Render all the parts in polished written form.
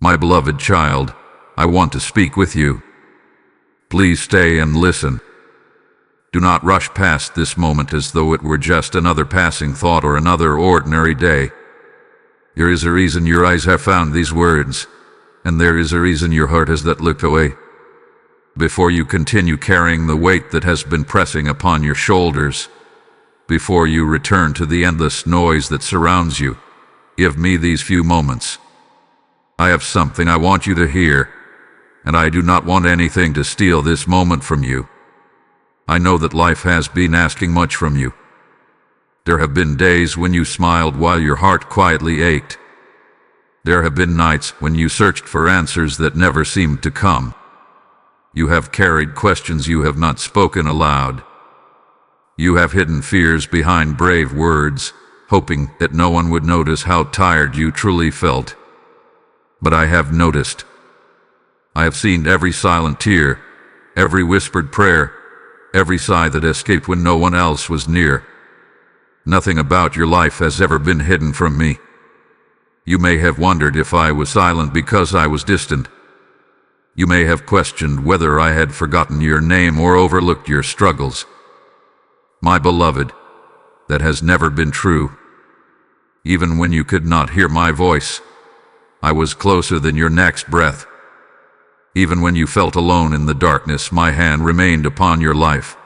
My beloved child, I want to speak with you. Please stay and listen. Do not rush past this moment as though it were just another passing thought or another ordinary day. There is a reason your eyes have found these words, and there is a reason your heart has not looked away. Before you continue carrying the weight that has been pressing upon your shoulders, before you return to the endless noise that surrounds you, give me these few moments. I have something I want you to hear, and I do not want anything to steal this moment from you. I know that life has been asking much from you. There have been days when you smiled while your heart quietly ached. There have been nights when you searched for answers that never seemed to come. You have carried questions you have not spoken aloud. You have hidden fears behind brave words, hoping that no one would notice how tired you truly felt. But I have noticed. I have seen every silent tear, every whispered prayer, every sigh that escaped when no one else was near. Nothing about your life has ever been hidden from me. You may have wondered if I was silent because I was distant. You may have questioned whether I had forgotten your name or overlooked your struggles. My beloved, that has never been true. Even when you could not hear my voice, I was closer than your next breath. Even when you felt alone in the darkness, my hand remained upon your life.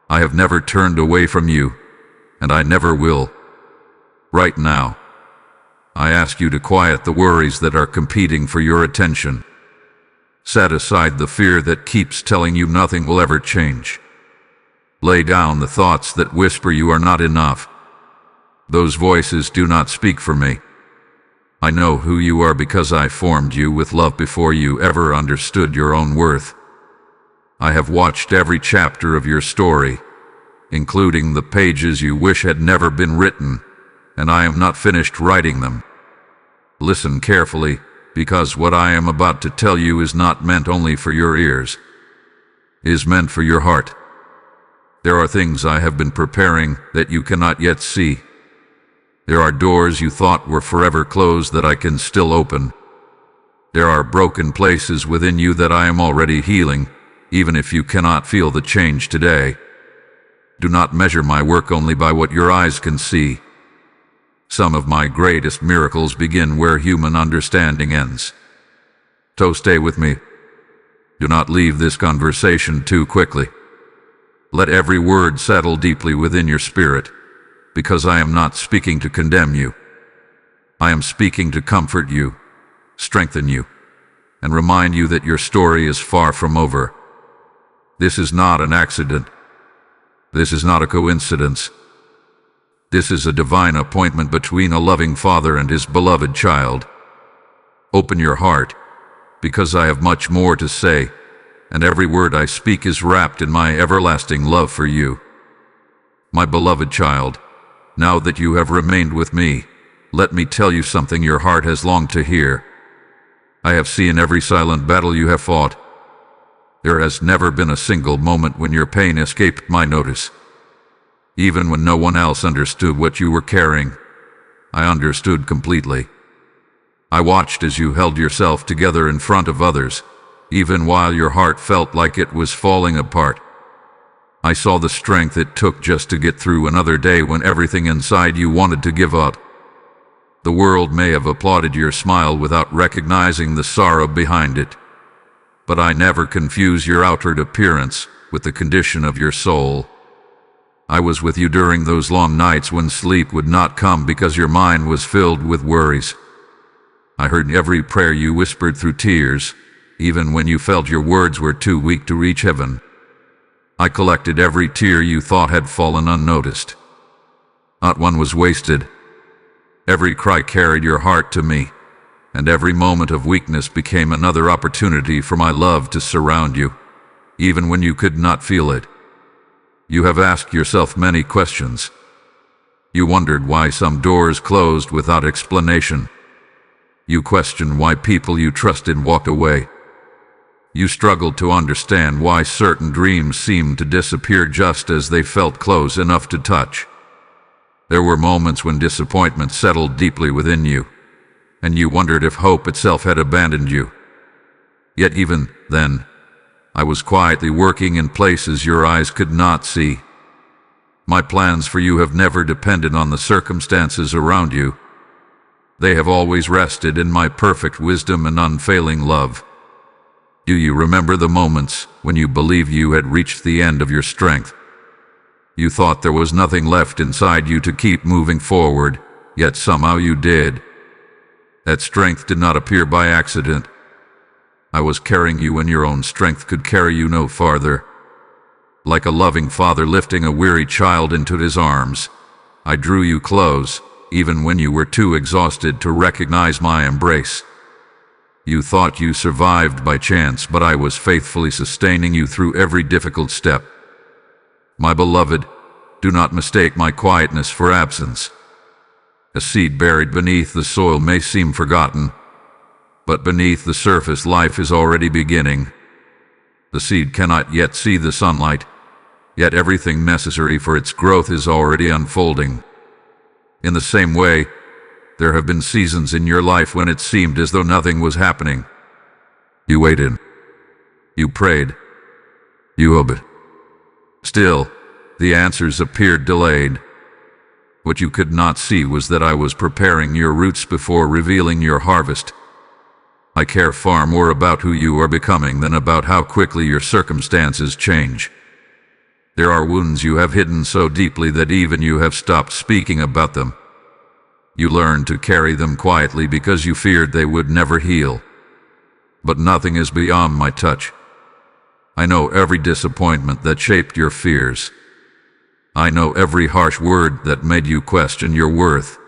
I have never turned away from you, and I never will. Right now, I ask you to quiet the worries that are competing for your attention. Set aside the fear that keeps telling you nothing will ever change. Lay down the thoughts that whisper you are not enough. Those voices do not speak for me. I know who you are because I formed you with love before you ever understood your own worth. I have watched every chapter of your story, including the pages you wish had never been written, and I am not finished writing them. Listen carefully, because what I am about to tell you is not meant only for your ears. It is meant for your heart. There are things I have been preparing that you cannot yet see. There are doors you thought were forever closed that I can still open. There are broken places within you that I am already healing, even if you cannot feel the change today. Do not measure my work only by what your eyes can see. Some of my greatest miracles begin where human understanding ends. So stay with me. Do not leave this conversation too quickly. Let every word settle deeply within your spirit, because I am not speaking to condemn you. I am speaking to comfort you, strengthen you, and remind you that your story is far from over. This is not an accident. This is not a coincidence. This is a divine appointment between a loving father and his beloved child. Open your heart, because I have much more to say, and every word I speak is wrapped in my everlasting love for you. My beloved child, now that you have remained with me, let me tell you something your heart has longed to hear. I have seen every silent battle you have fought. There has never been a single moment when your pain escaped my notice. Even when no one else understood what you were carrying, I understood completely. I watched as you held yourself together in front of others, even while your heart felt like it was falling apart. I saw the strength it took just to get through another day when everything inside you wanted to give up. The world may have applauded your smile without recognizing the sorrow behind it. But I never confuse your outward appearance with the condition of your soul. I was with you during those long nights when sleep would not come because your mind was filled with worries. I heard every prayer you whispered through tears, even when you felt your words were too weak to reach heaven. I collected every tear you thought had fallen unnoticed. Not one was wasted. Every cry carried your heart to me, and every moment of weakness became another opportunity for my love to surround you, even when you could not feel it. You have asked yourself many questions. You wondered why some doors closed without explanation. You questioned why people you trusted walked away. You struggled to understand why certain dreams seemed to disappear just as they felt close enough to touch. There were moments when disappointment settled deeply within you, and you wondered if hope itself had abandoned you. Yet even then, I was quietly working in places your eyes could not see. My plans for you have never depended on the circumstances around you. They have always rested in my perfect wisdom and unfailing love. Do you remember the moments when you believed you had reached the end of your strength? You thought there was nothing left inside you to keep moving forward, yet somehow you did. That strength did not appear by accident. I was carrying you when your own strength could carry you no farther. Like a loving father lifting a weary child into his arms, I drew you close, even when you were too exhausted to recognize my embrace. You thought you survived by chance, but I was faithfully sustaining you through every difficult step. My beloved, do not mistake my quietness for absence. A seed buried beneath the soil may seem forgotten, but beneath the surface life is already beginning. The seed cannot yet see the sunlight, yet everything necessary for its growth is already unfolding. In the same way, there have been seasons in your life when it seemed as though nothing was happening. You waited. You prayed. You hoped. Still, the answers appeared delayed. What you could not see was that I was preparing your roots before revealing your harvest. I care far more about who you are becoming than about how quickly your circumstances change. There are wounds you have hidden so deeply that even you have stopped speaking about them. You learned to carry them quietly because you feared they would never heal. But nothing is beyond my touch. I know every disappointment that shaped your fears. I know every harsh word that made you question your worth.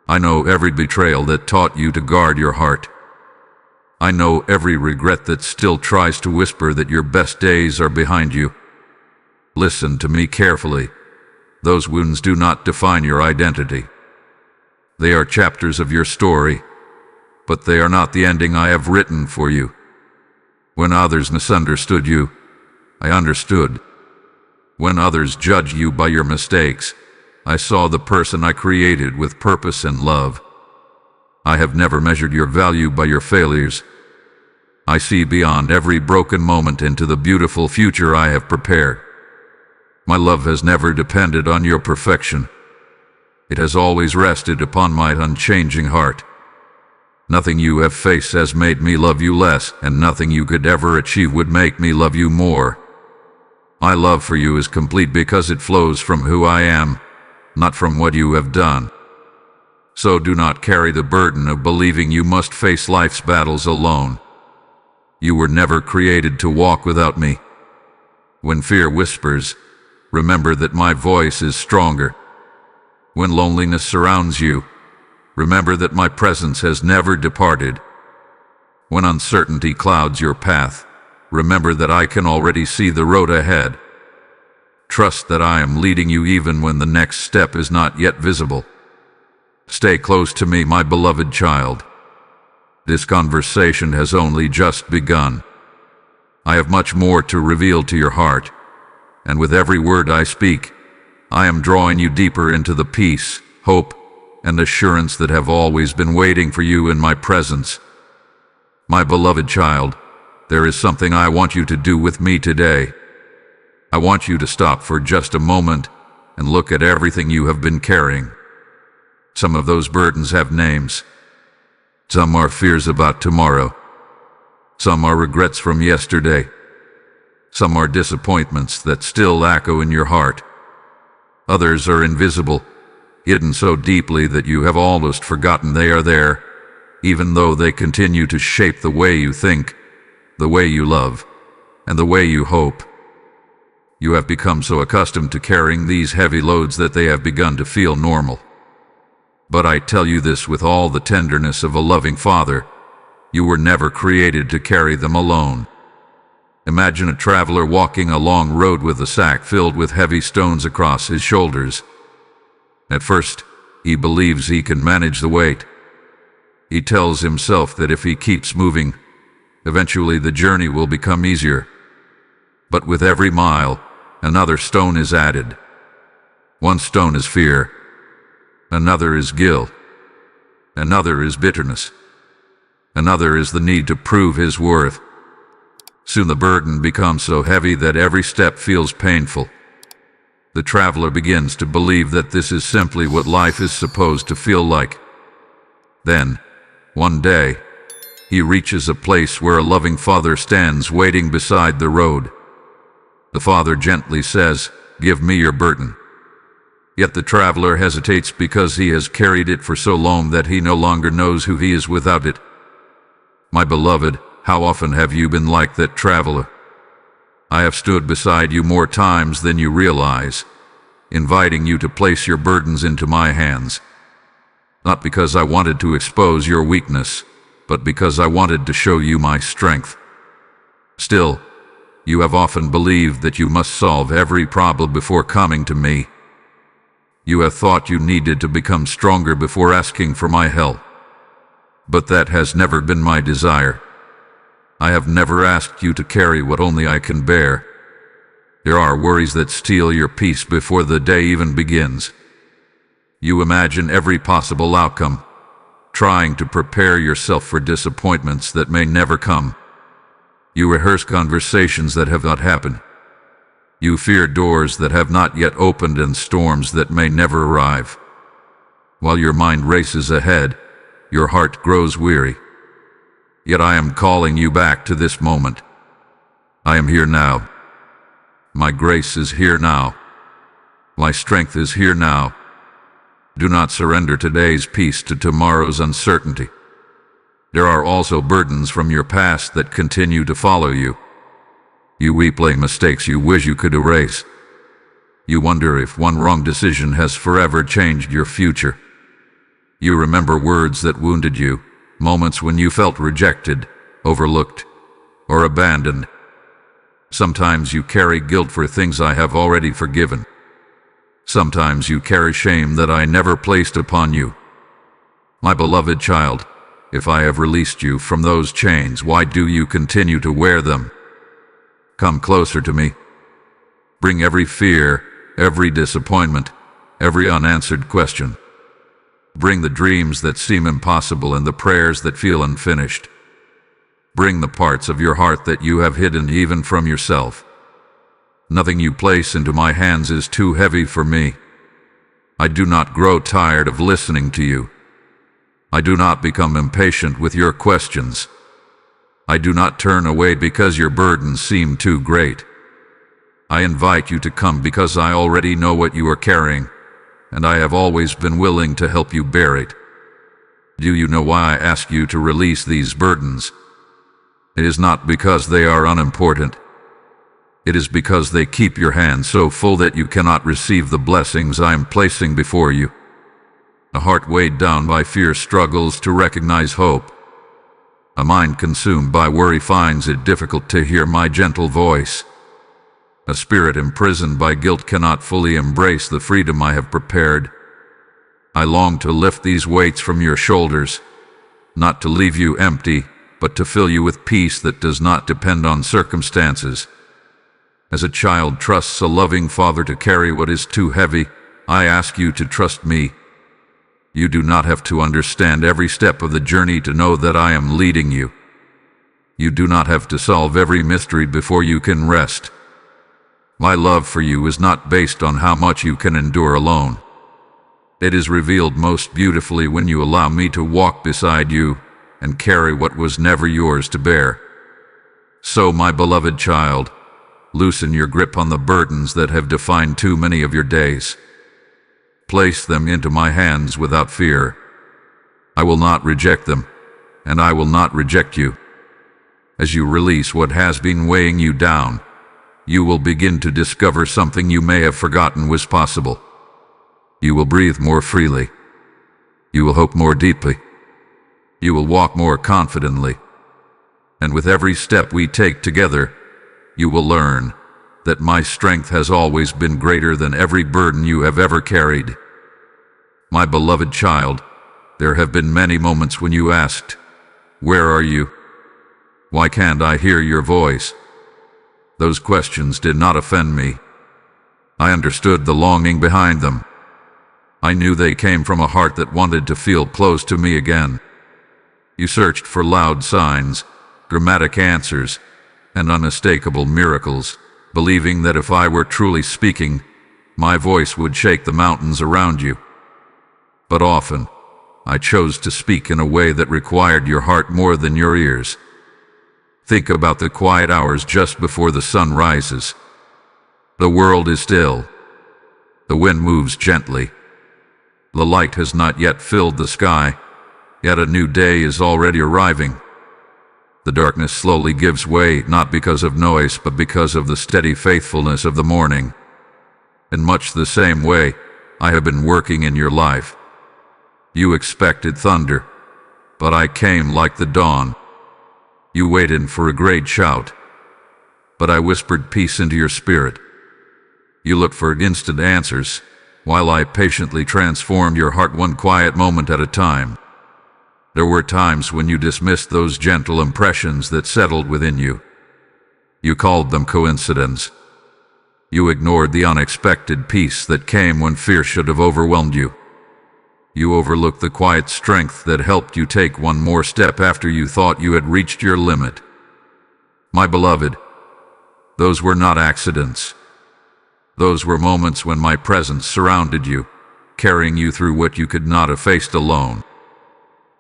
I know every betrayal that taught you to guard your heart. I know every regret that still tries to whisper that your best days are behind you. Listen to me carefully. Those wounds do not define your identity. They are chapters of your story, but they are not the ending I have written for you. When others misunderstood you, I understood. When others judged you by your mistakes, I saw the person I created with purpose and love. I have never measured your value by your failures. I see beyond every broken moment into the beautiful future I have prepared. My love has never depended on your perfection. It has always rested upon my unchanging heart. Nothing you have faced has made me love you less, and nothing you could ever achieve would make me love you more. My love for you is complete because it flows from who I am, not from what you have done. So do not carry the burden of believing you must face life's battles alone. You were never created to walk without me. When fear whispers, remember that my voice is stronger. When loneliness surrounds you, remember that my presence has never departed. When uncertainty clouds your path, remember that I can already see the road ahead. Trust that I am leading you even when the next step is not yet visible. Stay close to me, my beloved child. This conversation has only just begun. I have much more to reveal to your heart, and with every word I speak, I am drawing you deeper into the peace, hope, and assurance that have always been waiting for you in my presence. My beloved child, there is something I want you to do with me today. I want you to stop for just a moment and look at everything you have been carrying. Some of those burdens have names. Some are fears about tomorrow. Some are regrets from yesterday. Some are disappointments that still echo in your heart. Others are invisible, hidden so deeply that you have almost forgotten they are there, even though they continue to shape the way you think, the way you love, and the way you hope. You have become so accustomed to carrying these heavy loads that they have begun to feel normal. But I tell you this with all the tenderness of a loving father, you were never created to carry them alone. Imagine a traveler walking a long road with a sack filled with heavy stones across his shoulders. At first, he believes he can manage the weight. He tells himself that if he keeps moving, eventually the journey will become easier. But with every mile, another stone is added. One stone is fear. Another is guilt. Another is bitterness. Another is the need to prove his worth. Soon the burden becomes so heavy that every step feels painful. The traveler begins to believe that this is simply what life is supposed to feel like. Then, one day, he reaches a place where a loving father stands waiting beside the road. The father gently says, "Give me your burden." Yet the traveler hesitates because he has carried it for so long that he no longer knows who he is without it. My beloved, how often have you been like that traveler? I have stood beside you more times than you realize, inviting you to place your burdens into my hands. Not because I wanted to expose your weakness, but because I wanted to show you my strength. Still, you have often believed that you must solve every problem before coming to me. You have thought you needed to become stronger before asking for my help. But that has never been my desire. I have never asked you to carry what only I can bear. There are worries that steal your peace before the day even begins. You imagine every possible outcome, trying to prepare yourself for disappointments that may never come. You rehearse conversations that have not happened. You fear doors that have not yet opened and storms that may never arrive. While your mind races ahead, your heart grows weary. Yet I am calling you back to this moment. I am here now. My grace is here now. My strength is here now. Do not surrender today's peace to tomorrow's uncertainty. There are also burdens from your past that continue to follow you. You replay mistakes you wish you could erase. You wonder if one wrong decision has forever changed your future. You remember words that wounded you, moments when you felt rejected, overlooked, or abandoned. Sometimes you carry guilt for things I have already forgiven. Sometimes you carry shame that I never placed upon you. My beloved child, if I have released you from those chains, why do you continue to wear them? Come closer to me. Bring every fear, every disappointment, every unanswered question. Bring the dreams that seem impossible and the prayers that feel unfinished. Bring the parts of your heart that you have hidden even from yourself. Nothing you place into my hands is too heavy for me. I do not grow tired of listening to you. I do not become impatient with your questions. I do not turn away because your burdens seem too great. I invite you to come because I already know what you are carrying, and I have always been willing to help you bear it. Do you know why I ask you to release these burdens? It is not because they are unimportant. It is because they keep your hands so full that you cannot receive the blessings I am placing before you. A heart weighed down by fear struggles to recognize hope. A mind consumed by worry finds it difficult to hear my gentle voice. A spirit imprisoned by guilt cannot fully embrace the freedom I have prepared. I long to lift these weights from your shoulders, not to leave you empty, but to fill you with peace that does not depend on circumstances. As a child trusts a loving father to carry what is too heavy, I ask you to trust me. You do not have to understand every step of the journey to know that I am leading you. You do not have to solve every mystery before you can rest. My love for you is not based on how much you can endure alone. It is revealed most beautifully when you allow me to walk beside you and carry what was never yours to bear. So, my beloved child, loosen your grip on the burdens that have defined too many of your days. Place them into my hands without fear. I will not reject them, and I will not reject you. As you release what has been weighing you down, you will begin to discover something you may have forgotten was possible. You will breathe more freely. You will hope more deeply. You will walk more confidently. And with every step we take together, you will learn that my strength has always been greater than every burden you have ever carried. My beloved child, there have been many moments when you asked, "Where are you? Why can't I hear your voice?" Those questions did not offend me. I understood the longing behind them. I knew they came from a heart that wanted to feel close to me again. You searched for loud signs, dramatic answers, and unmistakable miracles, believing that if I were truly speaking, my voice would shake the mountains around you. But often, I chose to speak in a way that required your heart more than your ears. Think about the quiet hours just before the sun rises. The world is still. The wind moves gently. The light has not yet filled the sky, yet a new day is already arriving. The darkness slowly gives way, not because of noise, but because of the steady faithfulness of the morning. In much the same way, I have been working in your life. You expected thunder, but I came like the dawn. You waited for a great shout, but I whispered peace into your spirit. You looked for instant answers, while I patiently transformed your heart one quiet moment at a time. There were times when you dismissed those gentle impressions that settled within you. You called them coincidence. You ignored the unexpected peace that came when fear should have overwhelmed you. You overlooked the quiet strength that helped you take one more step after you thought you had reached your limit. My beloved, those were not accidents. Those were moments when my presence surrounded you, carrying you through what you could not have faced alone.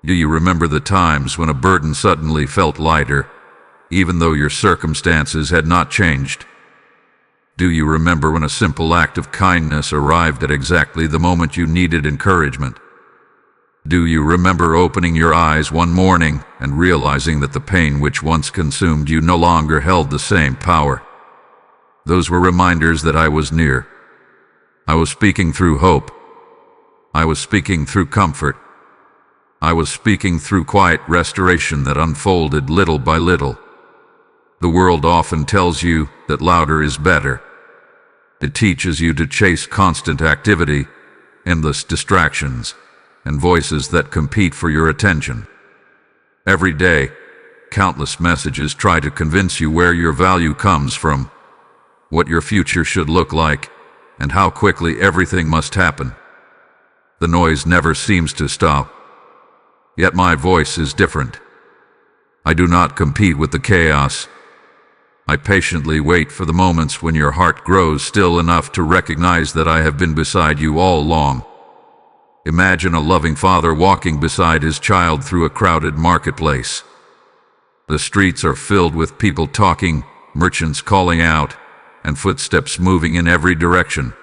Do you remember the times when a burden suddenly felt lighter, even though your circumstances had not changed? Do you remember when a simple act of kindness arrived at exactly the moment you needed encouragement? Do you remember opening your eyes one morning and realizing that the pain which once consumed you no longer held the same power? Those were reminders that I was near. I was speaking through hope. I was speaking through comfort. I was speaking through quiet restoration that unfolded little by little. The world often tells you that louder is better. It teaches you to chase constant activity, endless distractions, and voices that compete for your attention. Every day, countless messages try to convince you where your value comes from, what your future should look like, and how quickly everything must happen. The noise never seems to stop. Yet my voice is different. I do not compete with the chaos. I patiently wait for the moments when your heart grows still enough to recognize that I have been beside you all along. Imagine a loving father walking beside his child through a crowded marketplace. The streets are filled with people talking, merchants calling out, and footsteps moving in every direction.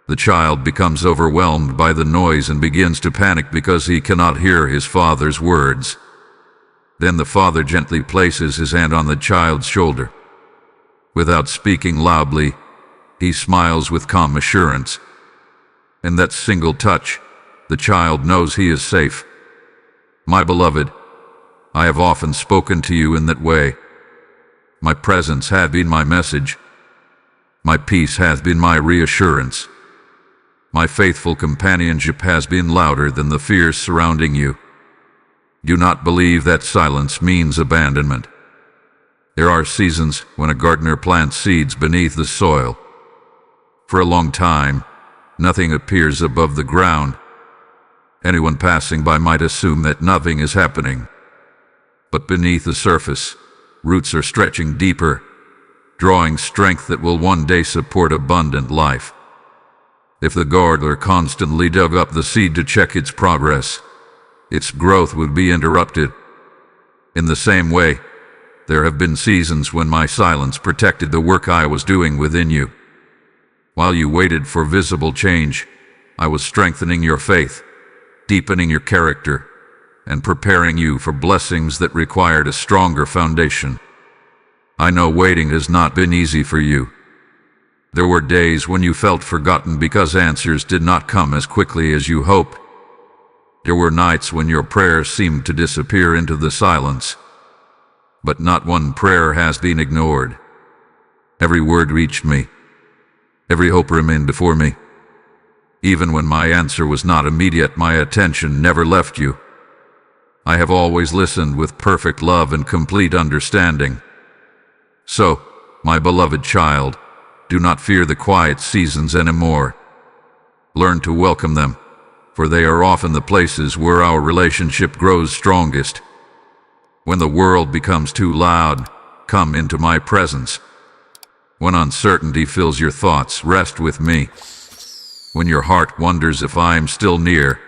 The child becomes overwhelmed by the noise and begins to panic because he cannot hear his father's words. Then the father gently places his hand on the child's shoulder. Without speaking loudly, he smiles with calm assurance. In that single touch, the child knows he is safe. My beloved, I have often spoken to you in that way. My presence has been my message. My peace has been my reassurance. My faithful companionship has been louder than the fears surrounding you. Do not believe that silence means abandonment. There are seasons when a gardener plants seeds beneath the soil. For a long time, nothing appears above the ground. Anyone passing by might assume that nothing is happening. But beneath the surface, roots are stretching deeper, drawing strength that will one day support abundant life. If the gardener constantly dug up the seed to check its progress, its growth would be interrupted. In the same way, there have been seasons when my silence protected the work I was doing within you. While you waited for visible change, I was strengthening your faith, deepening your character, and preparing you for blessings that required a stronger foundation. I know waiting has not been easy for you. There were days when you felt forgotten because answers did not come as quickly as you hoped. There were nights when your prayers seemed to disappear into the silence. But not one prayer has been ignored. Every word reached me. Every hope remained before me. Even when my answer was not immediate, my attention never left you. I have always listened with perfect love and complete understanding. So, my beloved child, do not fear the quiet seasons anymore. Learn to welcome them, for they are often the places where our relationship grows strongest. When the world becomes too loud, come into my presence. When uncertainty fills your thoughts, rest with me. When your heart wonders if I am still near,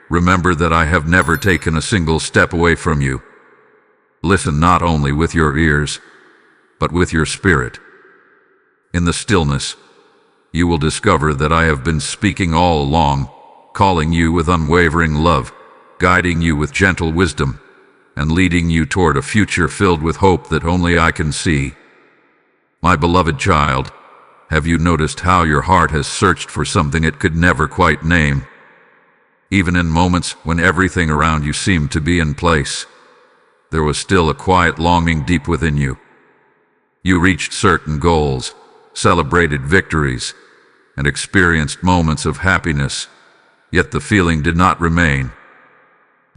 remember that I have never taken a single step away from you. Listen not only with your ears, but with your spirit. In the stillness, you will discover that I have been speaking all along, calling you with unwavering love, guiding you with gentle wisdom, and leading you toward a future filled with hope that only I can see. My beloved child, have you noticed how your heart has searched for something it could never quite name? Even in moments when everything around you seemed to be in place, there was still a quiet longing deep within you. You reached certain goals, celebrated victories, and experienced moments of happiness, yet the feeling did not remain.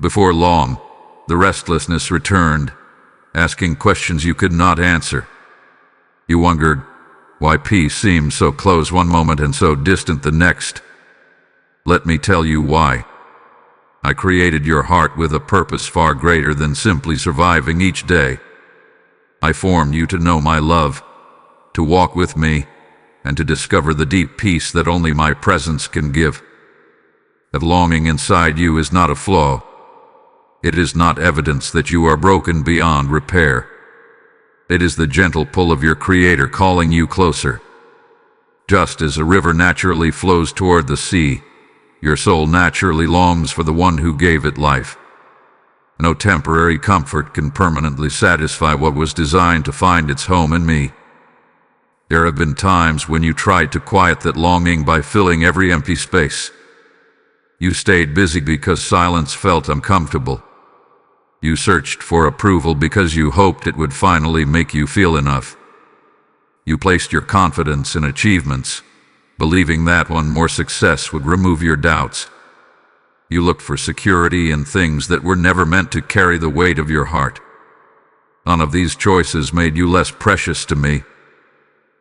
Before long, the restlessness returned, asking questions you could not answer. You wondered why peace seemed so close one moment and so distant the next. Let me tell you why. I created your heart with a purpose far greater than simply surviving each day. I formed you to know my love, to walk with me, and to discover the deep peace that only my presence can give. That longing inside you is not a flaw. It is not evidence that you are broken beyond repair. It is the gentle pull of your Creator calling you closer. Just as a river naturally flows toward the sea, your soul naturally longs for the one who gave it life. No temporary comfort can permanently satisfy what was designed to find its home in me. There have been times when you tried to quiet that longing by filling every empty space. You stayed busy because silence felt uncomfortable. You searched for approval because you hoped it would finally make you feel enough. You placed your confidence in achievements, believing that one more success would remove your doubts. You looked for security in things that were never meant to carry the weight of your heart. None of these choices made you less precious to me.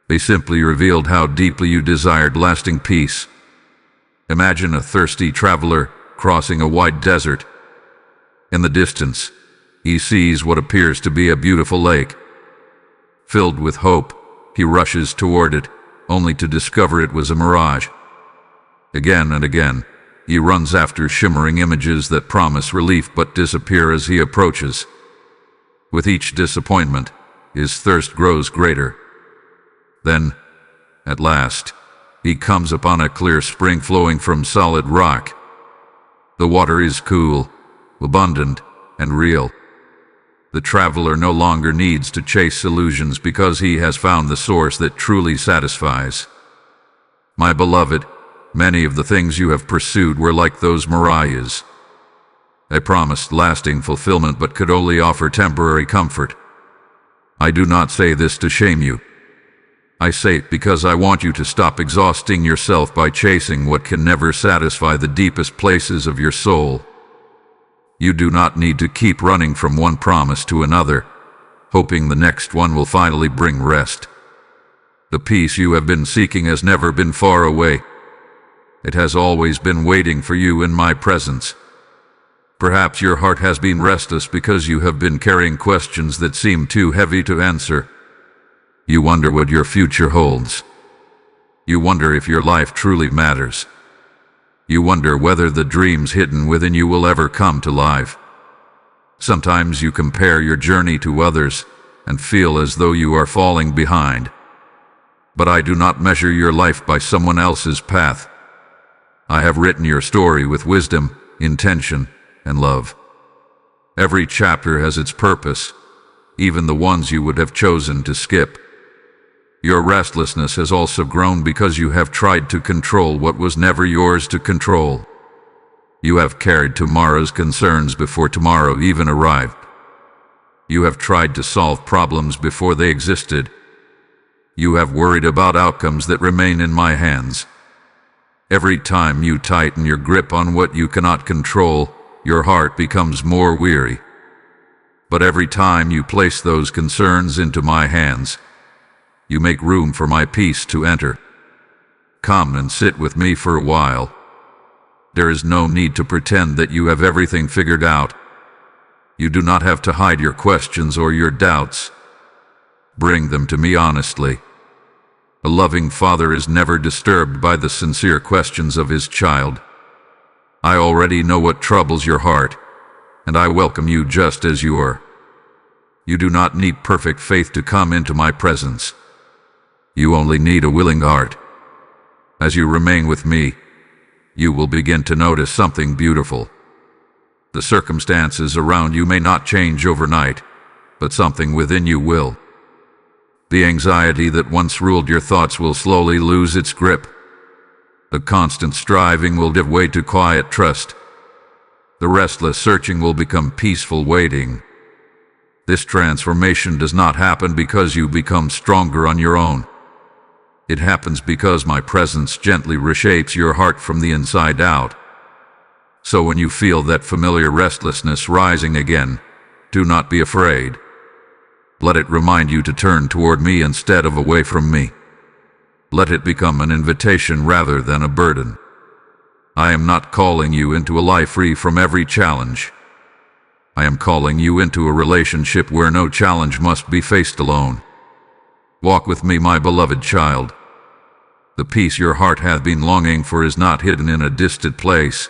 They simply revealed how deeply you desired lasting peace. Imagine a thirsty traveler crossing a wide desert. In the distance, he sees what appears to be a beautiful lake. Filled with hope, he rushes toward it, only to discover it was a mirage. Again and again, he runs after shimmering images that promise relief but disappear as he approaches. With each disappointment, his thirst grows greater. Then, at last, he comes upon a clear spring flowing from solid rock. The water is cool, abundant, and real. The traveler no longer needs to chase illusions because he has found the source that truly satisfies. My beloved, many of the things you have pursued were like those mirages. They promised lasting fulfillment but could only offer temporary comfort. I do not say this to shame you. I say it because I want you to stop exhausting yourself by chasing what can never satisfy the deepest places of your soul. You do not need to keep running from one promise to another, hoping the next one will finally bring rest. The peace you have been seeking has never been far away. It has always been waiting for you in my presence. Perhaps your heart has been restless because you have been carrying questions that seem too heavy to answer. You wonder what your future holds. You wonder if your life truly matters. You wonder whether the dreams hidden within you will ever come to life. Sometimes you compare your journey to others and feel as though you are falling behind. But I do not measure your life by someone else's path. I have written your story with wisdom, intention, and love. Every chapter has its purpose, even the ones you would have chosen to skip. Your restlessness has also grown because you have tried to control what was never yours to control. You have carried tomorrow's concerns before tomorrow even arrived. You have tried to solve problems before they existed. You have worried about outcomes that remain in my hands. Every time you tighten your grip on what you cannot control, your heart becomes more weary. But every time you place those concerns into my hands, you make room for my peace to enter. Come and sit with me for a while, There is no need to pretend that you have everything figured out. You do not have to hide your questions or your doubts. Bring them to me honestly. A loving father is never disturbed by the sincere questions of his child. I already know what troubles your heart, and I welcome you just as you are. You do not need perfect faith to come into my presence. You only need a willing heart. As you remain with me, you will begin to notice something beautiful. The circumstances around you may not change overnight, but something within you will. The anxiety that once ruled your thoughts will slowly lose its grip. The constant striving will give way to quiet trust. The restless searching will become peaceful waiting. This transformation does not happen because you become stronger on your own. It happens because my presence gently reshapes your heart from the inside out. So when you feel that familiar restlessness rising again, do not be afraid. Let it remind you to turn toward me instead of away from me. Let it become an invitation rather than a burden. I am not calling you into a life free from every challenge. I am calling you into a relationship where no challenge must be faced alone. Walk with me, my beloved child. The peace your heart hath been longing for is not hidden in a distant place.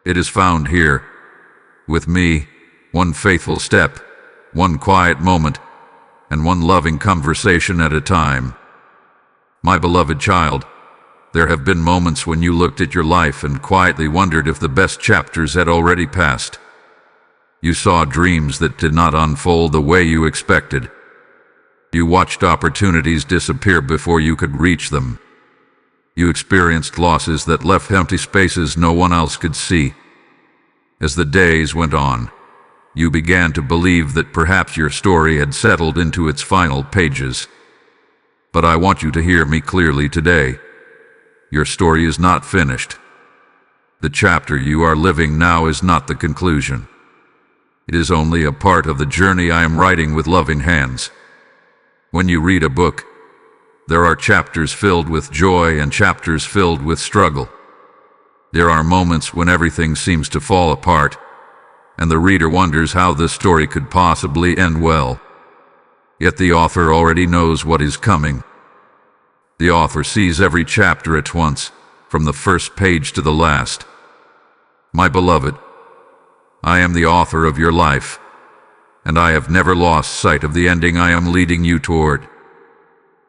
It is found here, with me, one faithful step, one quiet moment, and one loving conversation at a time. My beloved child, there have been moments when you looked at your life and quietly wondered if the best chapters had already passed. You saw dreams that did not unfold the way you expected. You watched opportunities disappear before you could reach them. You experienced losses that left empty spaces no one else could see. As the days went on, you began to believe that perhaps your story had settled into its final pages. But I want you to hear me clearly today. Your story is not finished. The chapter you are living now is not the conclusion. It is only a part of the journey I am writing with loving hands. When you read a book, there are chapters filled with joy and chapters filled with struggle. There are moments when everything seems to fall apart, and the reader wonders how this story could possibly end well. Yet the author already knows what is coming. The author sees every chapter at once, from the first page to the last. My beloved, I am the author of your life, and I have never lost sight of the ending I am leading you toward.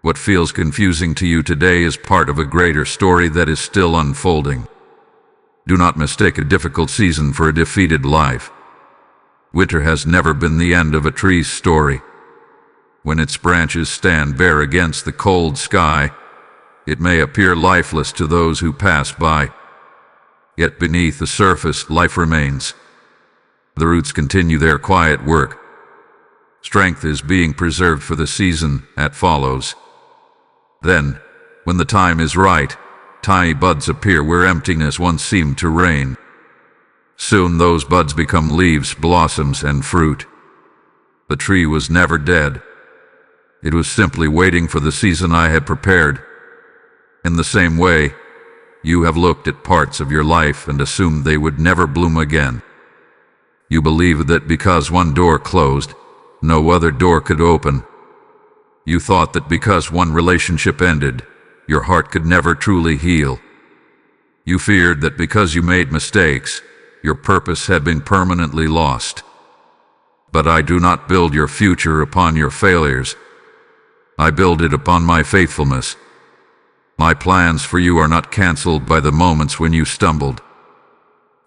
What feels confusing to you today is part of a greater story that is still unfolding. Do not mistake a difficult season for a defeated life. Winter has never been the end of a tree's story. When its branches stand bare against the cold sky, it may appear lifeless to those who pass by. Yet beneath the surface, life remains. The roots continue their quiet work. Strength is being preserved for the season that follows. Then, when the time is right, tiny buds appear where emptiness once seemed to reign. Soon those buds become leaves, blossoms, and fruit. The tree was never dead. It was simply waiting for the season I had prepared. In the same way, you have looked at parts of your life and assumed they would never bloom again. You believed that because one door closed, no other door could open. You thought that because one relationship ended, your heart could never truly heal. You feared that because you made mistakes, your purpose had been permanently lost. But I do not build your future upon your failures. I build it upon my faithfulness. My plans for you are not canceled by the moments when you stumbled.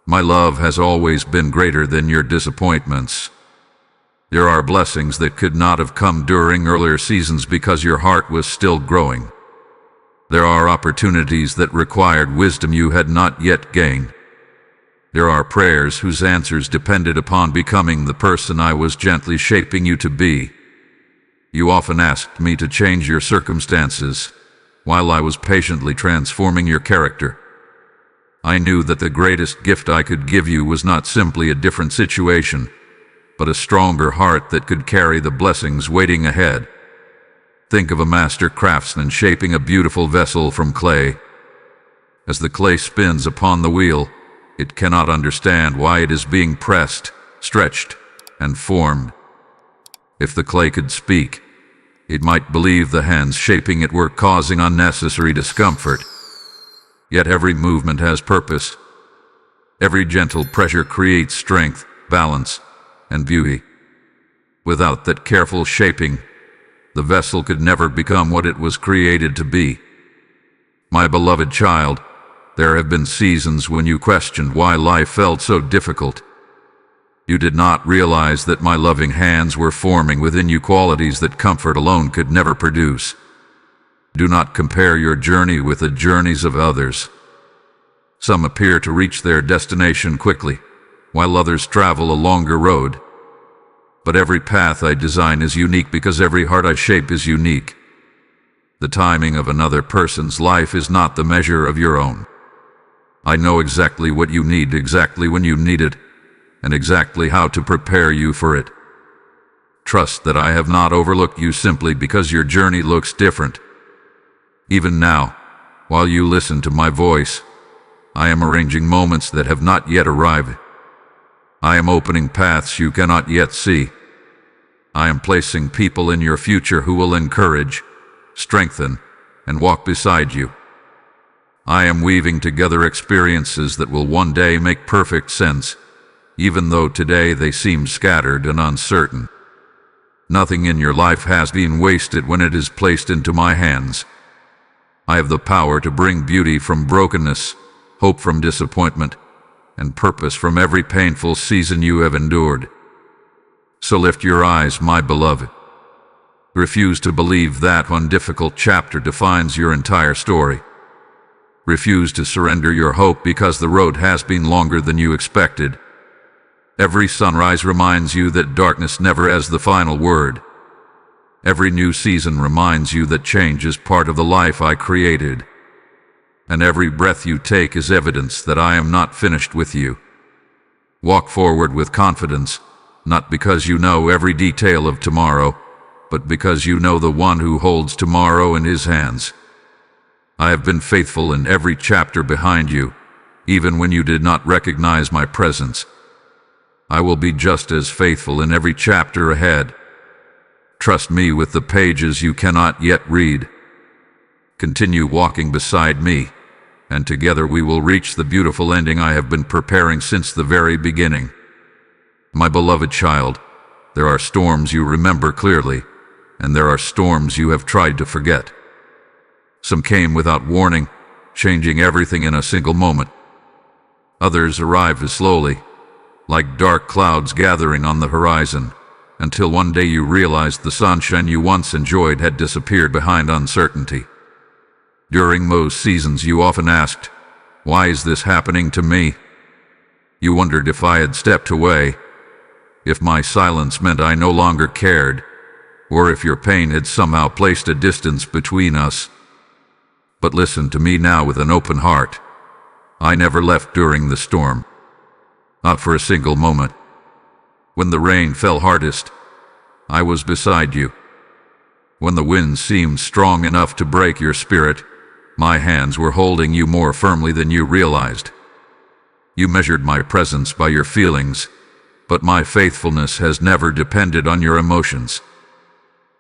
My love has always been greater than your disappointments. There are blessings that could not have come during earlier seasons because your heart was still growing. There are opportunities that required wisdom you had not yet gained. There are prayers whose answers depended upon becoming the person I was gently shaping you to be. You often asked me to change your circumstances, while I was patiently transforming your character. I knew that the greatest gift I could give you was not simply a different situation, but a stronger heart that could carry the blessings waiting ahead. Think of a master craftsman shaping a beautiful vessel from clay. As the clay spins upon the wheel, it cannot understand why it is being pressed, stretched, and formed. If the clay could speak, it might believe the hands shaping it were causing unnecessary discomfort. Yet every movement has purpose. Every gentle pressure creates strength, balance, and beauty. Without that careful shaping, the vessel could never become what it was created to be. My beloved child, there have been seasons when you questioned why life felt so difficult. You did not realize that my loving hands were forming within you qualities that comfort alone could never produce. Do not compare your journey with the journeys of others. Some appear to reach their destination quickly, while others travel a longer road. But every path I design is unique because every heart I shape is unique. The timing of another person's life is not the measure of your own. I know exactly what you need, exactly when you need it, and exactly how to prepare you for it. Trust that I have not overlooked you simply because your journey looks different. Even now, while you listen to my voice, I am arranging moments that have not yet arrived. I am opening paths you cannot yet see. I am placing people in your future who will encourage, strengthen, and walk beside you. I am weaving together experiences that will one day make perfect sense, even though today they seem scattered and uncertain. Nothing in your life has been wasted when it is placed into my hands. I have the power to bring beauty from brokenness, hope from disappointment, and purpose from every painful season you have endured. So lift your eyes, my beloved. Refuse to believe that one difficult chapter defines your entire story. Refuse to surrender your hope because the road has been longer than you expected. Every sunrise reminds you that darkness never has the final word. Every new season reminds you that change is part of the life I created. And every breath you take is evidence that I am not finished with you. Walk forward with confidence, not because you know every detail of tomorrow, but because you know the one who holds tomorrow in his hands. I have been faithful in every chapter behind you, even when you did not recognize my presence. I will be just as faithful in every chapter ahead. Trust me with the pages you cannot yet read. Continue walking beside me, and together we will reach the beautiful ending I have been preparing since the very beginning. My beloved child, there are storms you remember clearly, and there are storms you have tried to forget. Some came without warning, changing everything in a single moment. Others arrived slowly, like dark clouds gathering on the horizon, until one day you realized the sunshine you once enjoyed had disappeared behind uncertainty. During those seasons you often asked, "Why is this happening to me?" You wondered if I had stepped away, if my silence meant I no longer cared, or if your pain had somehow placed a distance between us. But listen to me now with an open heart. I never left during the storm. Not for a single moment. When the rain fell hardest, I was beside you. When the wind seemed strong enough to break your spirit, my hands were holding you more firmly than you realized. You measured my presence by your feelings, but my faithfulness has never depended on your emotions.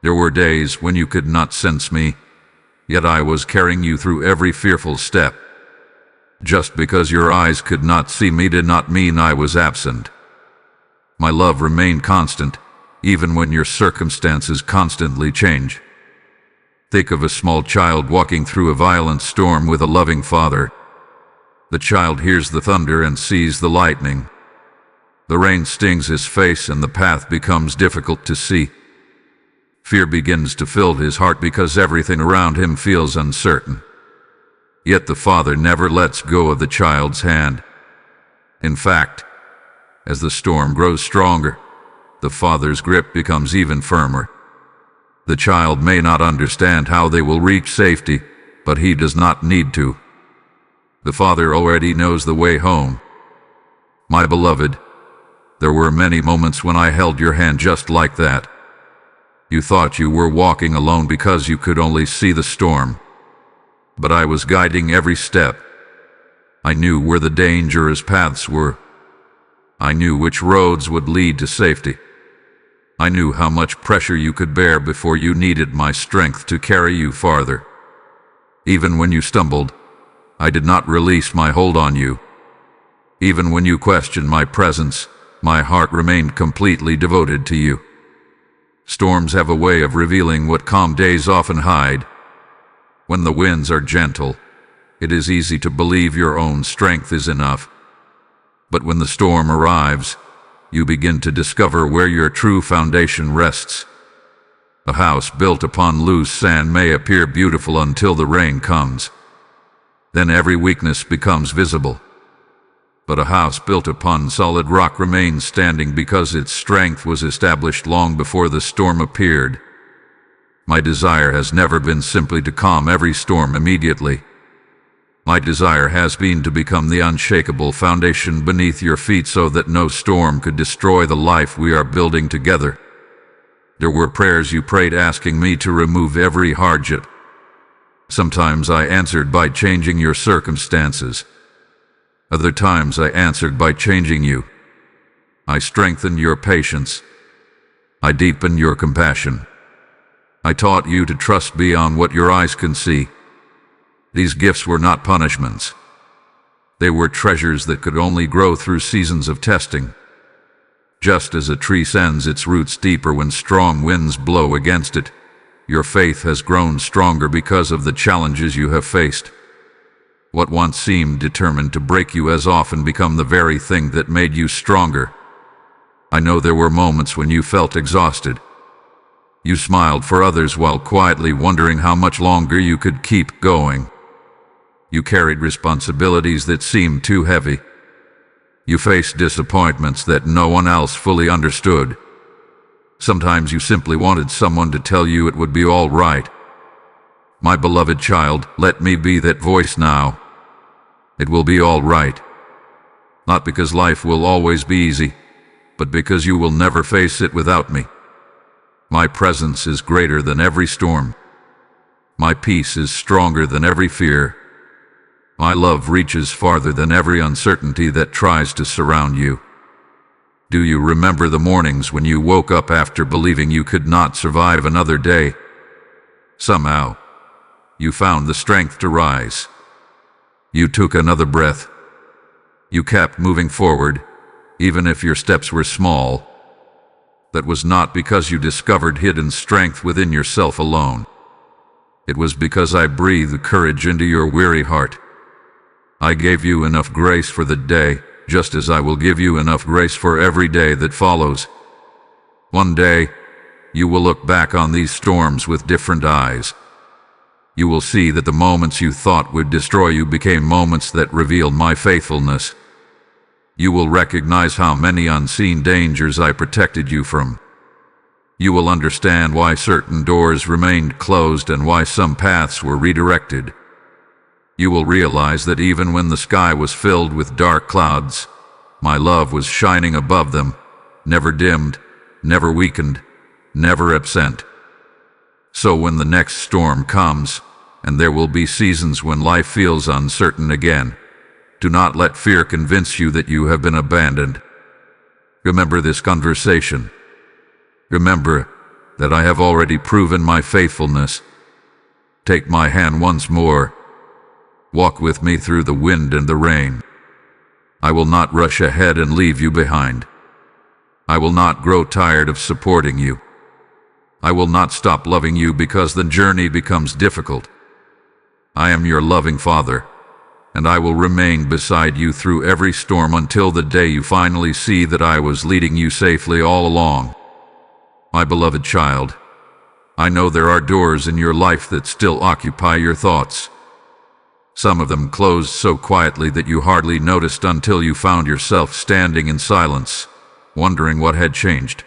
There were days when you could not sense me, yet I was carrying you through every fearful step. Just because your eyes could not see me did not mean I was absent. My love remained constant, even when your circumstances constantly change. Think of a small child walking through a violent storm with a loving father. The child hears the thunder and sees the lightning. The rain stings his face and the path becomes difficult to see. Fear begins to fill his heart because everything around him feels uncertain. Yet the father never lets go of the child's hand. In fact, as the storm grows stronger, the father's grip becomes even firmer. The child may not understand how they will reach safety, but he does not need to. The father already knows the way home. My beloved, there were many moments when I held your hand just like that. You thought you were walking alone because you could only see the storm. But I was guiding every step, I knew where the dangerous paths were. I knew which roads would lead to safety. I knew how much pressure you could bear before you needed my strength to carry you farther. Even when you stumbled, I did not release my hold on you. Even when you questioned my presence, my heart remained completely devoted to you. Storms have a way of revealing what calm days often hide. When the winds are gentle, it is easy to believe your own strength is enough. But when the storm arrives, you begin to discover where your true foundation rests. A house built upon loose sand may appear beautiful until the rain comes. Then every weakness becomes visible. But a house built upon solid rock remains standing because its strength was established long before the storm appeared. My desire has never been simply to calm every storm immediately. My desire has been to become the unshakable foundation beneath your feet so that no storm could destroy the life we are building together. There were prayers you prayed asking me to remove every hardship. Sometimes I answered by changing your circumstances. Other times I answered by changing you. I strengthened your patience. I deepened your compassion. I taught you to trust beyond what your eyes can see. These gifts were not punishments. They were treasures that could only grow through seasons of testing. Just as a tree sends its roots deeper when strong winds blow against it, your faith has grown stronger because of the challenges you have faced. What once seemed determined to break you has often become the very thing that made you stronger. I know there were moments when you felt exhausted. You smiled for others while quietly wondering how much longer you could keep going. You carried responsibilities that seemed too heavy. You faced disappointments that no one else fully understood. Sometimes you simply wanted someone to tell you it would be all right. My beloved child, let me be that voice now. It will be all right. Not because life will always be easy, but because you will never face it without me. My presence is greater than every storm. My peace is stronger than every fear. My love reaches farther than every uncertainty that tries to surround you. Do you remember the mornings when you woke up after believing you could not survive another day? Somehow, you found the strength to rise. You took another breath. You kept moving forward, even if your steps were small. That was not because you discovered hidden strength within yourself alone. It was because I breathed courage into your weary heart. I gave you enough grace for the day, just as I will give you enough grace for every day that follows. One day, you will look back on these storms with different eyes. You will see that the moments you thought would destroy you became moments that revealed my faithfulness. You will recognize how many unseen dangers I protected you from. You will understand why certain doors remained closed and why some paths were redirected. You will realize that even when the sky was filled with dark clouds, my love was shining above them, never dimmed, never weakened, never absent. So when the next storm comes, and there will be seasons when life feels uncertain again, do not let fear convince you that you have been abandoned. Remember this conversation. Remember that I have already proven my faithfulness. Take my hand once more. Walk with me through the wind and the rain. I will not rush ahead and leave you behind. I will not grow tired of supporting you. I will not stop loving you because the journey becomes difficult. I am your loving Father, and I will remain beside you through every storm until the day you finally see that I was leading you safely all along. My beloved child, I know there are doors in your life that still occupy your thoughts. Some of them closed so quietly that you hardly noticed until you found yourself standing in silence, wondering what had changed.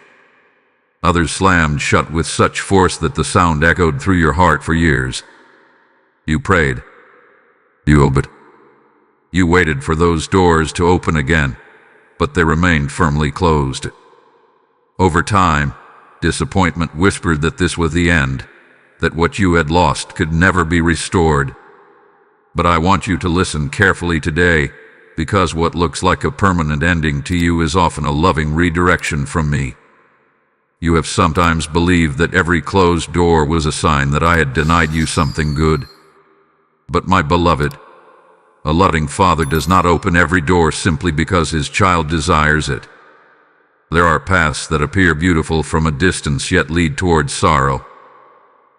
Others slammed shut with such force that the sound echoed through your heart for years. You prayed. You obeyed. You waited for those doors to open again, but they remained firmly closed. Over time, disappointment whispered that this was the end, that what you had lost could never be restored. But I want you to listen carefully today, because what looks like a permanent ending to you is often a loving redirection from me. You have sometimes believed that every closed door was a sign that I had denied you something good. But my beloved, a loving father does not open every door simply because his child desires it. There are paths that appear beautiful from a distance yet lead towards sorrow.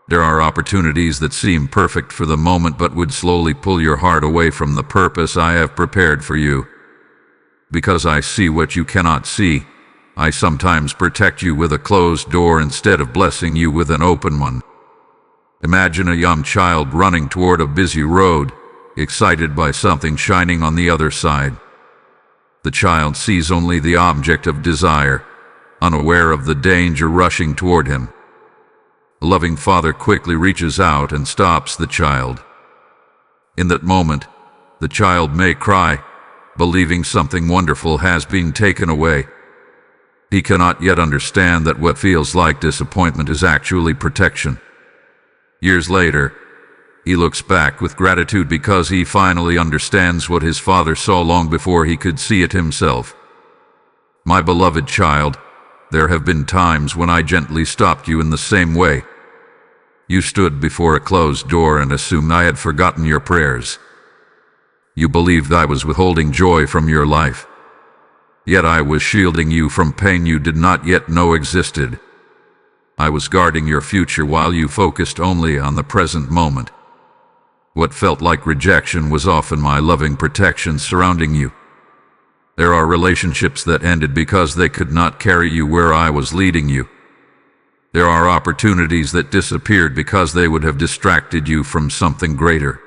There are opportunities that seem perfect for the moment but would slowly pull your heart away from the purpose I have prepared for you. Because I see what you cannot see, I sometimes protect you with a closed door instead of blessing you with an open one. Imagine a young child running toward a busy road, excited by something shining on the other side. The child sees only the object of desire, unaware of the danger rushing toward him. A loving father quickly reaches out and stops the child. In that moment, the child may cry, believing something wonderful has been taken away. He cannot yet understand that what feels like disappointment is actually protection. Years later, he looks back with gratitude because he finally understands what his father saw long before he could see it himself. My beloved child, there have been times when I gently stopped you in the same way. You stood before a closed door and assumed I had forgotten your prayers. You believed I was withholding joy from your life. Yet I was shielding you from pain you did not yet know existed. I was guarding your future while you focused only on the present moment. What felt like rejection was often my loving protection surrounding you. There are relationships that ended because they could not carry you where I was leading you. There are opportunities that disappeared because they would have distracted you from something greater.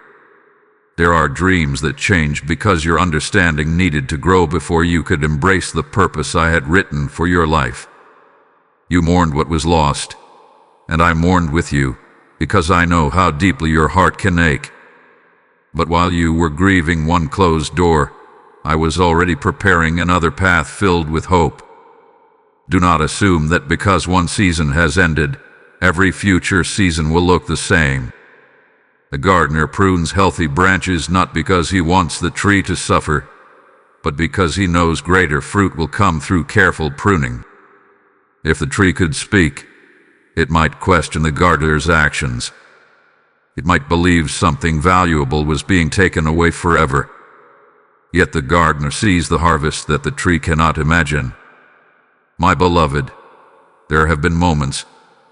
There are dreams that changed because your understanding needed to grow before you could embrace the purpose I had written for your life. You mourned what was lost, and I mourned with you, because I know how deeply your heart can ache. But while you were grieving one closed door, I was already preparing another path filled with hope. Do not assume that because one season has ended, every future season will look the same. The gardener prunes healthy branches not because he wants the tree to suffer, but because he knows greater fruit will come through careful pruning. If the tree could speak, it might question the gardener's actions. It might believe something valuable was being taken away forever. Yet the gardener sees the harvest that the tree cannot imagine. My beloved, there have been moments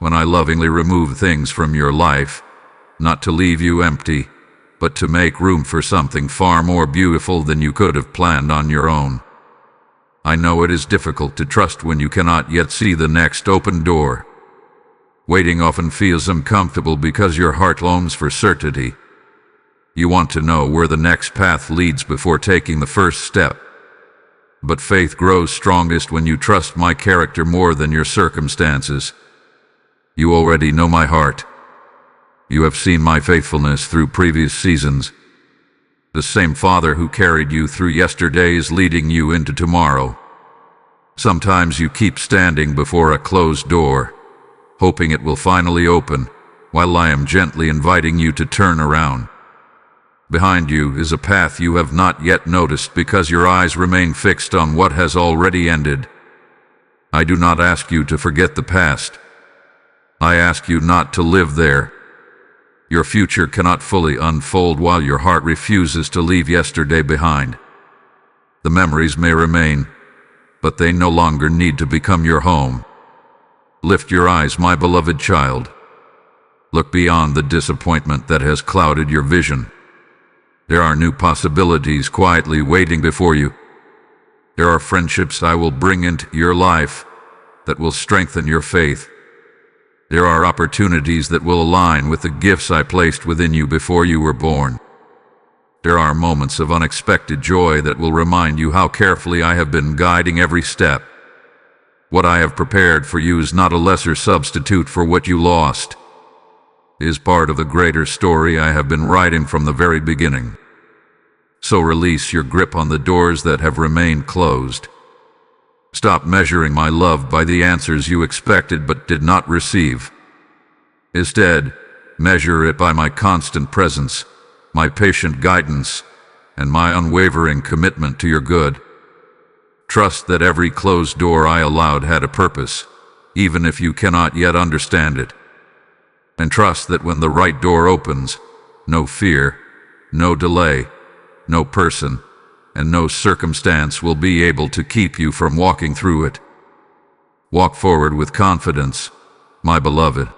when I lovingly removed things from your life, not to leave you empty, but to make room for something far more beautiful than you could have planned on your own. I know it is difficult to trust when you cannot yet see the next open door. Waiting often feels uncomfortable because your heart longs for certainty. You want to know where the next path leads before taking the first step. But faith grows strongest when you trust my character more than your circumstances. You already know my heart. You have seen my faithfulness through previous seasons. The same Father who carried you through yesterday is leading you into tomorrow. Sometimes you keep standing before a closed door, hoping it will finally open, while I am gently inviting you to turn around. Behind you is a path you have not yet noticed because your eyes remain fixed on what has already ended. I do not ask you to forget the past. I ask you not to live there. Your future cannot fully unfold while your heart refuses to leave yesterday behind. The memories may remain, but they no longer need to become your home. Lift your eyes, my beloved child. Look beyond the disappointment that has clouded your vision. There are new possibilities quietly waiting before you. There are friendships I will bring into your life that will strengthen your faith. There are opportunities that will align with the gifts I placed within you before you were born. There are moments of unexpected joy that will remind you how carefully I have been guiding every step. What I have prepared for you is not a lesser substitute for what you lost. It is part of the greater story I have been writing from the very beginning. So release your grip on the doors that have remained closed. Stop measuring my love by the answers you expected but did not receive. Instead, measure it by my constant presence, my patient guidance, and my unwavering commitment to your good. Trust that every closed door I allowed had a purpose, even if you cannot yet understand it. And trust that when the right door opens, no fear, no delay, no person, and no circumstance will be able to keep you from walking through it. Walk forward with confidence, my beloved.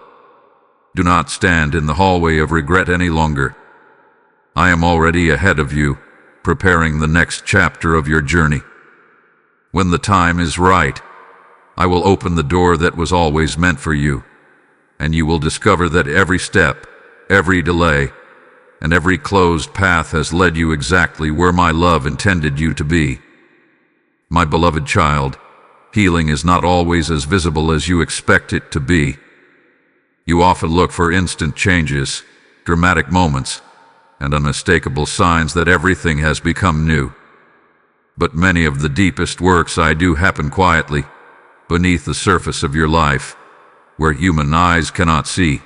Do not stand in the hallway of regret any longer. I am already ahead of you, preparing the next chapter of your journey. When the time is right, I will open the door that was always meant for you, and you will discover that every step, every delay, and every closed path has led you exactly where my love intended you to be. My beloved child, healing is not always as visible as you expect it to be. You often look for instant changes, dramatic moments, and unmistakable signs that everything has become new. But many of the deepest works I do happen quietly, beneath the surface of your life, where human eyes cannot see.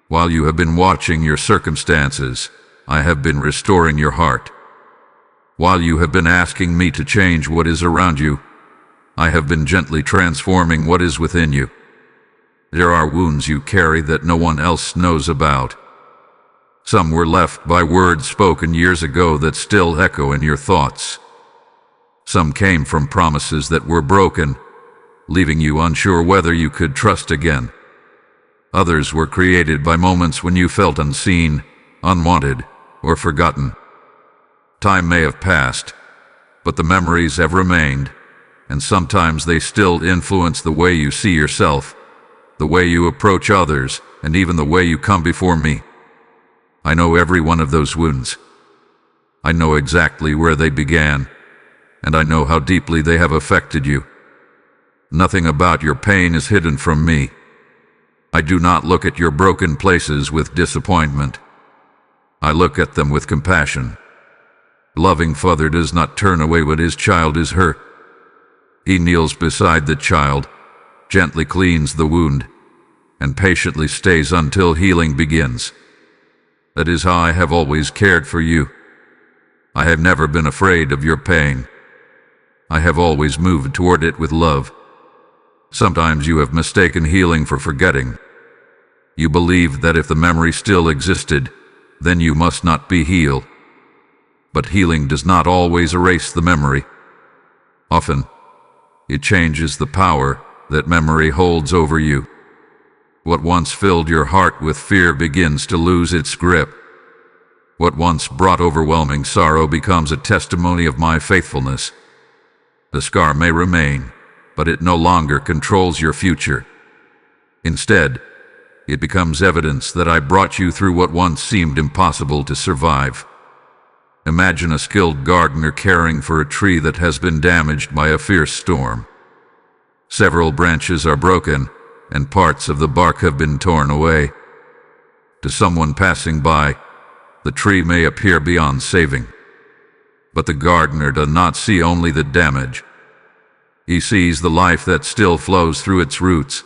While you have been watching your circumstances, I have been restoring your heart. While you have been asking me to change what is around you, I have been gently transforming what is within you. There are wounds you carry that no one else knows about. Some were left by words spoken years ago that still echo in your thoughts. Some came from promises that were broken, leaving you unsure whether you could trust again. Others were created by moments when you felt unseen, unwanted, or forgotten. Time may have passed, but the memories have remained, and sometimes they still influence the way you see yourself, the way you approach others, and even the way you come before me. I know every one of those wounds. I know exactly where they began, and I know how deeply they have affected you. Nothing about your pain is hidden from me. I do not look at your broken places with disappointment. I look at them with compassion. A loving father does not turn away when his child is hurt. He kneels beside the child, gently cleans the wound, and patiently stays until healing begins. That is how I have always cared for you. I have never been afraid of your pain. I have always moved toward it with love. Sometimes you have mistaken healing for forgetting. You believed that if the memory still existed, then you must not be healed. But healing does not always erase the memory. Often, it changes the power that memory holds over you. What once filled your heart with fear begins to lose its grip. What once brought overwhelming sorrow becomes a testimony of my faithfulness. The scar may remain, but it no longer controls your future. Instead, it becomes evidence that I brought you through what once seemed impossible to survive. Imagine a skilled gardener caring for a tree that has been damaged by a fierce storm. Several branches are broken, and parts of the bark have been torn away. To someone passing by, the tree may appear beyond saving. But the gardener does not see only the damage. He sees the life that still flows through its roots.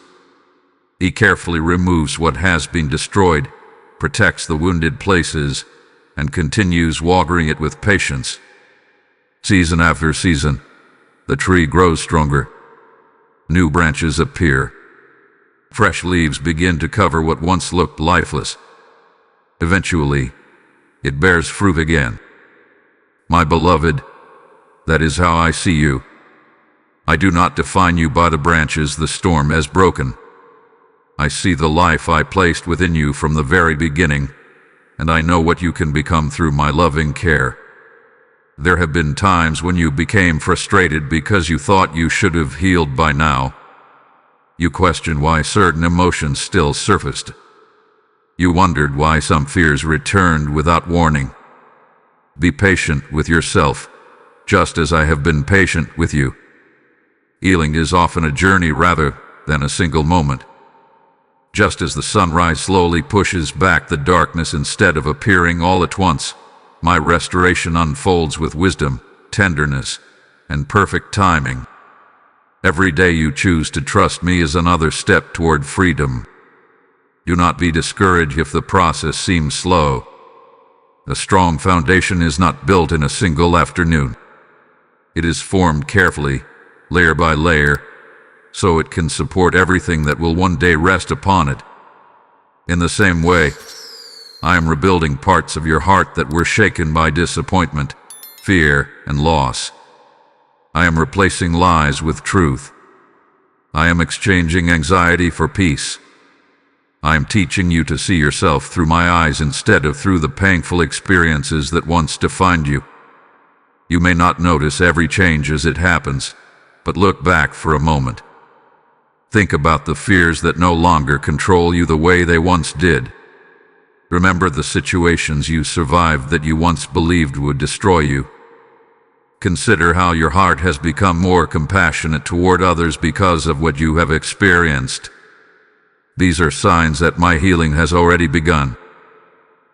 He carefully removes what has been destroyed, protects the wounded places, and continues watering it with patience. Season after season, the tree grows stronger. New branches appear. Fresh leaves begin to cover what once looked lifeless. Eventually, it bears fruit again. My beloved, that is how I see you. I do not define you by the branches the storm has broken. I see the life I placed within you from the very beginning, and I know what you can become through my loving care. There have been times when you became frustrated because you thought you should have healed by now. You questioned why certain emotions still surfaced. You wondered why some fears returned without warning. Be patient with yourself, just as I have been patient with you. Healing is often a journey rather than a single moment. Just as the sunrise slowly pushes back the darkness instead of appearing all at once, my restoration unfolds with wisdom, tenderness, and perfect timing. Every day you choose to trust me is another step toward freedom. Do not be discouraged if the process seems slow. A strong foundation is not built in a single afternoon. It is formed carefully, layer by layer, so it can support everything that will one day rest upon it. In the same way, I am rebuilding parts of your heart that were shaken by disappointment, fear, and loss. I am replacing lies with truth. I am exchanging anxiety for peace. I am teaching you to see yourself through my eyes instead of through the painful experiences that once defined you. You may not notice every change as it happens, but look back for a moment. Think about the fears that no longer control you the way they once did. Remember the situations you survived that you once believed would destroy you. Consider how your heart has become more compassionate toward others because of what you have experienced. These are signs that my healing has already begun.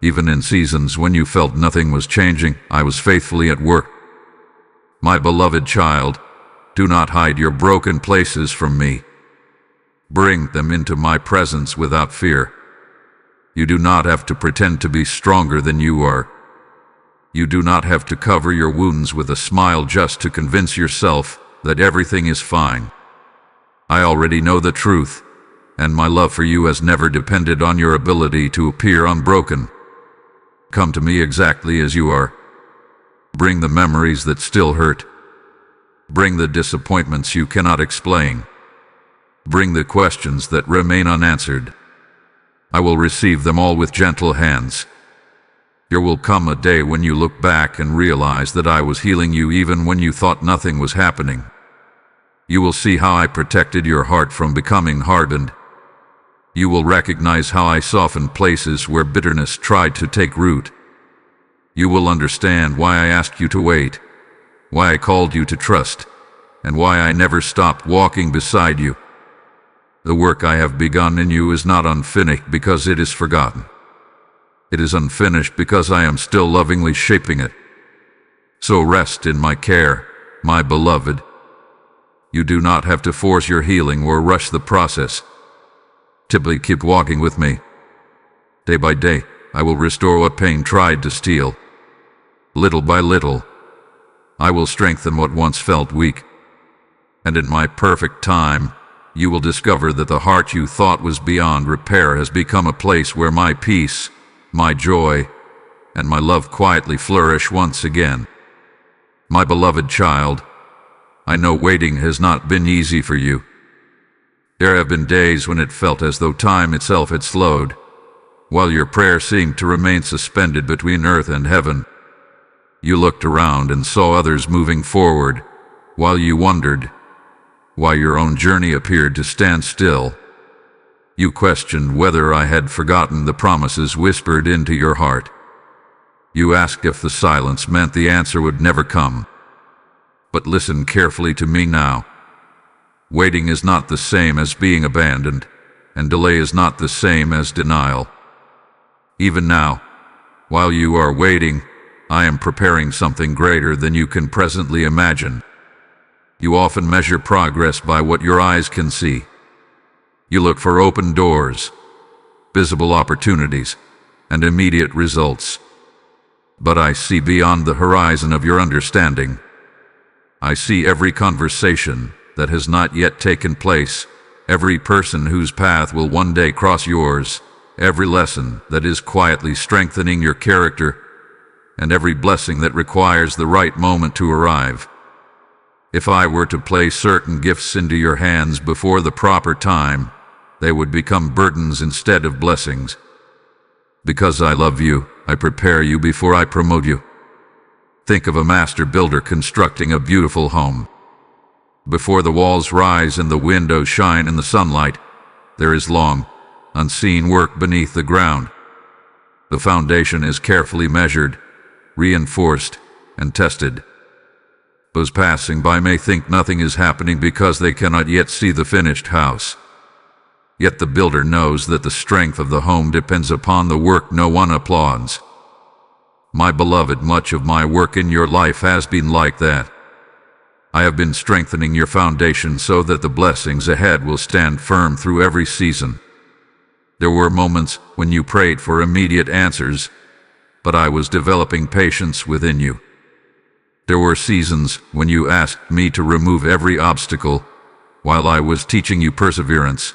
Even in seasons when you felt nothing was changing, I was faithfully at work. My beloved child, do not hide your broken places from me. Bring them into my presence without fear. You do not have to pretend to be stronger than you are. You do not have to cover your wounds with a smile just to convince yourself that everything is fine. I already know the truth, and my love for you has never depended on your ability to appear unbroken. Come to me exactly as you are. Bring the memories that still hurt. Bring the disappointments you cannot explain. Bring the questions that remain unanswered. I will receive them all with gentle hands. There will come a day when you look back and realize that I was healing you even when you thought nothing was happening. You will see how I protected your heart from becoming hardened. You will recognize how I softened places where bitterness tried to take root. You will understand why I asked you to wait, why I called you to trust, and why I never stopped walking beside you. The work I have begun in you is not unfinished because it is forgotten. It is unfinished because I am still lovingly shaping it. So rest in my care, my beloved. You do not have to force your healing or rush the process. Simply keep walking with me. Day by day, I will restore what pain tried to steal. Little by little, I will strengthen what once felt weak. And in my perfect time, you will discover that the heart you thought was beyond repair has become a place where my peace, my joy, and my love quietly flourish once again. My beloved child, I know waiting has not been easy for you. There have been days when it felt as though time itself had slowed, while your prayer seemed to remain suspended between earth and heaven. You looked around and saw others moving forward, while you wondered why your own journey appeared to stand still. You questioned whether I had forgotten the promises whispered into your heart. You asked if the silence meant the answer would never come. But listen carefully to me now. Waiting is not the same as being abandoned, and delay is not the same as denial. Even now, while you are waiting, I am preparing something greater than you can presently imagine. You often measure progress by what your eyes can see. You look for open doors, visible opportunities, and immediate results. But I see beyond the horizon of your understanding. I see every conversation that has not yet taken place, every person whose path will one day cross yours, every lesson that is quietly strengthening your character, and every blessing that requires the right moment to arrive. If I were to place certain gifts into your hands before the proper time, they would become burdens instead of blessings. Because I love you, I prepare you before I promote you. Think of a master builder constructing a beautiful home. Before the walls rise and the windows shine in the sunlight, there is long, unseen work beneath the ground. The foundation is carefully measured, reinforced, and tested. Those passing by may think nothing is happening because they cannot yet see the finished house. Yet the builder knows that the strength of the home depends upon the work no one applauds. My beloved, much of my work in your life has been like that. I have been strengthening your foundation so that the blessings ahead will stand firm through every season. There were moments when you prayed for immediate answers, but I was developing patience within you. There were seasons when you asked me to remove every obstacle while I was teaching you perseverance.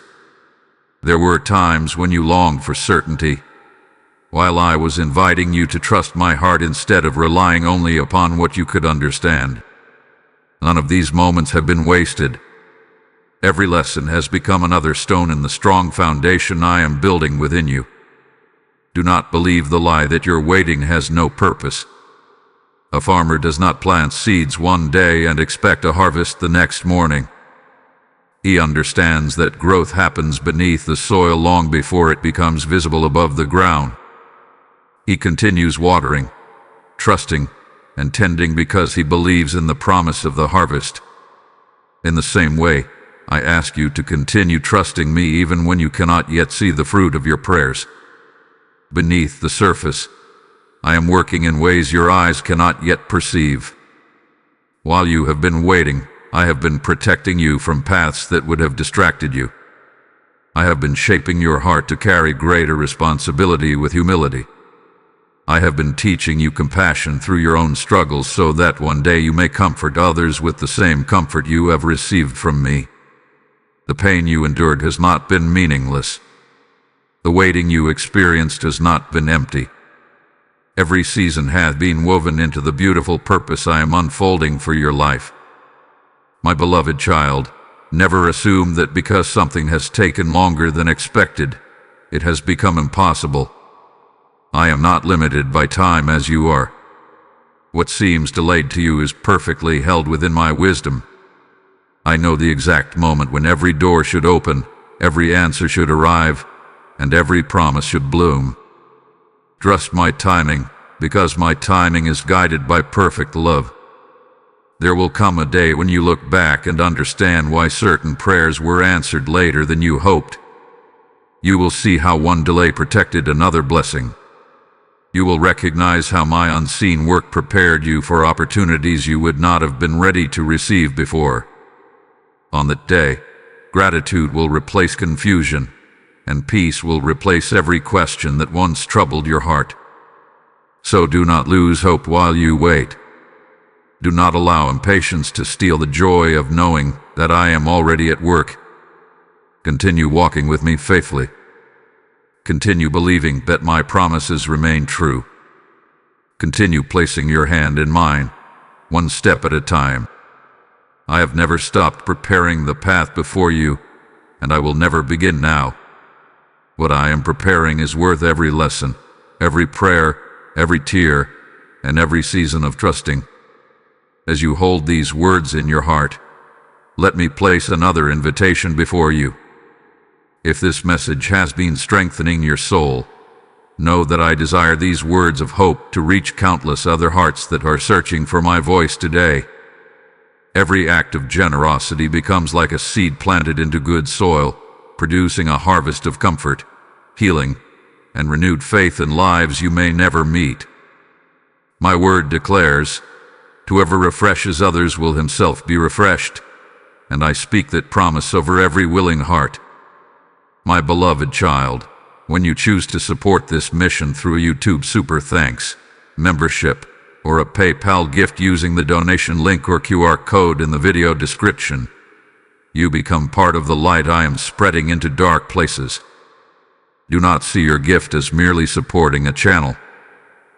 There were times when you longed for certainty, while I was inviting you to trust my heart instead of relying only upon what you could understand. None of these moments have been wasted. Every lesson has become another stone in the strong foundation I am building within you. Do not believe the lie that your waiting has no purpose. A farmer does not plant seeds one day and expect a harvest the next morning. He understands that growth happens beneath the soil long before it becomes visible above the ground. He continues watering, trusting, and tending because he believes in the promise of the harvest. In the same way, I ask you to continue trusting me even when you cannot yet see the fruit of your prayers. Beneath the surface, I am working in ways your eyes cannot yet perceive. While you have been waiting, I have been protecting you from paths that would have distracted you. I have been shaping your heart to carry greater responsibility with humility. I have been teaching you compassion through your own struggles so that one day you may comfort others with the same comfort you have received from me. The pain you endured has not been meaningless. The waiting you experienced has not been empty. Every season hath been woven into the beautiful purpose I am unfolding for your life. My beloved child, never assume that because something has taken longer than expected, it has become impossible. I am not limited by time as you are. What seems delayed to you is perfectly held within my wisdom. I know the exact moment when every door should open, every answer should arrive, and every promise should bloom. Trust my timing, because my timing is guided by perfect love. There will come a day when you look back and understand why certain prayers were answered later than you hoped. You will see how one delay protected another blessing. You will recognize how my unseen work prepared you for opportunities you would not have been ready to receive before. On that day, gratitude will replace confusion, and peace will replace every question that once troubled your heart. So do not lose hope while you wait. Do not allow impatience to steal the joy of knowing that I am already at work. Continue walking with me faithfully. Continue believing that my promises remain true. Continue placing your hand in mine, one step at a time. I have never stopped preparing the path before you, and I will never begin now. What I am preparing is worth every lesson, every prayer, every tear, and every season of trusting. As you hold these words in your heart, let me place another invitation before you. If this message has been strengthening your soul, know that I desire these words of hope to reach countless other hearts that are searching for my voice today. Every act of generosity becomes like a seed planted into good soil, producing a harvest of comfort, healing, and renewed faith in lives you may never meet. My word declares, whoever refreshes others will himself be refreshed, and I speak that promise over every willing heart. My beloved child, when you choose to support this mission through a YouTube Super Thanks membership, or a PayPal gift using the donation link or QR code in the video description, you become part of the light I am spreading into dark places. Do not see your gift as merely supporting a channel.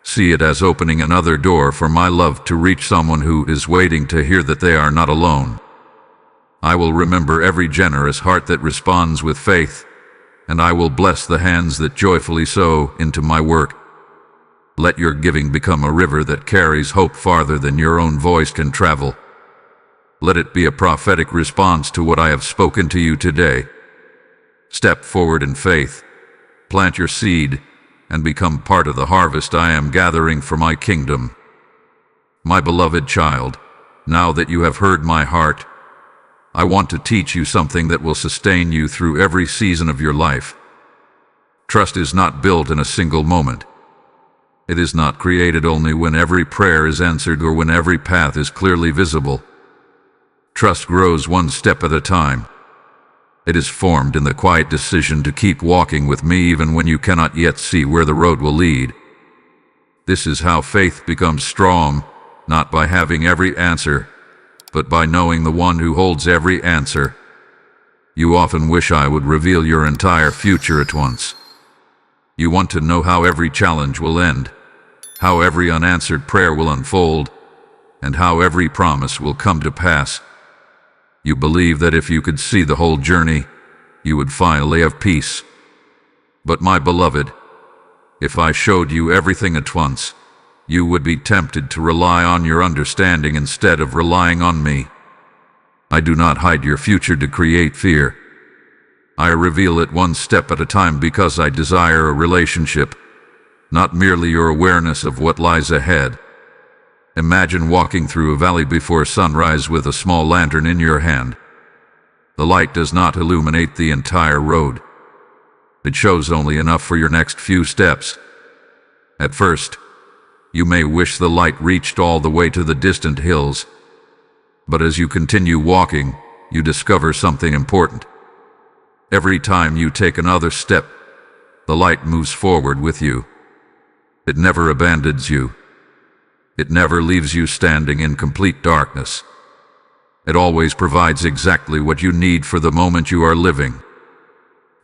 See it as opening another door for my love to reach someone who is waiting to hear that they are not alone. I will remember every generous heart that responds with faith, and I will bless the hands that joyfully sow into my work. Let your giving become a river that carries hope farther than your own voice can travel. Let it be a prophetic response to what I have spoken to you today. Step forward in faith, plant your seed, and become part of the harvest I am gathering for my kingdom. My beloved child, now that you have heard my heart, I want to teach you something that will sustain you through every season of your life. Trust is not built in a single moment. It is not created only when every prayer is answered or when every path is clearly visible. Trust grows one step at a time. It is formed in the quiet decision to keep walking with me even when you cannot yet see where the road will lead. This is how faith becomes strong, not by having every answer, but by knowing the one who holds every answer. You often wish I would reveal your entire future at once. You want to know how every challenge will end, how every unanswered prayer will unfold, and how every promise will come to pass. You believe that if you could see the whole journey, you would finally have peace. But my beloved, if I showed you everything at once, you would be tempted to rely on your understanding instead of relying on me. I do not hide your future to create fear. I reveal it one step at a time because I desire a relationship, not merely your awareness of what lies ahead. Imagine walking through a valley before sunrise with a small lantern in your hand. The light does not illuminate the entire road. It shows only enough for your next few steps. At first, you may wish the light reached all the way to the distant hills, but as you continue walking, you discover something important. Every time you take another step, the light moves forward with you. It never abandons you. It never leaves you standing in complete darkness. It always provides exactly what you need for the moment you are living.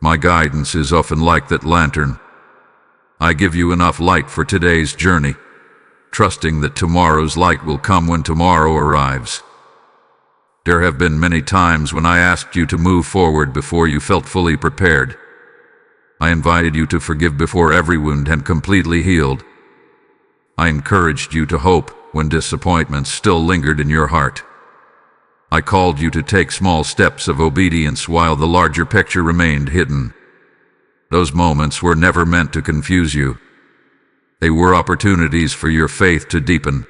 My guidance is often like that lantern. I give you enough light for today's journey, trusting that tomorrow's light will come when tomorrow arrives. There have been many times when I asked you to move forward before you felt fully prepared. I invited you to forgive before every wound had completely healed. I encouraged you to hope when disappointments still lingered in your heart. I called you to take small steps of obedience while the larger picture remained hidden. Those moments were never meant to confuse you. They were opportunities for your faith to deepen.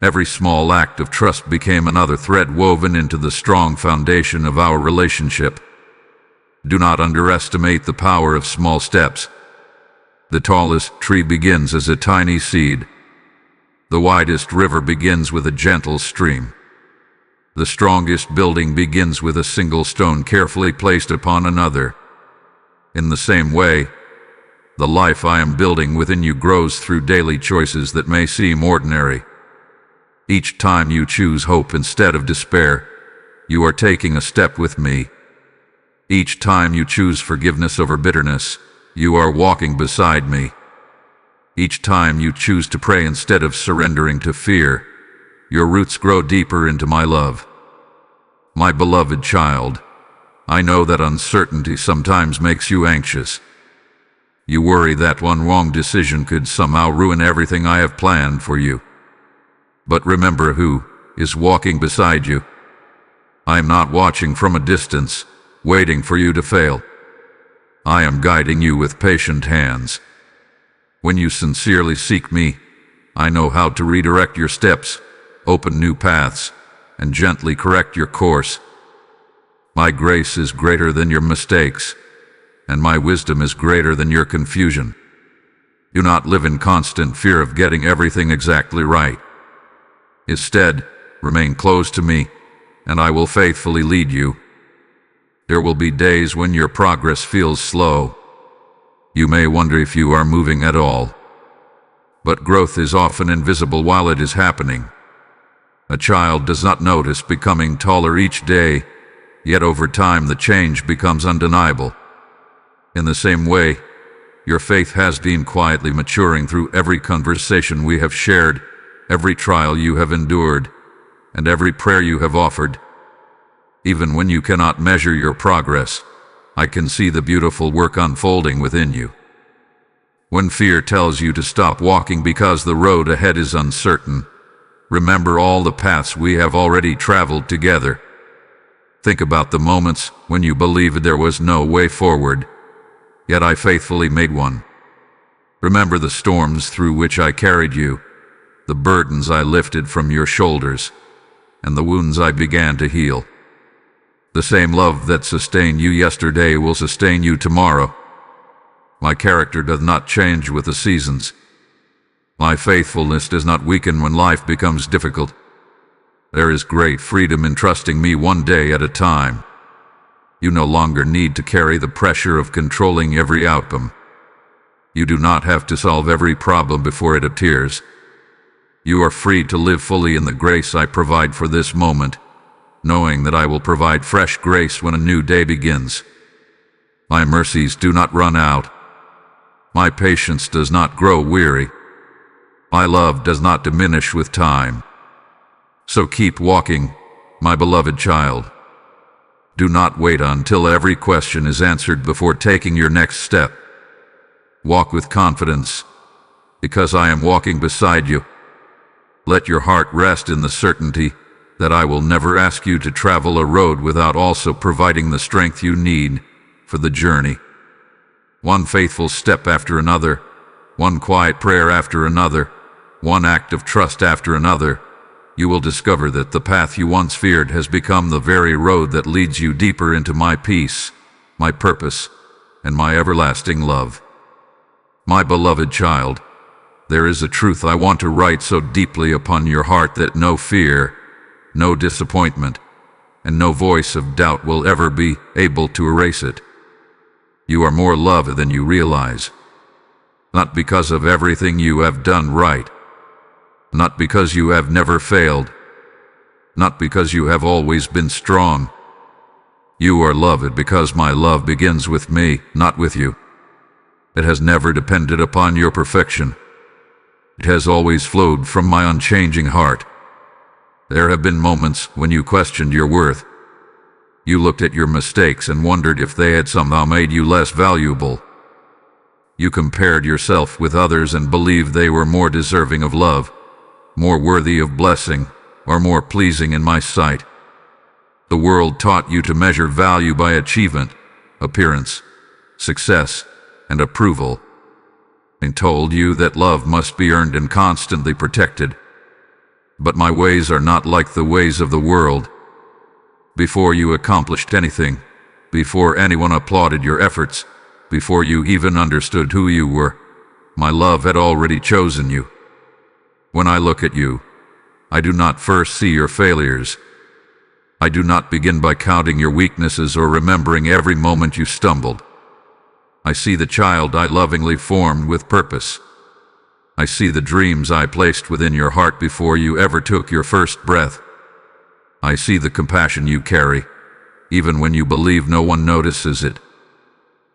Every small act of trust became another thread woven into the strong foundation of our relationship. Do not underestimate the power of small steps. The tallest tree begins as a tiny seed. The widest river begins with a gentle stream. The strongest building begins with a single stone carefully placed upon another. In the same way, the life I am building within you grows through daily choices that may seem ordinary. Each time you choose hope instead of despair, you are taking a step with me. Each time you choose forgiveness over bitterness, you are walking beside me. Each time you choose to pray instead of surrendering to fear, your roots grow deeper into my love. My beloved child, I know that uncertainty sometimes makes you anxious. You worry that one wrong decision could somehow ruin everything I have planned for you. But remember who is walking beside you. I am not watching from a distance, waiting for you to fail. I am guiding you with patient hands. When you sincerely seek me, I know how to redirect your steps, open new paths, and gently correct your course. My grace is greater than your mistakes, and my wisdom is greater than your confusion. Do not live in constant fear of getting everything exactly right. Instead, remain close to me, and I will faithfully lead you. There will be days when your progress feels slow. You may wonder if you are moving at all. But growth is often invisible while it is happening. A child does not notice becoming taller each day, yet over time the change becomes undeniable. In the same way, your faith has been quietly maturing through every conversation we have shared, every trial you have endured, and every prayer you have offered. Even when you cannot measure your progress, I can see the beautiful work unfolding within you. When fear tells you to stop walking because the road ahead is uncertain, remember all the paths we have already traveled together. Think about the moments when you believed there was no way forward, yet I faithfully made one. Remember the storms through which I carried you, the burdens I lifted from your shoulders, and the wounds I began to heal. The same love that sustained you yesterday will sustain you tomorrow. My character does not change with the seasons. My faithfulness does not weaken when life becomes difficult. There is great freedom in trusting me one day at a time. You no longer need to carry the pressure of controlling every outcome. You do not have to solve every problem before it appears. You are free to live fully in the grace I provide for this moment, knowing that I will provide fresh grace when a new day begins. My mercies do not run out. My patience does not grow weary. My love does not diminish with time. So keep walking, my beloved child. Do not wait until every question is answered before taking your next step. Walk with confidence, because I am walking beside you. Let your heart rest in the certainty that I will never ask you to travel a road without also providing the strength you need for the journey. One faithful step after another, one quiet prayer after another, one act of trust after another, you will discover that the path you once feared has become the very road that leads you deeper into my peace, my purpose, and my everlasting love. My beloved child, there is a truth I want to write so deeply upon your heart that no fear, no disappointment, and no voice of doubt will ever be able to erase it. You are more loved than you realize. Not because of everything you have done right. Not because you have never failed. Not because you have always been strong. You are loved because my love begins with me, not with you. It has never depended upon your perfection. It has always flowed from my unchanging heart. There have been moments when you questioned your worth. You looked at your mistakes and wondered if they had somehow made you less valuable. You compared yourself with others and believed they were more deserving of love, more worthy of blessing, or more pleasing in my sight. The world taught you to measure value by achievement, appearance, success, and approval, and told you that love must be earned and constantly protected. But my ways are not like the ways of the world. Before you accomplished anything, before anyone applauded your efforts, before you even understood who you were, my love had already chosen you. When I look at you, I do not first see your failures. I do not begin by counting your weaknesses or remembering every moment you stumbled. I see the child I lovingly formed with purpose. I see the dreams I placed within your heart before you ever took your first breath. I see the compassion you carry, even when you believe no one notices it.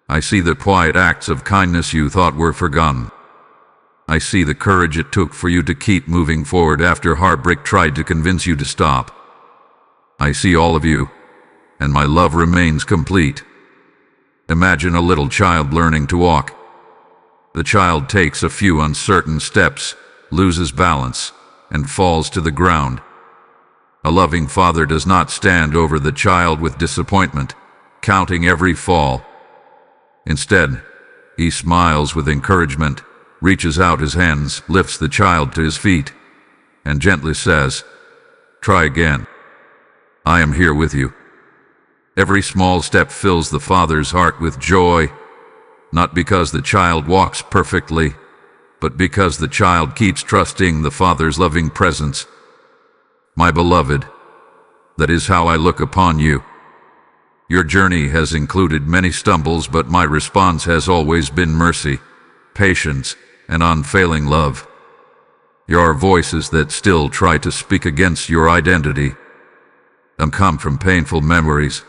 I see the quiet acts of kindness you thought were forgotten. I see the courage it took for you to keep moving forward after heartbreak tried to convince you to stop. I see all of you, and my love remains complete. Imagine a little child learning to walk. The child takes a few uncertain steps, loses balance, and falls to the ground. A loving father does not stand over the child with disappointment, counting every fall. Instead, he smiles with encouragement, reaches out his hands, lifts the child to his feet, and gently says, "Try again. I am here with you." Every small step fills the father's heart with joy, not because the child walks perfectly, but because the child keeps trusting the father's loving presence. My beloved, that is how I look upon you. Your journey has included many stumbles, but my response has always been mercy, patience, and unfailing love. There are voices that still try to speak against your identity. Some come from painful memories.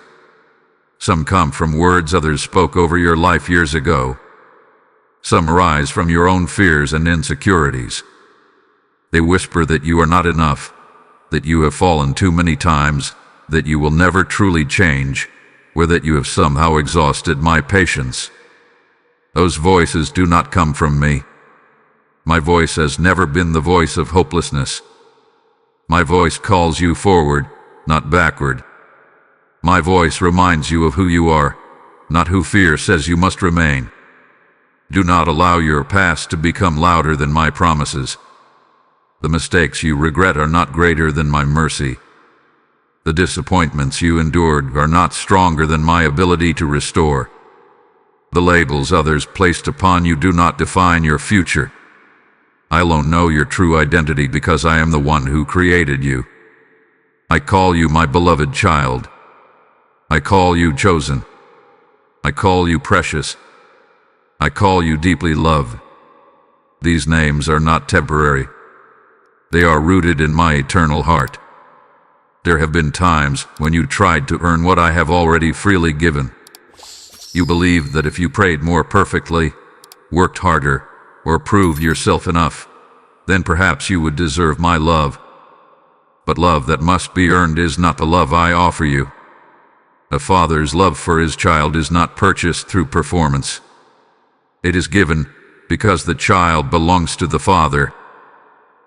Some come from words others spoke over your life years ago. Some arise from your own fears and insecurities. They whisper that you are not enough, that you have fallen too many times, that you will never truly change, or that you have somehow exhausted my patience. Those voices do not come from me. My voice has never been the voice of hopelessness. My voice calls you forward, not backward. My voice reminds you of who you are, not who fear says you must remain. Do not allow your past to become louder than my promises. The mistakes you regret are not greater than my mercy. The disappointments you endured are not stronger than my ability to restore. The labels others placed upon you do not define your future. I alone know your true identity because I am the one who created you. I call you my beloved child. I call you chosen. I call you precious. I call you deeply loved. These names are not temporary. They are rooted in my eternal heart. There have been times when you tried to earn what I have already freely given. You believed that if you prayed more perfectly, worked harder, or proved yourself enough, then perhaps you would deserve my love. But love that must be earned is not the love I offer you. A father's love for his child is not purchased through performance. It is given because the child belongs to the father.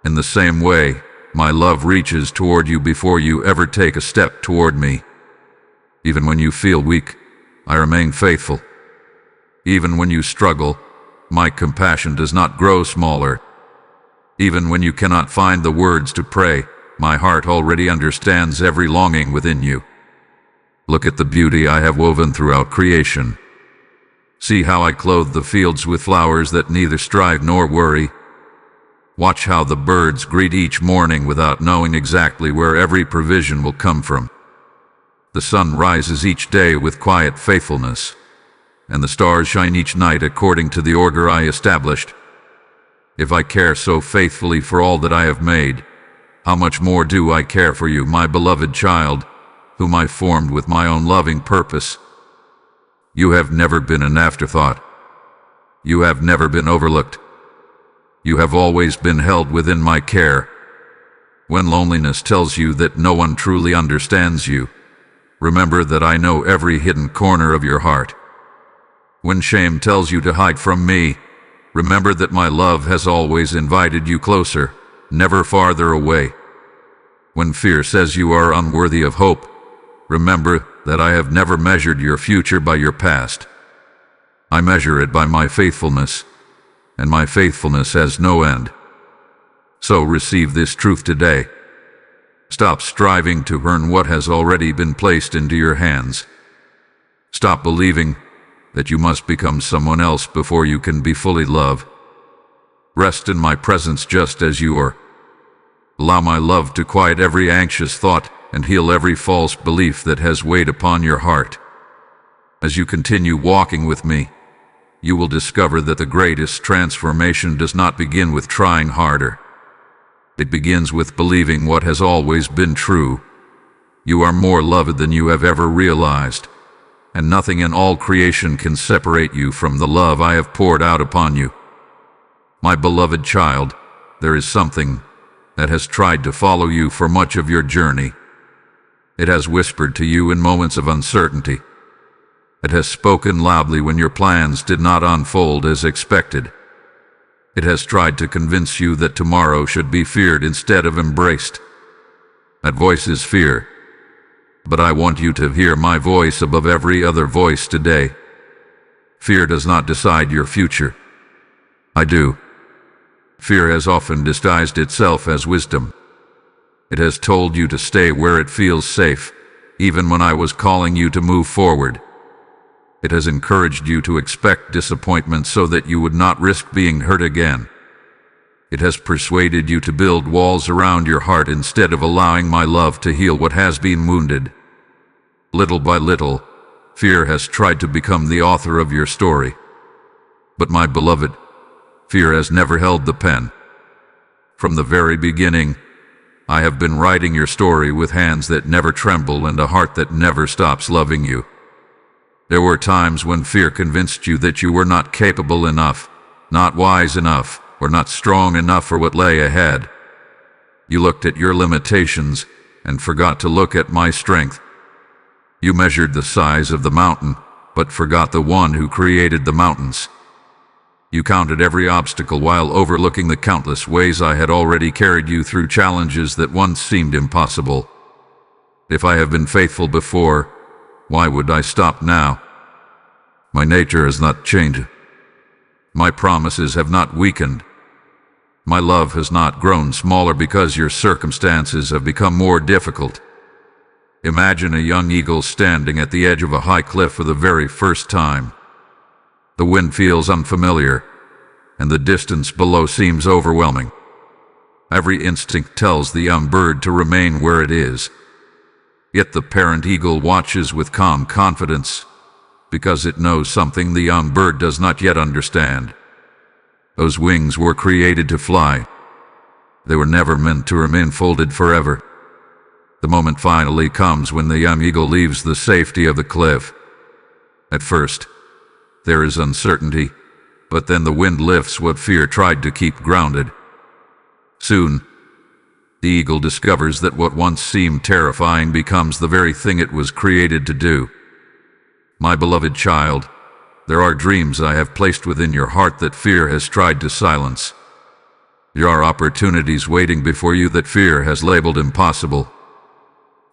In the same way, my love reaches toward you before you ever take a step toward me. Even when you feel weak, I remain faithful. Even when you struggle, my compassion does not grow smaller. Even when you cannot find the words to pray, my heart already understands every longing within you. Look at the beauty I have woven throughout creation. See how I clothe the fields with flowers that neither strive nor worry. Watch how the birds greet each morning without knowing exactly where every provision will come from. The sun rises each day with quiet faithfulness, and the stars shine each night according to the order I established. If I care so faithfully for all that I have made, how much more do I care for you, my beloved child, whom I formed with my own loving purpose? You have never been an afterthought. You have never been overlooked. You have always been held within my care. When loneliness tells you that no one truly understands you, remember that I know every hidden corner of your heart. When shame tells you to hide from me, remember that my love has always invited you closer, never farther away. When fear says you are unworthy of hope, remember that I have never measured your future by your past. I measure it by my faithfulness, and my faithfulness has no end. So receive this truth today. Stop striving to earn what has already been placed into your hands. Stop believing that you must become someone else before you can be fully loved. Rest in my presence just as you are. Allow my love to quiet every anxious thought and heal every false belief that has weighed upon your heart. As you continue walking with me, you will discover that the greatest transformation does not begin with trying harder. It begins with believing what has always been true. You are more loved than you have ever realized, and nothing in all creation can separate you from the love I have poured out upon you. My beloved child, there is something that has tried to follow you for much of your journey. It has whispered to you in moments of uncertainty. It has spoken loudly when your plans did not unfold as expected. It has tried to convince you that tomorrow should be feared instead of embraced. That voice is fear, but I want you to hear my voice above every other voice today. Fear does not decide your future. I do. Fear has often disguised itself as wisdom. It has told you to stay where it feels safe, even when I was calling you to move forward. It has encouraged you to expect disappointment so that you would not risk being hurt again. It has persuaded you to build walls around your heart instead of allowing my love to heal what has been wounded. Little by little, fear has tried to become the author of your story. But my beloved, fear has never held the pen. From the very beginning, I have been writing your story with hands that never tremble and a heart that never stops loving you. There were times when fear convinced you that you were not capable enough, not wise enough, or not strong enough for what lay ahead. You looked at your limitations and forgot to look at my strength. You measured the size of the mountain, but forgot the one who created the mountains. You counted every obstacle while overlooking the countless ways I had already carried you through challenges that once seemed impossible. If I have been faithful before, why would I stop now? My nature has not changed. My promises have not weakened. My love has not grown smaller because your circumstances have become more difficult. Imagine a young eagle standing at the edge of a high cliff for the very first time. The wind feels unfamiliar, and the distance below seems overwhelming. Every instinct tells the young bird to remain where it is. Yet the parent eagle watches with calm confidence, because it knows something the young bird does not yet understand. Those wings were created to fly. They were never meant to remain folded forever. The moment finally comes when the young eagle leaves the safety of the cliff. At first, there is uncertainty, but then the wind lifts what fear tried to keep grounded. Soon, the eagle discovers that what once seemed terrifying becomes the very thing it was created to do. My beloved child, there are dreams I have placed within your heart that fear has tried to silence. There are opportunities waiting before you that fear has labeled impossible.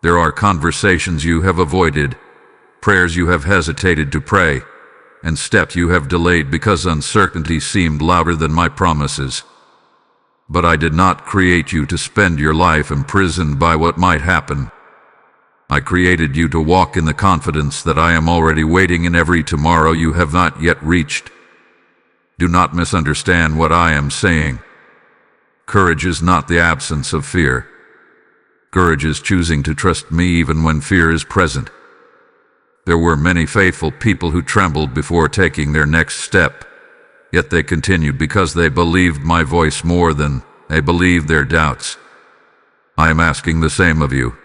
There are conversations you have avoided, prayers you have hesitated to pray, and steps you have delayed because uncertainty seemed louder than my promises. But I did not create you to spend your life imprisoned by what might happen. I created you to walk in the confidence that I am already waiting in every tomorrow you have not yet reached. Do not misunderstand what I am saying. Courage is not the absence of fear. Courage is choosing to trust me even when fear is present. There were many faithful people who trembled before taking their next step, yet they continued because they believed my voice more than they believed their doubts. I am asking the same of you.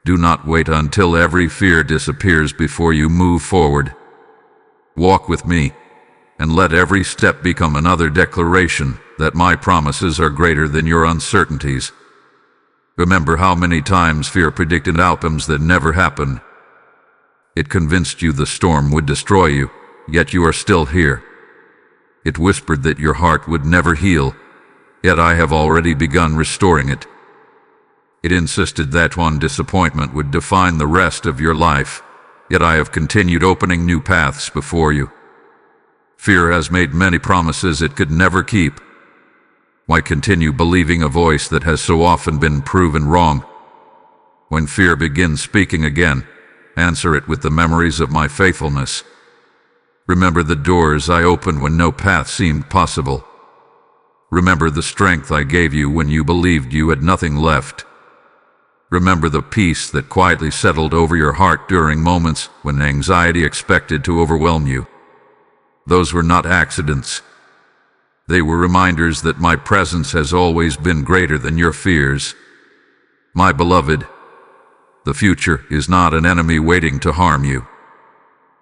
Do not wait until every fear disappears before you move forward. Walk with me, and let every step become another declaration that my promises are greater than your uncertainties. Remember how many times fear predicted outcomes that never happened. It convinced you the storm would destroy you, yet you are still here. It whispered that your heart would never heal, yet I have already begun restoring it. It insisted that one disappointment would define the rest of your life, yet I have continued opening new paths before you. Fear has made many promises it could never keep. Why continue believing a voice that has so often been proven wrong? When fear begins speaking again, answer it with the memories of my faithfulness. Remember the doors I opened when no path seemed possible. Remember the strength I gave you when you believed you had nothing left. Remember the peace that quietly settled over your heart during moments when anxiety expected to overwhelm you. Those were not accidents. They were reminders that my presence has always been greater than your fears. My beloved, the future is not an enemy waiting to harm you.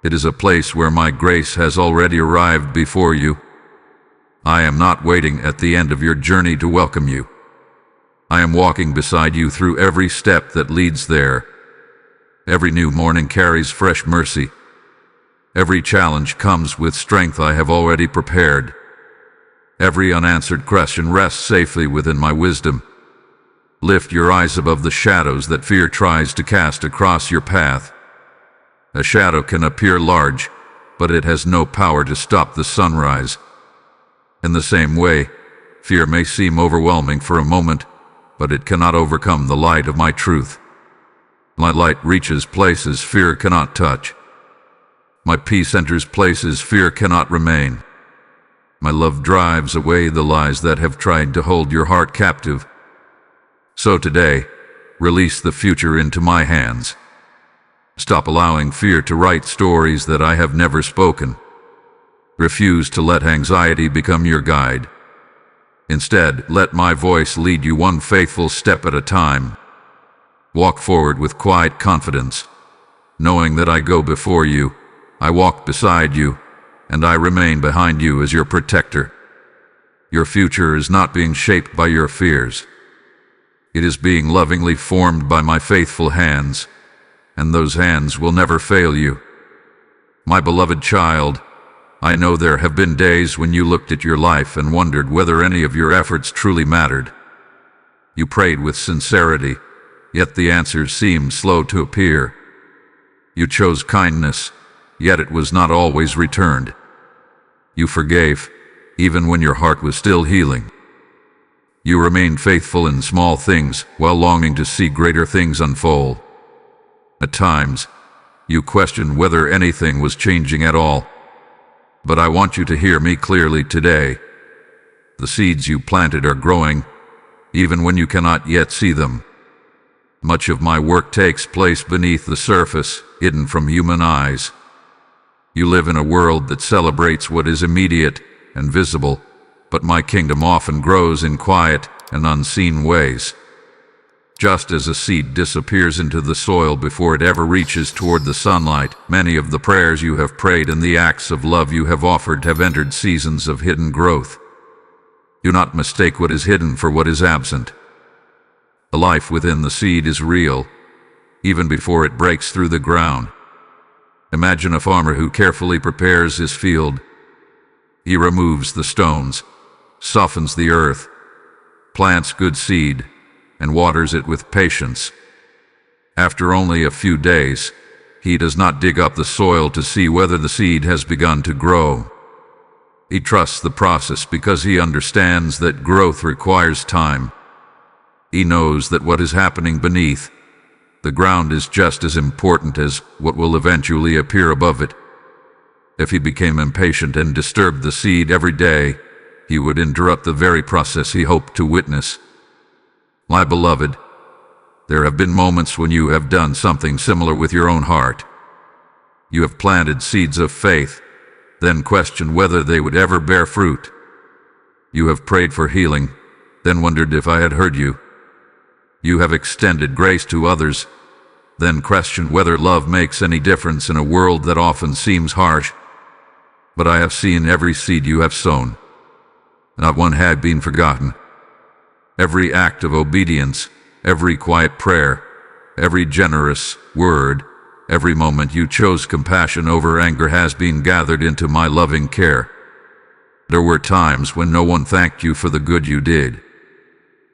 It is a place where my grace has already arrived before you. I am not waiting at the end of your journey to welcome you. I am walking beside you through every step that leads there. Every new morning carries fresh mercy. Every challenge comes with strength I have already prepared. Every unanswered question rests safely within my wisdom. Lift your eyes above the shadows that fear tries to cast across your path. A shadow can appear large, but it has no power to stop the sunrise. In the same way, fear may seem overwhelming for a moment, but it cannot overcome the light of my truth. My light reaches places fear cannot touch. My peace enters places fear cannot remain. My love drives away the lies that have tried to hold your heart captive. So today, release the future into my hands. Stop allowing fear to write stories that I have never spoken. Refuse to let anxiety become your guide. Instead, let my voice lead you one faithful step at a time. Walk forward with quiet confidence, knowing that I go before you, I walk beside you, and I remain behind you as your protector. Your future is not being shaped by your fears. It is being lovingly formed by my faithful hands, and those hands will never fail you. My beloved child, I know there have been days when you looked at your life and wondered whether any of your efforts truly mattered. You prayed with sincerity, yet the answers seemed slow to appear. You chose kindness, yet it was not always returned. You forgave, even when your heart was still healing. You remained faithful in small things while longing to see greater things unfold. At times, you questioned whether anything was changing at all. But I want you to hear me clearly today. The seeds you planted are growing, even when you cannot yet see them. Much of my work takes place beneath the surface, hidden from human eyes. You live in a world that celebrates what is immediate and visible, but my kingdom often grows in quiet and unseen ways. Just as a seed disappears into the soil before it ever reaches toward the sunlight, many of the prayers you have prayed and the acts of love you have offered have entered seasons of hidden growth. Do not mistake what is hidden for what is absent. The life within the seed is real, even before it breaks through the ground. Imagine a farmer who carefully prepares his field. He removes the stones, softens the earth, plants good seed, and waters it with patience. After only a few days, he does not dig up the soil to see whether the seed has begun to grow. He trusts the process because he understands that growth requires time. He knows that what is happening beneath the ground is just as important as what will eventually appear above it. If he became impatient and disturbed the seed every day, he would interrupt the very process he hoped to witness. My beloved, there have been moments when you have done something similar with your own heart. You have planted seeds of faith, then questioned whether they would ever bear fruit. You have prayed for healing, then wondered if I had heard you. You have extended grace to others, then questioned whether love makes any difference in a world that often seems harsh. But I have seen every seed you have sown. Not one had been forgotten. Every act of obedience, every quiet prayer, every generous word, every moment you chose compassion over anger has been gathered into my loving care. There were times when no one thanked you for the good you did.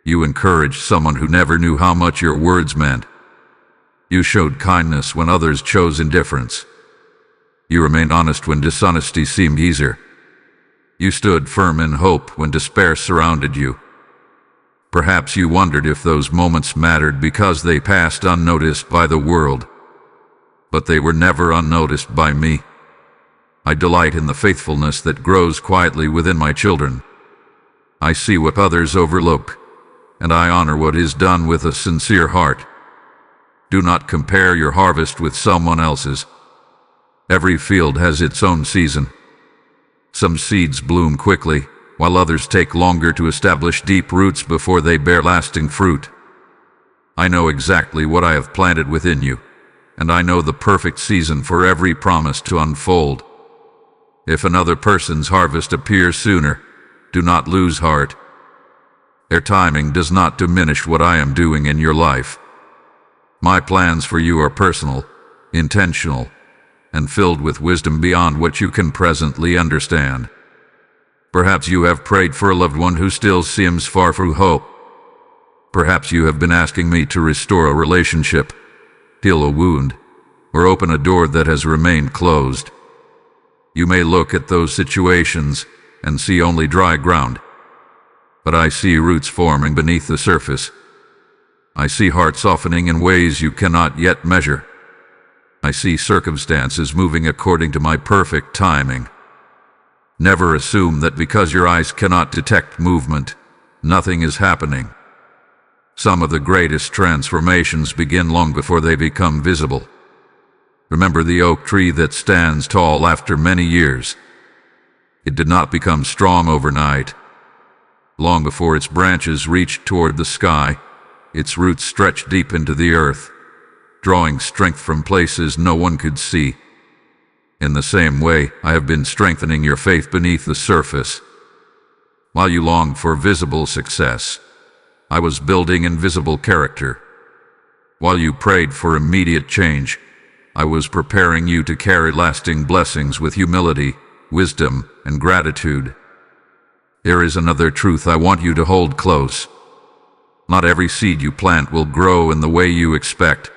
You encouraged someone who never knew how much your words meant. You showed kindness when others chose indifference. You remained honest when dishonesty seemed easier. You stood firm in hope when despair surrounded you. Perhaps you wondered if those moments mattered because they passed unnoticed by the world. But they were never unnoticed by me. I delight in the faithfulness that grows quietly within my children. I see what others overlook, and I honor what is done with a sincere heart. Do not compare your harvest with someone else's. Every field has its own season. Some seeds bloom quickly, while others take longer to establish deep roots before they bear lasting fruit. I know exactly what I have planted within you, and I know the perfect season for every promise to unfold. If another person's harvest appears sooner, do not lose heart. Their timing does not diminish what I am doing in your life. My plans for you are personal, intentional, and filled with wisdom beyond what you can presently understand. Perhaps you have prayed for a loved one who still seems far from hope. Perhaps you have been asking me to restore a relationship, heal a wound, or open a door that has remained closed. You may look at those situations and see only dry ground, but I see roots forming beneath the surface. I see hearts softening in ways you cannot yet measure. I see circumstances moving according to my perfect timing. Never assume that because your eyes cannot detect movement, nothing is happening. Some of the greatest transformations begin long before they become visible. Remember the oak tree that stands tall after many years. It did not become strong overnight. Long before its branches reached toward the sky, its roots stretched deep into the earth, drawing strength from places no one could see. In the same way, I have been strengthening your faith beneath the surface. While you longed for visible success, I was building invisible character. While you prayed for immediate change, I was preparing you to carry lasting blessings with humility, wisdom, and gratitude. There is another truth I want you to hold close. Not every seed you plant will grow in the way you expect,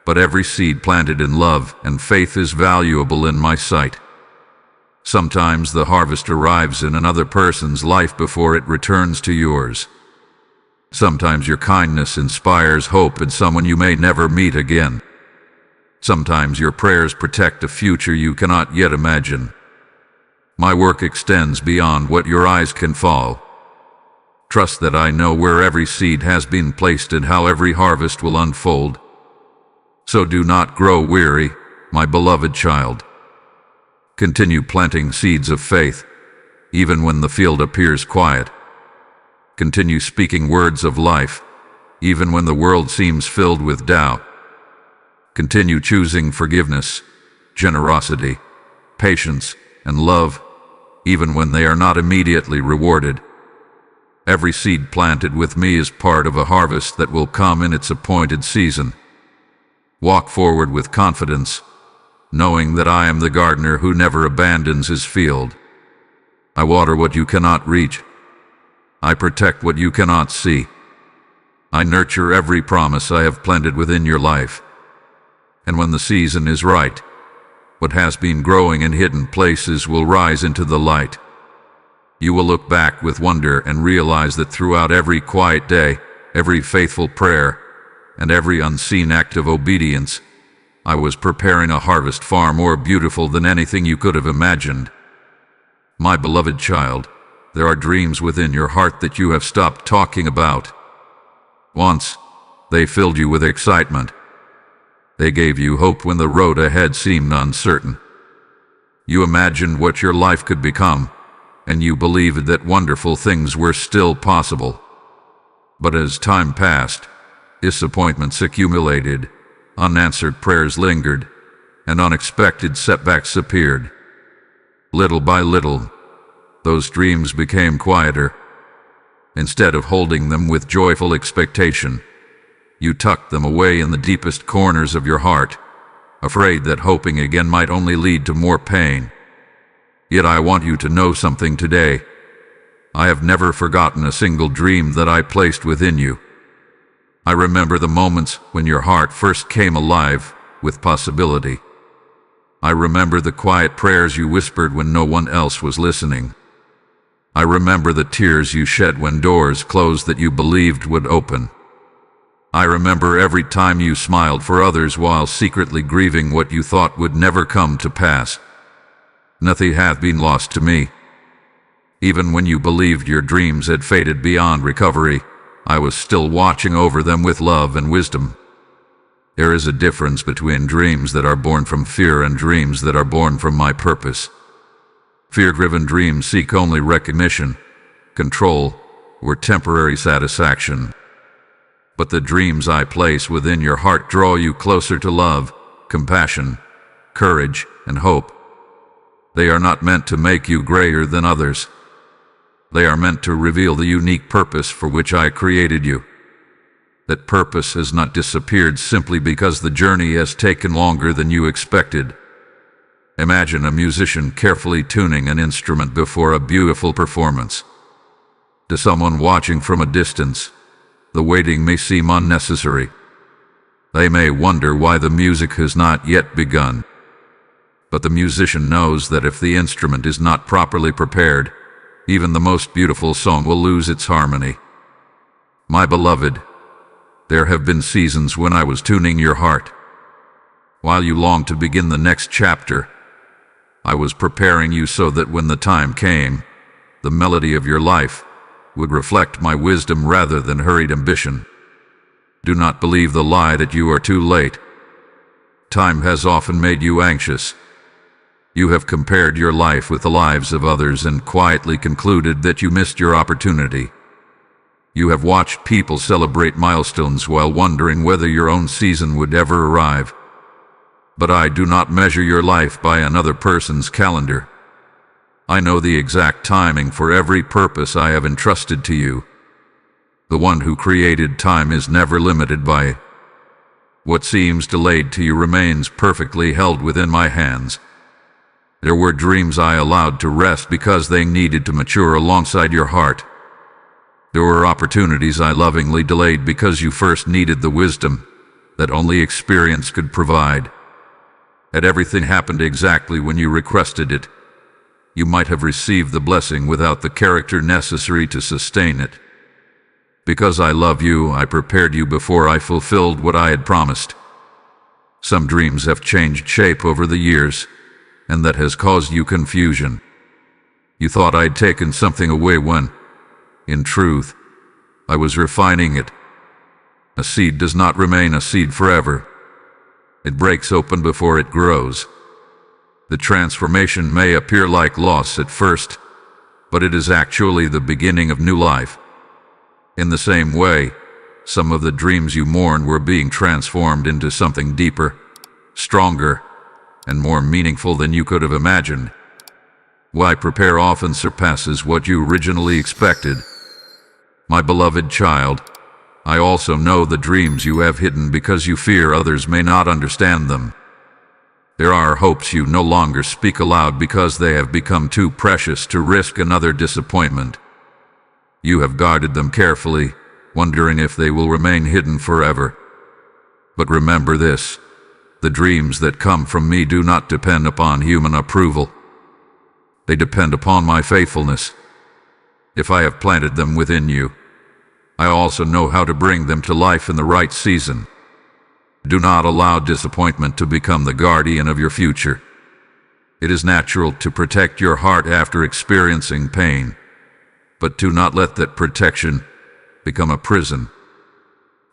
but every seed planted in love and faith is valuable in my sight. Sometimes the harvest arrives in another person's life before it returns to yours. Sometimes your kindness inspires hope in someone you may never meet again. Sometimes your prayers protect a future you cannot yet imagine. My work extends beyond what your eyes can follow. Trust that I know where every seed has been placed and how every harvest will unfold. So do not grow weary, my beloved child. Continue planting seeds of faith, even when the field appears quiet. Continue speaking words of life, even when the world seems filled with doubt. Continue choosing forgiveness, generosity, patience, and love, even when they are not immediately rewarded. Every seed planted with me is part of a harvest that will come in its appointed season. Walk forward with confidence, knowing that I am the gardener who never abandons his field. I water what you cannot reach. I protect what you cannot see. I nurture every promise I have planted within your life. And when the season is right, what has been growing in hidden places will rise into the light. You will look back with wonder and realize that throughout every quiet day, every faithful prayer, and every unseen act of obedience, I was preparing a harvest far more beautiful than anything you could have imagined. My beloved child, there are dreams within your heart that you have stopped talking about. Once, they filled you with excitement. They gave you hope when the road ahead seemed uncertain. You imagined what your life could become, and you believed that wonderful things were still possible. But as time passed, disappointments accumulated, unanswered prayers lingered, and unexpected setbacks appeared. Little by little, those dreams became quieter. Instead of holding them with joyful expectation, you tucked them away in the deepest corners of your heart, afraid that hoping again might only lead to more pain. Yet I want you to know something today. I have never forgotten a single dream that I placed within you. I remember the moments when your heart first came alive with possibility. I remember the quiet prayers you whispered when no one else was listening. I remember the tears you shed when doors closed that you believed would open. I remember every time you smiled for others while secretly grieving what you thought would never come to pass. Nothing hath been lost to me. Even when you believed your dreams had faded beyond recovery, I was still watching over them with love and wisdom. There is a difference between dreams that are born from fear and dreams that are born from my purpose. Fear-driven dreams seek only recognition, control, or temporary satisfaction. But the dreams I place within your heart draw you closer to love, compassion, courage, and hope. They are not meant to make you greater than others. They are meant to reveal the unique purpose for which I created you. That purpose has not disappeared simply because the journey has taken longer than you expected. Imagine a musician carefully tuning an instrument before a beautiful performance. To someone watching from a distance, the waiting may seem unnecessary. They may wonder why the music has not yet begun. But the musician knows that if the instrument is not properly prepared, even the most beautiful song will lose its harmony. My beloved, there have been seasons when I was tuning your heart. While you longed to begin the next chapter, I was preparing you so that when the time came, the melody of your life would reflect my wisdom rather than hurried ambition. Do not believe the lie that you are too late. Time has often made you anxious. You have compared your life with the lives of others and quietly concluded that you missed your opportunity. You have watched people celebrate milestones while wondering whether your own season would ever arrive. But I do not measure your life by another person's calendar. I know the exact timing for every purpose I have entrusted to you. The one who created time is never limited by it. What seems delayed to you remains perfectly held within my hands. There were dreams I allowed to rest because they needed to mature alongside your heart. There were opportunities I lovingly delayed because you first needed the wisdom that only experience could provide. Had everything happened exactly when you requested it, you might have received the blessing without the character necessary to sustain it. Because I love you, I prepared you before I fulfilled what I had promised. Some dreams have changed shape over the years, and that has caused you confusion. You thought I'd taken something away when, in truth, I was refining it. A seed does not remain a seed forever. It breaks open before it grows. The transformation may appear like loss at first, but it is actually the beginning of new life. In the same way, some of the dreams you mourn were being transformed into something deeper, stronger, and more meaningful than you could have imagined. Why prepare often surpasses what you originally expected. My beloved child, I also know the dreams you have hidden because you fear others may not understand them. There are hopes you no longer speak aloud because they have become too precious to risk another disappointment. You have guarded them carefully, wondering if they will remain hidden forever. But remember this, the dreams that come from me do not depend upon human approval. They depend upon my faithfulness. If I have planted them within you, I also know how to bring them to life in the right season. Do not allow disappointment to become the guardian of your future. It is natural to protect your heart after experiencing pain, but do not let that protection become a prison.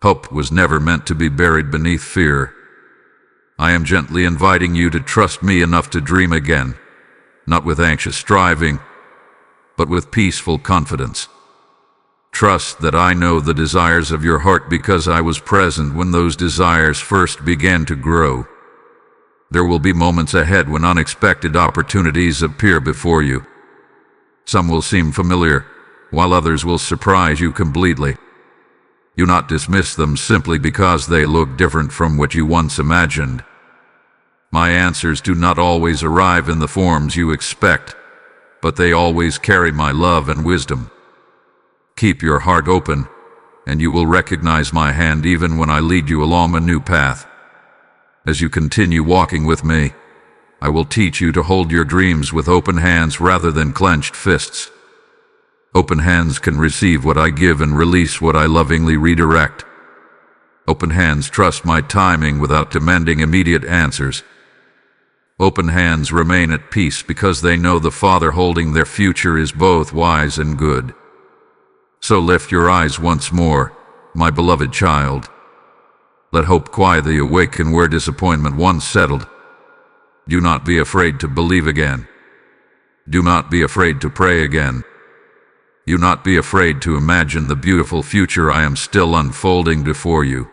Hope was never meant to be buried beneath fear. I am gently inviting you to trust me enough to dream again, not with anxious striving, but with peaceful confidence. Trust that I know the desires of your heart because I was present when those desires first began to grow. There will be moments ahead when unexpected opportunities appear before you. Some will seem familiar, while others will surprise you completely. Do not dismiss them simply because they look different from what you once imagined. My answers do not always arrive in the forms you expect, but they always carry my love and wisdom. Keep your heart open, and you will recognize my hand even when I lead you along a new path. As you continue walking with me, I will teach you to hold your dreams with open hands rather than clenched fists. Open hands can receive what I give and release what I lovingly redirect. Open hands trust my timing without demanding immediate answers. Open hands remain at peace because they know the Father holding their future is both wise and good. So lift your eyes once more, my beloved child. Let hope quietly awaken where disappointment once settled. Do not be afraid to believe again. Do not be afraid to pray again. Do not be afraid to imagine the beautiful future I am still unfolding before you.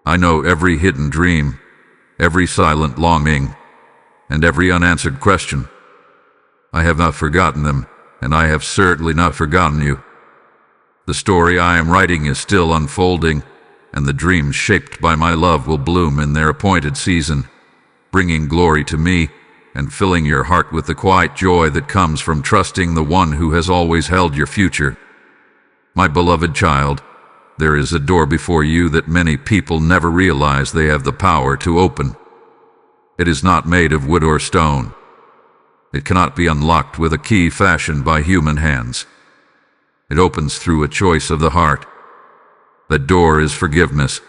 I know every hidden dream, every silent longing, and every unanswered question. I have not forgotten them, and I have certainly not forgotten you. The story I am writing is still unfolding, and the dreams shaped by my love will bloom in their appointed season, bringing glory to me and filling your heart with the quiet joy that comes from trusting the one who has always held your future. My beloved child, there is a door before you that many people never realize they have the power to open. It is not made of wood or stone. It cannot be unlocked with a key fashioned by human hands. It opens through a choice of the heart. That door is forgiveness.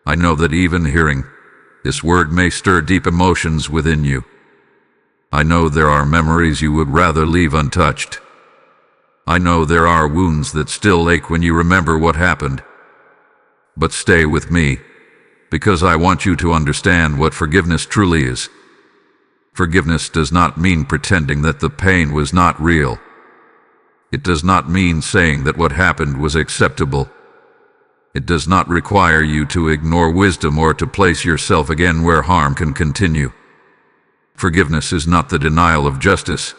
I know that even hearing this word may stir deep emotions within you. I know there are memories you would rather leave untouched. I know there are wounds that still ache when you remember what happened. But stay with me, because I want you to understand what forgiveness truly is. Forgiveness does not mean pretending that the pain was not real. It does not mean saying that what happened was acceptable. It does not require you to ignore wisdom or to place yourself again where harm can continue. Forgiveness is not the denial of justice.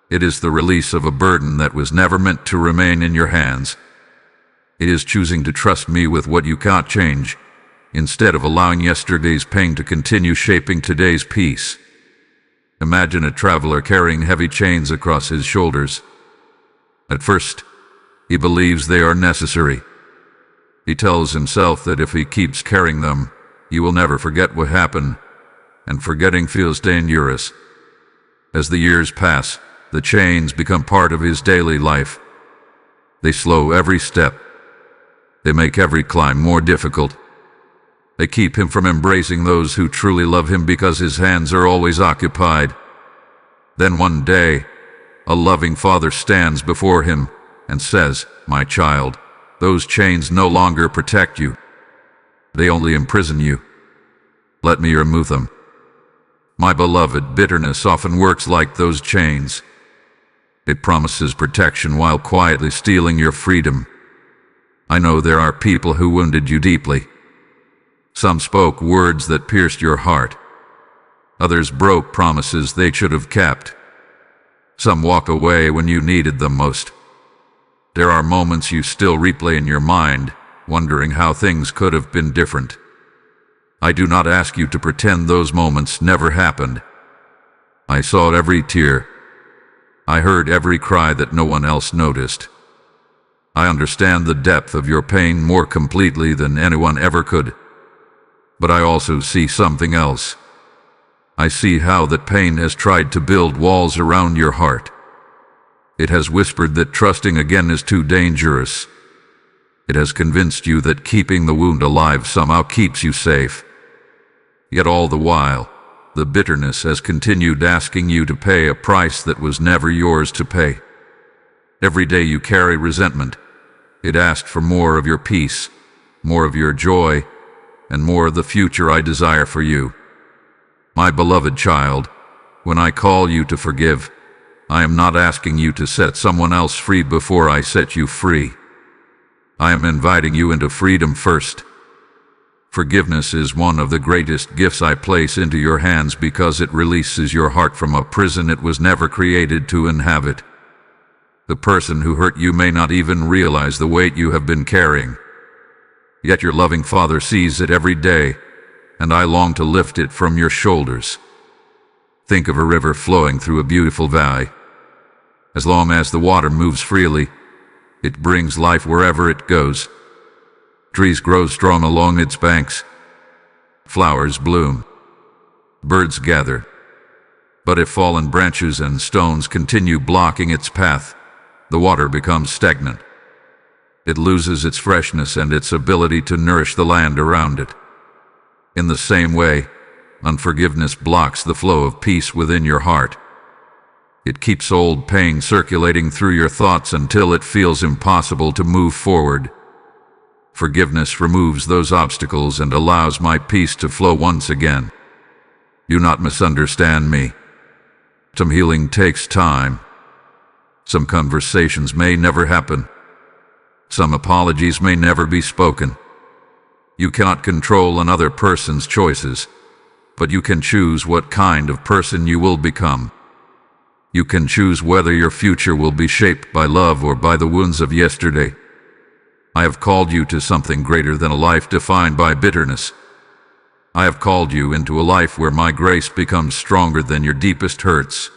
It is the release of a burden that was never meant to remain in your hands. It is choosing to trust me with what you can't change, instead of allowing yesterday's pain to continue shaping today's peace. Imagine a traveler carrying heavy chains across his shoulders. At first, he believes they are necessary. He tells himself that if he keeps carrying them, he will never forget what happened, and forgetting feels dangerous. As the years pass, the chains become part of his daily life. They slow every step. They make every climb more difficult. They keep him from embracing those who truly love him because his hands are always occupied. Then one day, a loving father stands before him and says, "My child, those chains no longer protect you. They only imprison you. Let me remove them." My beloved, bitterness often works like those chains. It promises protection while quietly stealing your freedom. I know there are people who wounded you deeply. Some spoke words that pierced your heart. Others broke promises they should have kept. Some walked away when you needed them most. There are moments you still replay in your mind, wondering how things could have been different. I do not ask you to pretend those moments never happened. I saw every tear. I heard every cry that no one else noticed. I understand the depth of your pain more completely than anyone ever could. But I also see something else. I see how that pain has tried to build walls around your heart. It has whispered that trusting again is too dangerous. It has convinced you that keeping the wound alive somehow keeps you safe. Yet all the while, the bitterness has continued asking you to pay a price that was never yours to pay. Every day you carry resentment. It asked for more of your peace, more of your joy, and more of the future I desire for you. My beloved child, when I call you to forgive, I am not asking you to set someone else free before I set you free. I am inviting you into freedom first. Forgiveness is one of the greatest gifts I place into your hands because it releases your heart from a prison it was never created to inhabit. The person who hurt you may not even realize the weight you have been carrying. Yet your loving Father sees it every day, and I long to lift it from your shoulders. Think of a river flowing through a beautiful valley. As long as the water moves freely, it brings life wherever it goes. Trees grow strong along its banks. Flowers bloom. Birds gather. But if fallen branches and stones continue blocking its path, the water becomes stagnant. It loses its freshness and its ability to nourish the land around it. In the same way, unforgiveness blocks the flow of peace within your heart. It keeps old pain circulating through your thoughts until it feels impossible to move forward. Forgiveness removes those obstacles and allows my peace to flow once again. Do not misunderstand me. Some healing takes time. Some conversations may never happen. Some apologies may never be spoken. You cannot control another person's choices, but you can choose what kind of person you will become. You can choose whether your future will be shaped by love or by the wounds of yesterday. I have called you to something greater than a life defined by bitterness. I have called you into a life where my grace becomes stronger than your deepest hurts.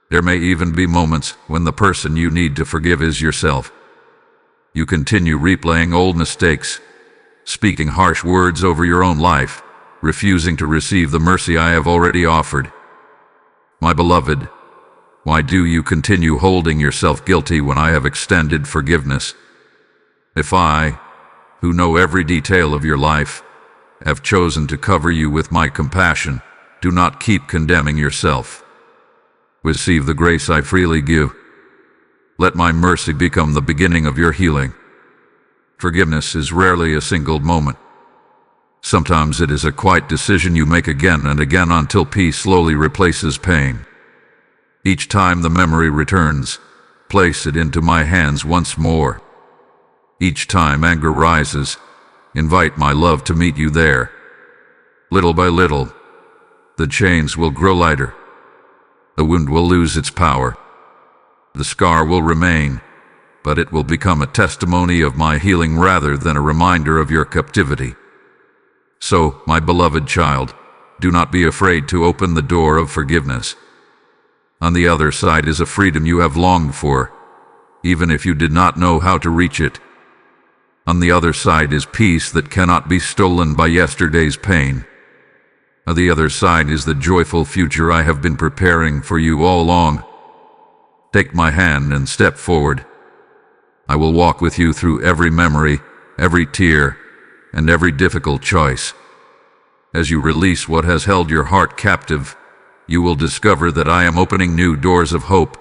There may even be moments when the person you need to forgive is yourself. You continue replaying old mistakes, speaking harsh words over your own life, refusing to receive the mercy I have already offered. My beloved, why do you continue holding yourself guilty when I have extended forgiveness? If I, who know every detail of your life, have chosen to cover you with my compassion, do not keep condemning yourself. Receive the grace I freely give. Let my mercy become the beginning of your healing. Forgiveness is rarely a single moment. Sometimes it is a quiet decision you make again and again until peace slowly replaces pain. Each time the memory returns, place it into my hands once more. Each time anger rises, invite my love to meet you there. Little by little, the chains will grow lighter. The wound will lose its power. The scar will remain, but it will become a testimony of my healing rather than a reminder of your captivity. So, my beloved child, do not be afraid to open the door of forgiveness. On the other side is a freedom you have longed for, even if you did not know how to reach it. On the other side is peace that cannot be stolen by yesterday's pain. On the other side is the joyful future I have been preparing for you all along. Take my hand and step forward. I will walk with you through every memory, every tear, and every difficult choice. As you release what has held your heart captive, you will discover that I am opening new doors of hope,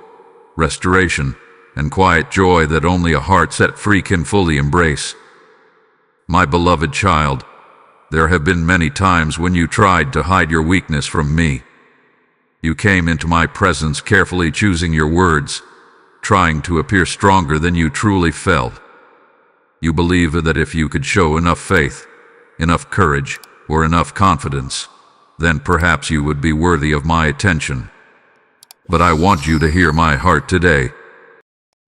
restoration, and quiet joy that only a heart set free can fully embrace. My beloved child, There have been many times when you tried to hide your weakness from me. You came into my presence carefully choosing your words, trying to appear stronger than you truly felt. You believed that if you could show enough faith, enough courage, or enough confidence, then perhaps you would be worthy of my attention. But I want you to hear my heart today.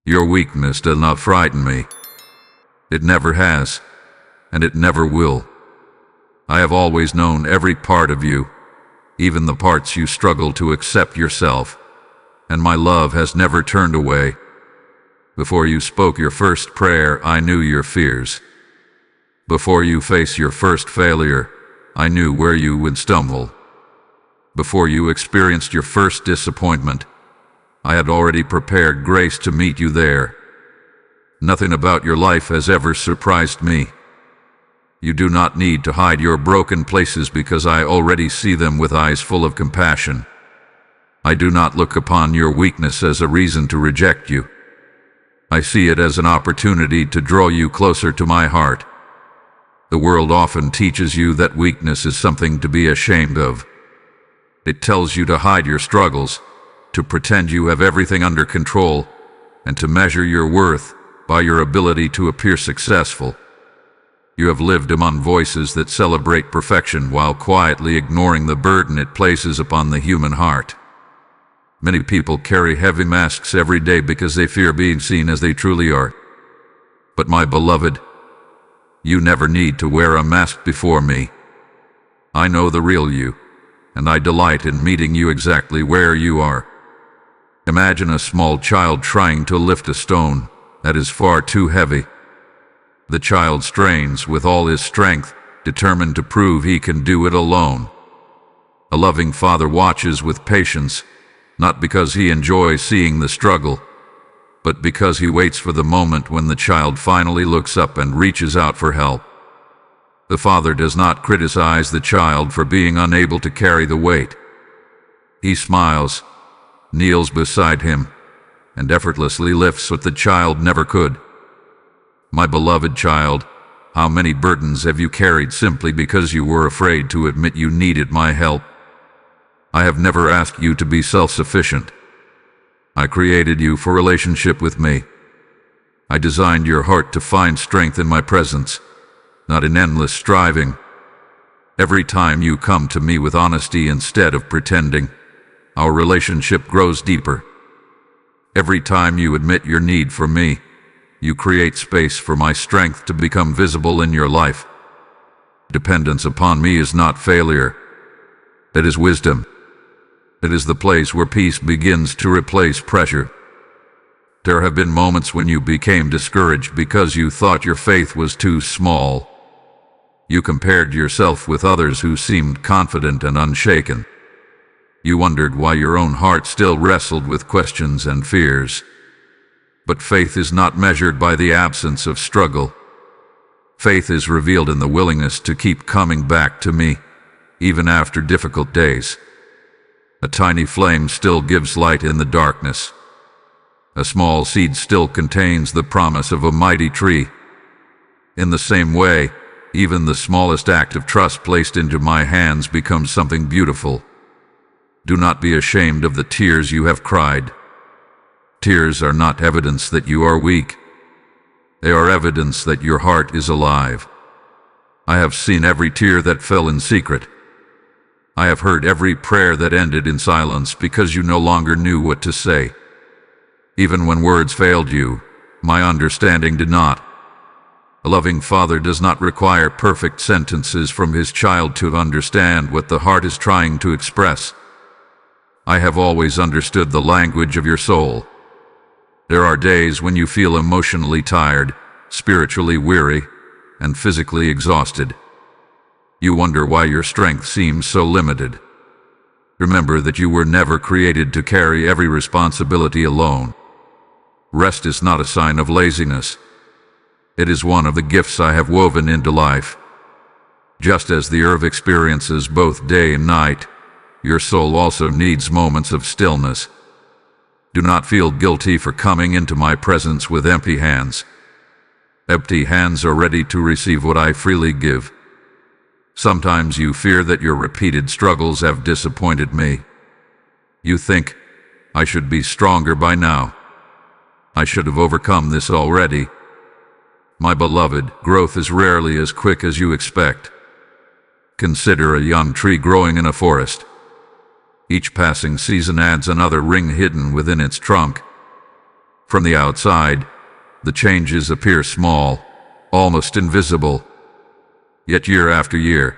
Your weakness does not frighten me. It never has, and it never will. I have always known every part of you, even the parts you struggle to accept yourself, and my love has never turned away. Before you spoke your first prayer, I knew your fears. Before you faced your first failure, I knew where you would stumble. Before you experienced your first disappointment, I had already prepared grace to meet you there. Nothing about your life has ever surprised me. You do not need to hide your broken places because I already see them with eyes full of compassion. I do not look upon your weakness as a reason to reject you. I see it as an opportunity to draw you closer to my heart. The world often teaches you that weakness is something to be ashamed of. It tells you to hide your struggles, to pretend you have everything under control, and to measure your worth by your ability to appear successful. You have lived among voices that celebrate perfection while quietly ignoring the burden it places upon the human heart. Many people carry heavy masks every day because they fear being seen as they truly are. But my beloved, you never need to wear a mask before me. I know the real you, and I delight in meeting you exactly where you are. Imagine a small child trying to lift a stone that is far too heavy. The child strains with all his strength, determined to prove he can do it alone. A loving father watches with patience, not because he enjoys seeing the struggle, but because he waits for the moment when the child finally looks up and reaches out for help. The father does not criticize the child for being unable to carry the weight. He smiles, kneels beside him, and effortlessly lifts what the child never could. My beloved child, how many burdens have you carried simply because you were afraid to admit you needed my help? I have never asked you to be self-sufficient. I created you for relationship with me. I designed your heart to find strength in my presence, not in endless striving. Every time you come to me with honesty instead of pretending, our relationship grows deeper. Every time you admit your need for me, you create space for my strength to become visible in your life. Dependence upon me is not failure. It is wisdom. It is the place where peace begins to replace pressure. There have been moments when you became discouraged because you thought your faith was too small. You compared yourself with others who seemed confident and unshaken. You wondered why your own heart still wrestled with questions and fears. But faith is not measured by the absence of struggle. Faith is revealed in the willingness to keep coming back to me, even after difficult days. A tiny flame still gives light in the darkness. A small seed still contains the promise of a mighty tree. In the same way, even the smallest act of trust placed into my hands becomes something beautiful. Do not be ashamed of the tears you have cried. Tears are not evidence that you are weak. They are evidence that your heart is alive. I have seen every tear that fell in secret. I have heard every prayer that ended in silence because you no longer knew what to say. Even when words failed you, my understanding did not. A loving father does not require perfect sentences from his child to understand what the heart is trying to express. I have always understood the language of your soul. There are days when you feel emotionally tired, spiritually weary, and physically exhausted. You wonder why your strength seems so limited. Remember that you were never created to carry every responsibility alone. Rest is not a sign of laziness. It is one of the gifts I have woven into life. Just as the earth experiences both day and night, your soul also needs moments of stillness. Do not feel guilty for coming into my presence with empty hands. Empty hands are ready to receive what I freely give. Sometimes you fear that your repeated struggles have disappointed me. You think, I should be stronger by now. I should have overcome this already. My beloved, growth is rarely as quick as you expect. Consider a young tree growing in a forest. Each passing season adds another ring hidden within its trunk. From the outside, the changes appear small, almost invisible. Yet year after year,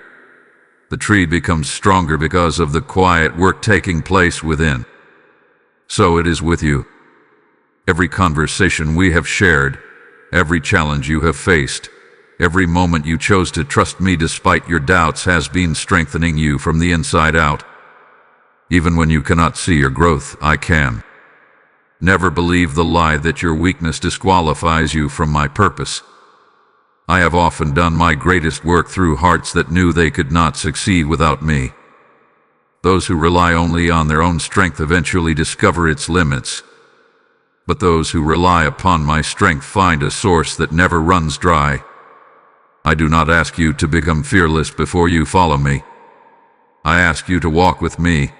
the tree becomes stronger because of the quiet work taking place within. So it is with you. Every conversation we have shared, every challenge you have faced, every moment you chose to trust me despite your doubts has been strengthening you from the inside out. Even when you cannot see your growth, I can. Never believe the lie that your weakness disqualifies you from my purpose. I have often done my greatest work through hearts that knew they could not succeed without me. Those who rely only on their own strength eventually discover its limits. But those who rely upon my strength find a source that never runs dry. I do not ask you to become fearless before you follow me. I ask you to walk with me,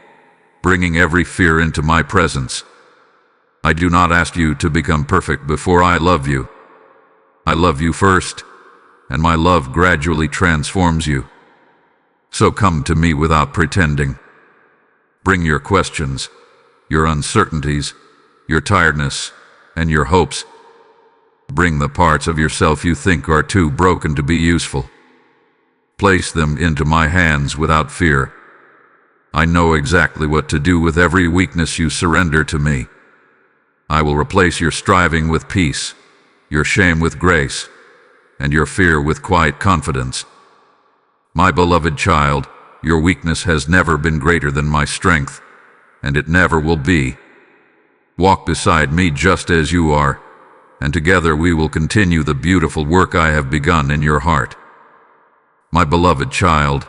bringing every fear into my presence. I do not ask you to become perfect before I love you. I love you first, and my love gradually transforms you. So come to me without pretending. Bring your questions, your uncertainties, your tiredness, and your hopes. Bring the parts of yourself you think are too broken to be useful. Place them into my hands without fear. I know exactly what to do with every weakness you surrender to me. I will replace your striving with peace, your shame with grace, and your fear with quiet confidence. My beloved child, your weakness has never been greater than my strength, and it never will be. Walk beside me just as you are, and together we will continue the beautiful work I have begun in your heart. My beloved child,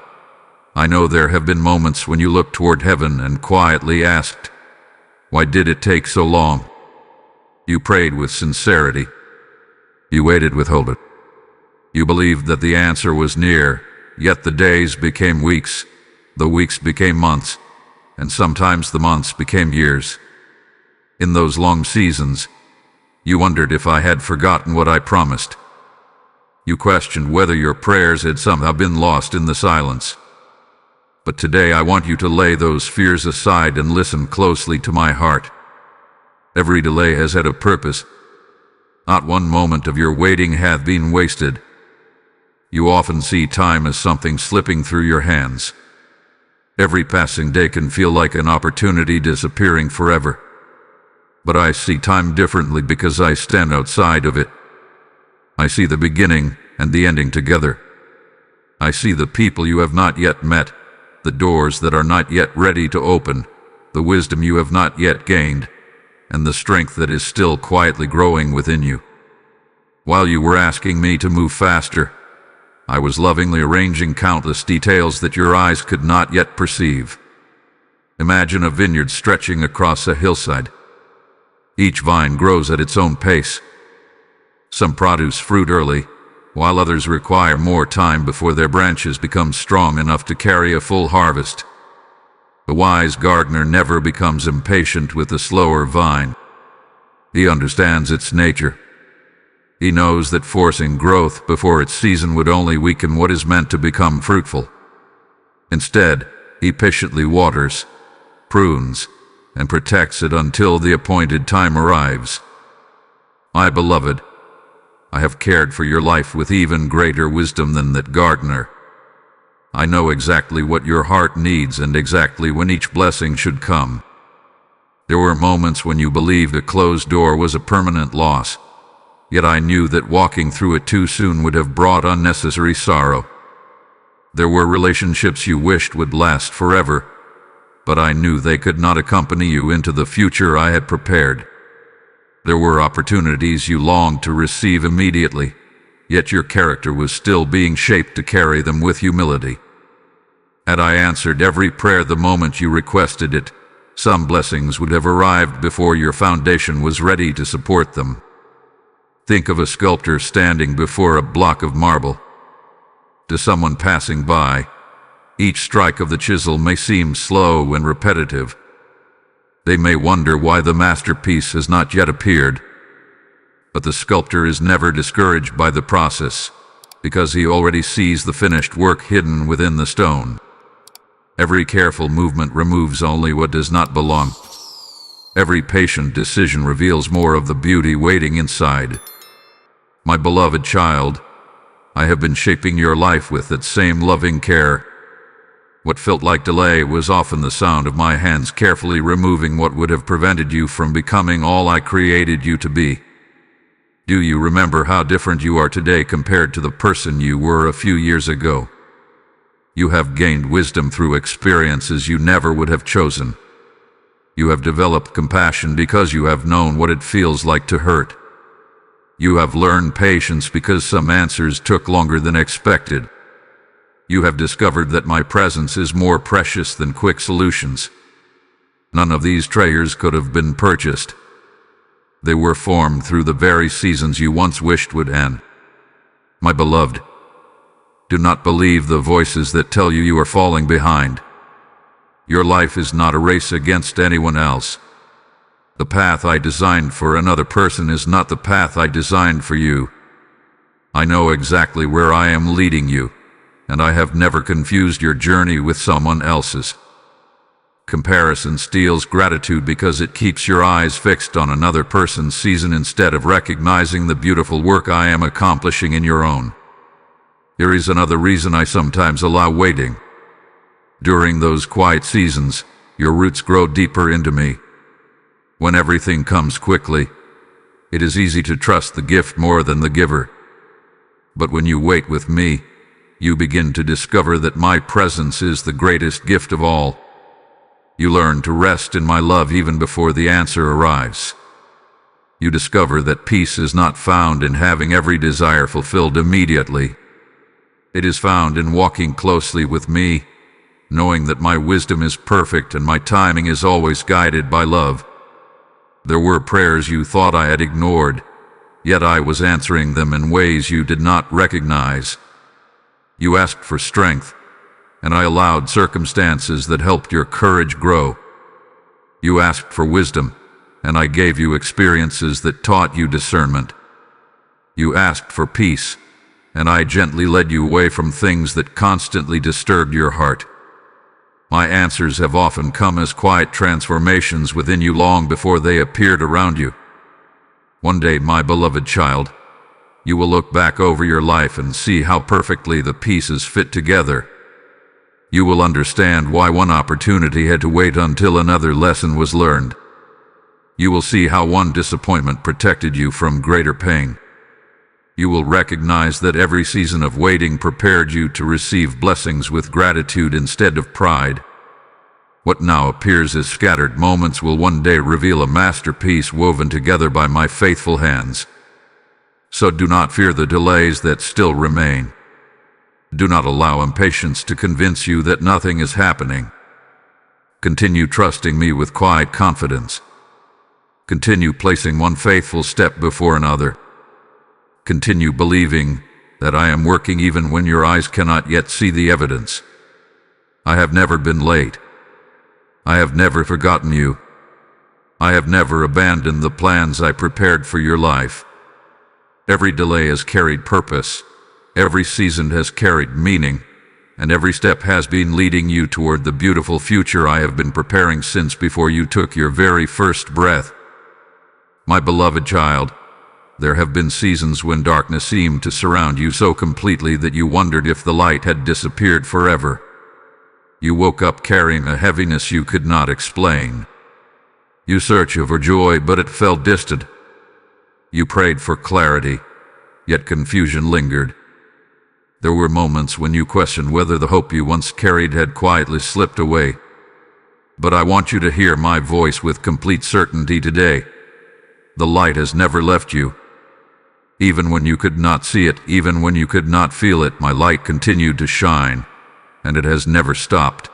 I know there have been moments when you looked toward heaven and quietly asked, "Why did it take so long?" You prayed with sincerity. You waited with hope. You believed that the answer was near, yet the days became weeks, the weeks became months, and sometimes the months became years. In those long seasons, you wondered if I had forgotten what I promised. You questioned whether your prayers had somehow been lost in the silence. But today I want you to lay those fears aside and listen closely to my heart. Every delay has had a purpose. Not one moment of your waiting hath been wasted. You often see time as something slipping through your hands. Every passing day can feel like an opportunity disappearing forever. But I see time differently because I stand outside of it. I see the beginning and the ending together. I see the people you have not yet met, the doors that are not yet ready to open, the wisdom you have not yet gained, and the strength that is still quietly growing within you. While you were asking me to move faster, I was lovingly arranging countless details that your eyes could not yet perceive. Imagine a vineyard stretching across a hillside. Each vine grows at its own pace. Some produce fruit early, while others require more time before their branches become strong enough to carry a full harvest. The wise gardener never becomes impatient with the slower vine. He understands its nature. He knows that forcing growth before its season would only weaken what is meant to become fruitful. Instead, he patiently waters, prunes, and protects it until the appointed time arrives. My beloved, I have cared for your life with even greater wisdom than that gardener. I know exactly what your heart needs and exactly when each blessing should come. There were moments when you believed a closed door was a permanent loss, yet I knew that walking through it too soon would have brought unnecessary sorrow. There were relationships you wished would last forever, but I knew they could not accompany you into the future I had prepared. There were opportunities you longed to receive immediately, yet your character was still being shaped to carry them with humility. Had I answered every prayer the moment you requested it, some blessings would have arrived before your foundation was ready to support them. Think of a sculptor standing before a block of marble. To someone passing by, each strike of the chisel may seem slow and repetitive. They may wonder why the masterpiece has not yet appeared. But the sculptor is never discouraged by the process, because he already sees the finished work hidden within the stone. Every careful movement removes only what does not belong. Every patient decision reveals more of the beauty waiting inside. My beloved child, I have been shaping your life with that same loving care. What felt like delay was often the sound of my hands carefully removing what would have prevented you from becoming all I created you to be. Do you remember how different you are today compared to the person you were a few years ago? You have gained wisdom through experiences you never would have chosen. You have developed compassion because you have known what it feels like to hurt. You have learned patience because some answers took longer than expected. You have discovered that my presence is more precious than quick solutions. None of these treasures could have been purchased. They were formed through the very seasons you once wished would end. My beloved, do not believe the voices that tell you you are falling behind. Your life is not a race against anyone else. The path I designed for another person is not the path I designed for you. I know exactly where I am leading you, and I have never confused your journey with someone else's. Comparison steals gratitude because it keeps your eyes fixed on another person's season instead of recognizing the beautiful work I am accomplishing in your own. Here is another reason I sometimes allow waiting. During those quiet seasons, your roots grow deeper into me. When everything comes quickly, it is easy to trust the gift more than the giver. But when you wait with me, you begin to discover that my presence is the greatest gift of all. You learn to rest in my love even before the answer arrives. You discover that peace is not found in having every desire fulfilled immediately. It is found in walking closely with me, knowing that my wisdom is perfect and my timing is always guided by love. There were prayers you thought I had ignored, yet I was answering them in ways you did not recognize. You asked for strength, and I allowed circumstances that helped your courage grow. You asked for wisdom, and I gave you experiences that taught you discernment. You asked for peace, and I gently led you away from things that constantly disturbed your heart. My answers have often come as quiet transformations within you long before they appeared around you. One day, my beloved child, you will look back over your life and see how perfectly the pieces fit together. You will understand why one opportunity had to wait until another lesson was learned. You will see how one disappointment protected you from greater pain. You will recognize that every season of waiting prepared you to receive blessings with gratitude instead of pride. What now appears as scattered moments will one day reveal a masterpiece woven together by my faithful hands. So do not fear the delays that still remain. Do not allow impatience to convince you that nothing is happening. Continue trusting me with quiet confidence. Continue placing one faithful step before another. Continue believing that I am working even when your eyes cannot yet see the evidence. I have never been late. I have never forgotten you. I have never abandoned the plans I prepared for your life. Every delay has carried purpose. Every season has carried meaning, and every step has been leading you toward the beautiful future I have been preparing since before you took your very first breath. My beloved child, there have been seasons when darkness seemed to surround you so completely that you wondered if the light had disappeared forever. You woke up carrying a heaviness you could not explain. You searched for joy, but it felt distant. You prayed for clarity, yet confusion lingered. There were moments when you questioned whether the hope you once carried had quietly slipped away. But I want you to hear my voice with complete certainty today. The light has never left you. Even when you could not see it, even when you could not feel it, my light continued to shine, and it has never stopped.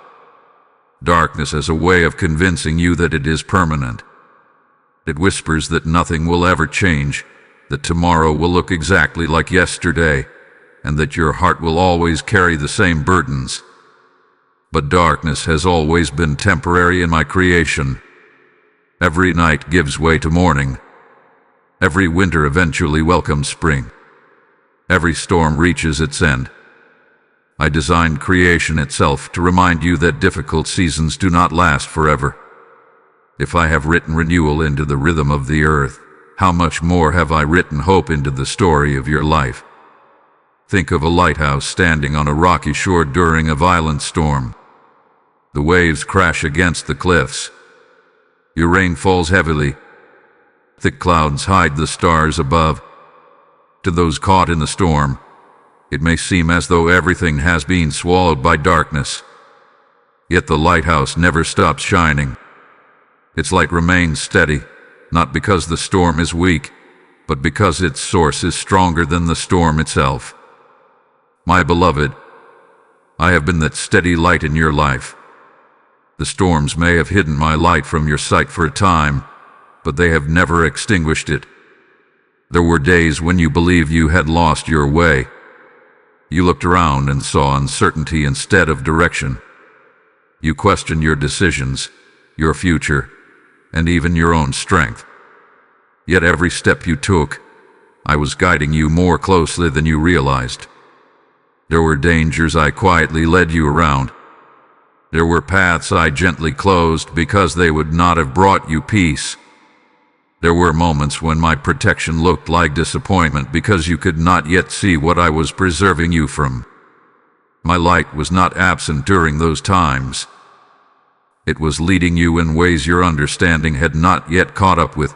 Darkness has a way of convincing you that it is permanent. It whispers that nothing will ever change, that tomorrow will look exactly like yesterday. and that your heart will always carry the same burdens. But darkness has always been temporary in my creation. Every night gives way to morning. Every winter eventually welcomes spring. Every storm reaches its end. I designed creation itself to remind you that difficult seasons do not last forever. If I have written renewal into the rhythm of the earth, how much more have I written hope into the story of your life? Think of a lighthouse standing on a rocky shore during a violent storm. The waves crash against the cliffs. Your rain falls heavily. Thick clouds hide the stars above. To those caught in the storm, it may seem as though everything has been swallowed by darkness. Yet the lighthouse never stops shining. Its light remains steady, not because the storm is weak, but because its source is stronger than the storm itself. My beloved, I have been that steady light in your life. The storms may have hidden my light from your sight for a time, but they have never extinguished it. There were days when you believed you had lost your way. You looked around and saw uncertainty instead of direction. You questioned your decisions, your future, and even your own strength. Yet every step you took, I was guiding you more closely than you realized. There were dangers I quietly led you around. There were paths I gently closed because they would not have brought you peace. There were moments when my protection looked like disappointment because you could not yet see what I was preserving you from. My light was not absent during those times. It was leading you in ways your understanding had not yet caught up with.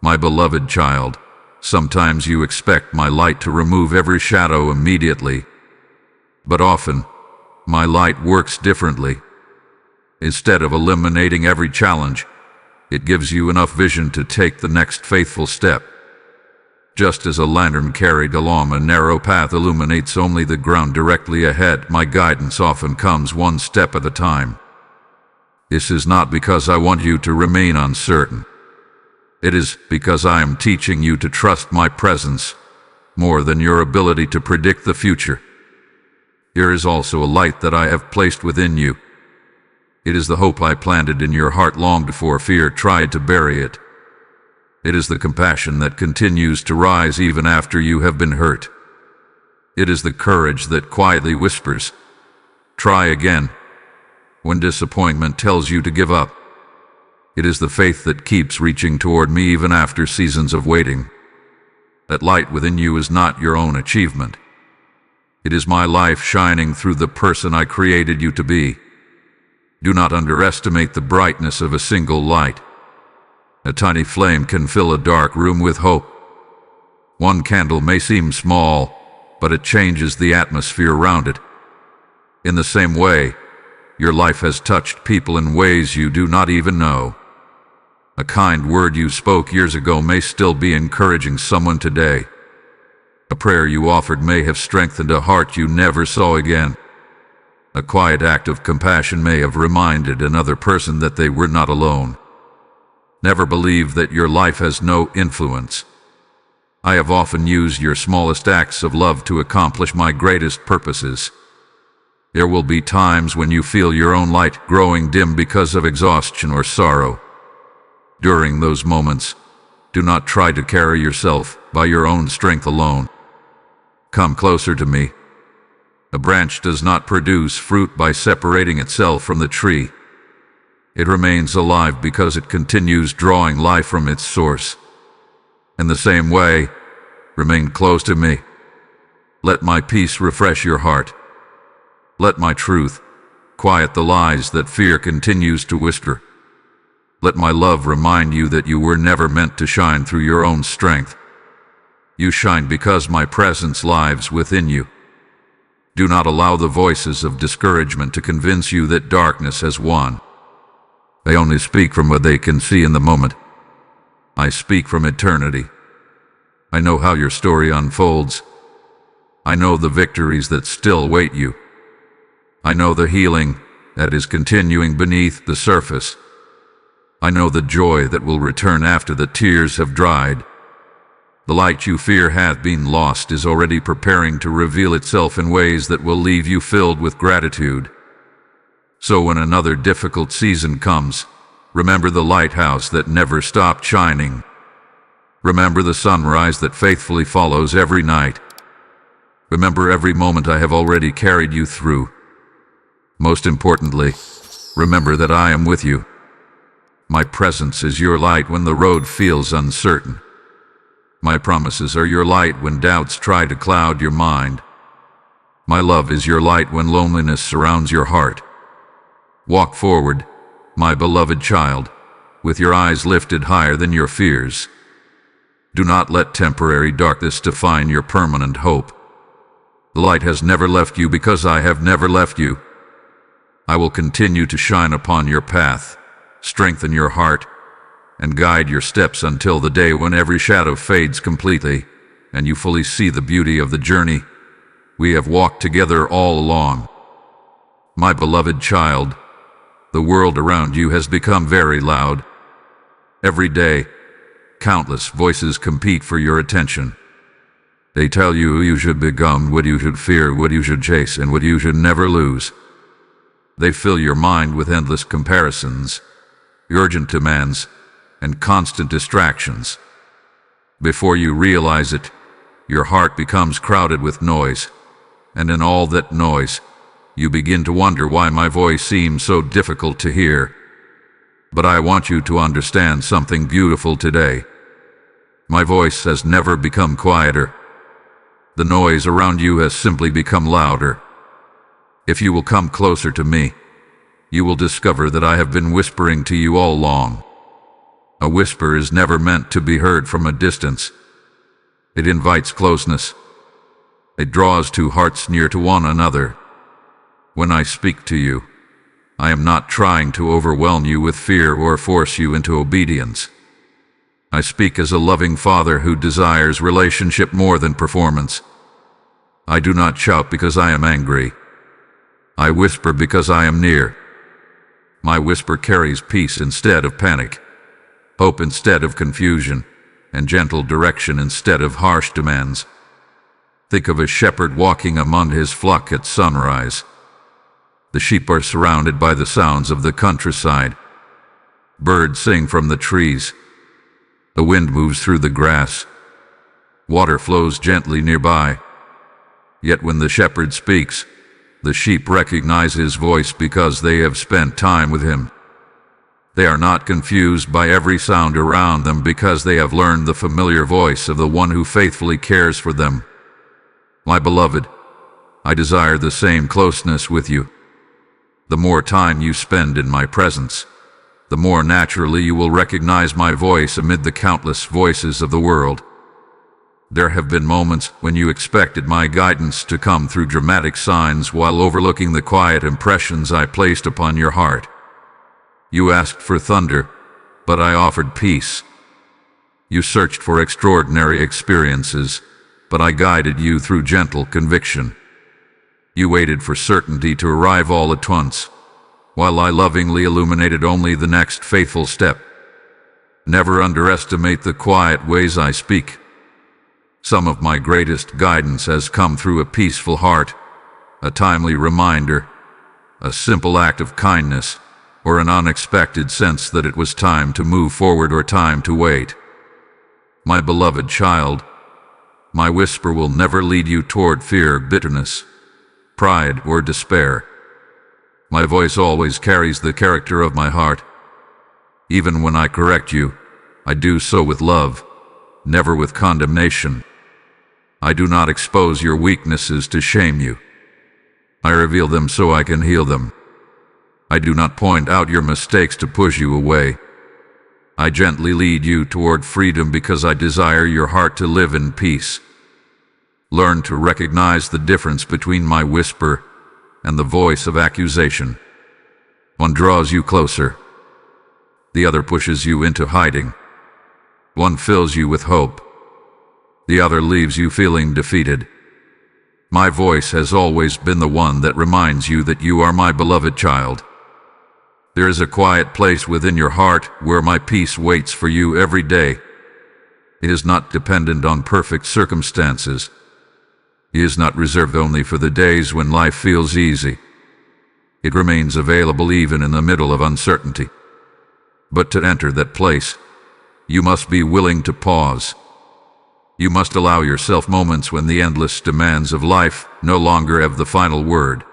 My beloved child, sometimes you expect my light to remove every shadow immediately. But often, my light works differently. Instead of eliminating every challenge, it gives you enough vision to take the next faithful step. Just as a lantern carried along a narrow path illuminates only the ground directly ahead, my guidance often comes one step at a time. This is not because I want you to remain uncertain. It is because I am teaching you to trust my presence more than your ability to predict the future. Here is also a light that I have placed within you. It is the hope I planted in your heart long before fear tried to bury it. It is the compassion that continues to rise even after you have been hurt. It is the courage that quietly whispers, "Try again," when disappointment tells you to give up. It is the faith that keeps reaching toward me even after seasons of waiting. That light within you is not your own achievement. It is my life shining through the person I created you to be. Do not underestimate the brightness of a single light. A tiny flame can fill a dark room with hope. One candle may seem small, but it changes the atmosphere around it. In the same way, your life has touched people in ways you do not even know. A kind word you spoke years ago may still be encouraging someone today. A prayer you offered may have strengthened a heart you never saw again. A quiet act of compassion may have reminded another person that they were not alone. Never believe that your life has no influence. I have often used your smallest acts of love to accomplish my greatest purposes. There will be times when you feel your own light growing dim because of exhaustion or sorrow. During those moments, do not try to carry yourself by your own strength alone. Come closer to me. A branch does not produce fruit by separating itself from the tree. It remains alive because it continues drawing life from its source. In the same way, remain close to me. Let my peace refresh your heart. Let my truth quiet the lies that fear continues to whisper. Let my love remind you that you were never meant to shine through your own strength. You shine because my presence lives within you. Do not allow the voices of discouragement to convince you that darkness has won. They only speak from what they can see in the moment. I speak from eternity. I know how your story unfolds. I know the victories that still await you. I know the healing that is continuing beneath the surface. I know the joy that will return after the tears have dried. The light you fear hath been lost is already preparing to reveal itself in ways that will leave you filled with gratitude. So when another difficult season comes, remember the lighthouse that never stopped shining. Remember the sunrise that faithfully follows every night. Remember every moment I have already carried you through. Most importantly, remember that I am with you. My presence is your light when the road feels uncertain. My promises are your light when doubts try to cloud your mind. My love is your light when loneliness surrounds your heart. Walk forward, my beloved child, with your eyes lifted higher than your fears. Do not let temporary darkness define your permanent hope. The light has never left you because I have never left you. I will continue to shine upon your path, strengthen your heart, and guide your steps until the day when every shadow fades completely and you fully see the beauty of the journey we have walked together all along. My beloved child, the world around you has become very loud. Every day, countless voices compete for your attention. They tell you you should become, what you should fear, what you should chase, and what you should never lose. They fill your mind with endless comparisons, urgent demands, and constant distractions. Before you realize it, your heart becomes crowded with noise, and in all that noise, you begin to wonder why my voice seems so difficult to hear. But I want you to understand something beautiful today. My voice has never become quieter. The noise around you has simply become louder. If you will come closer to me, you will discover that I have been whispering to you all along. A whisper is never meant to be heard from a distance. It invites closeness. It draws two hearts near to one another. When I speak to you, I am not trying to overwhelm you with fear or force you into obedience. I speak as a loving father who desires relationship more than performance. I do not shout because I am angry. I whisper because I am near. My whisper carries peace instead of panic, hope instead of confusion, and gentle direction instead of harsh demands. Think of a shepherd walking among his flock at sunrise. The sheep are surrounded by the sounds of the countryside. Birds sing from the trees. The wind moves through the grass. Water flows gently nearby. Yet when the shepherd speaks, the sheep recognize his voice because they have spent time with him. They are not confused by every sound around them because they have learned the familiar voice of the one who faithfully cares for them. My beloved, I desire the same closeness with you. The more time you spend in my presence, the more naturally you will recognize my voice amid the countless voices of the world. There have been moments when you expected my guidance to come through dramatic signs while overlooking the quiet impressions I placed upon your heart. You asked for thunder, but I offered peace. You searched for extraordinary experiences, but I guided you through gentle conviction. You waited for certainty to arrive all at once, while I lovingly illuminated only the next faithful step. Never underestimate the quiet ways I speak. Some of my greatest guidance has come through a peaceful heart, a timely reminder, a simple act of kindness, or an unexpected sense that it was time to move forward or time to wait. My beloved child, my whisper will never lead you toward fear, bitterness, pride, or despair. My voice always carries the character of my heart. Even when I correct you, I do so with love, never with condemnation. I do not expose your weaknesses to shame you. I reveal them so I can heal them. I do not point out your mistakes to push you away. I gently lead you toward freedom because I desire your heart to live in peace. Learn to recognize the difference between my whisper and the voice of accusation. One draws you closer. The other pushes you into hiding. One fills you with hope. The other leaves you feeling defeated. My voice has always been the one that reminds you that you are my beloved child. There is a quiet place within your heart where my peace waits for you every day. It is not dependent on perfect circumstances. It is not reserved only for the days when life feels easy. It remains available even in the middle of uncertainty. But to enter that place, you must be willing to pause. You must allow yourself moments when the endless demands of life no longer have the final word.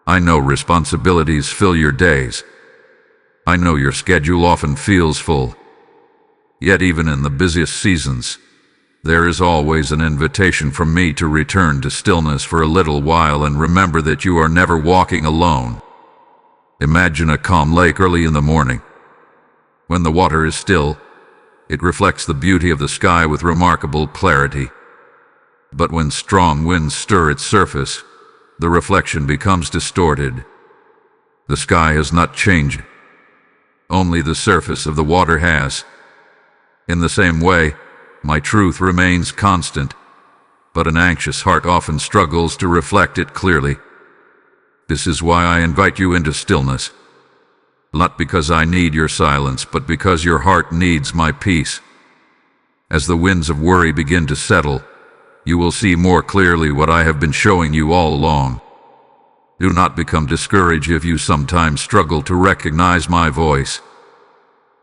I know responsibilities fill your days. I know your schedule often feels full. Yet even in the busiest seasons, there is always an invitation from me to return to stillness for a little while and remember that you are never walking alone. Imagine a calm lake early in the morning. When the water is still, it reflects the beauty of the sky with remarkable clarity. But when strong winds stir its surface, the reflection becomes distorted. The sky has not changed. Only the surface of the water has. In the same way, my truth remains constant, but an anxious heart often struggles to reflect it clearly. This is why I invite you into stillness. Not because I need your silence, but because your heart needs my peace. As the winds of worry begin to settle, you will see more clearly what I have been showing you all along. Do not become discouraged if you sometimes struggle to recognize my voice.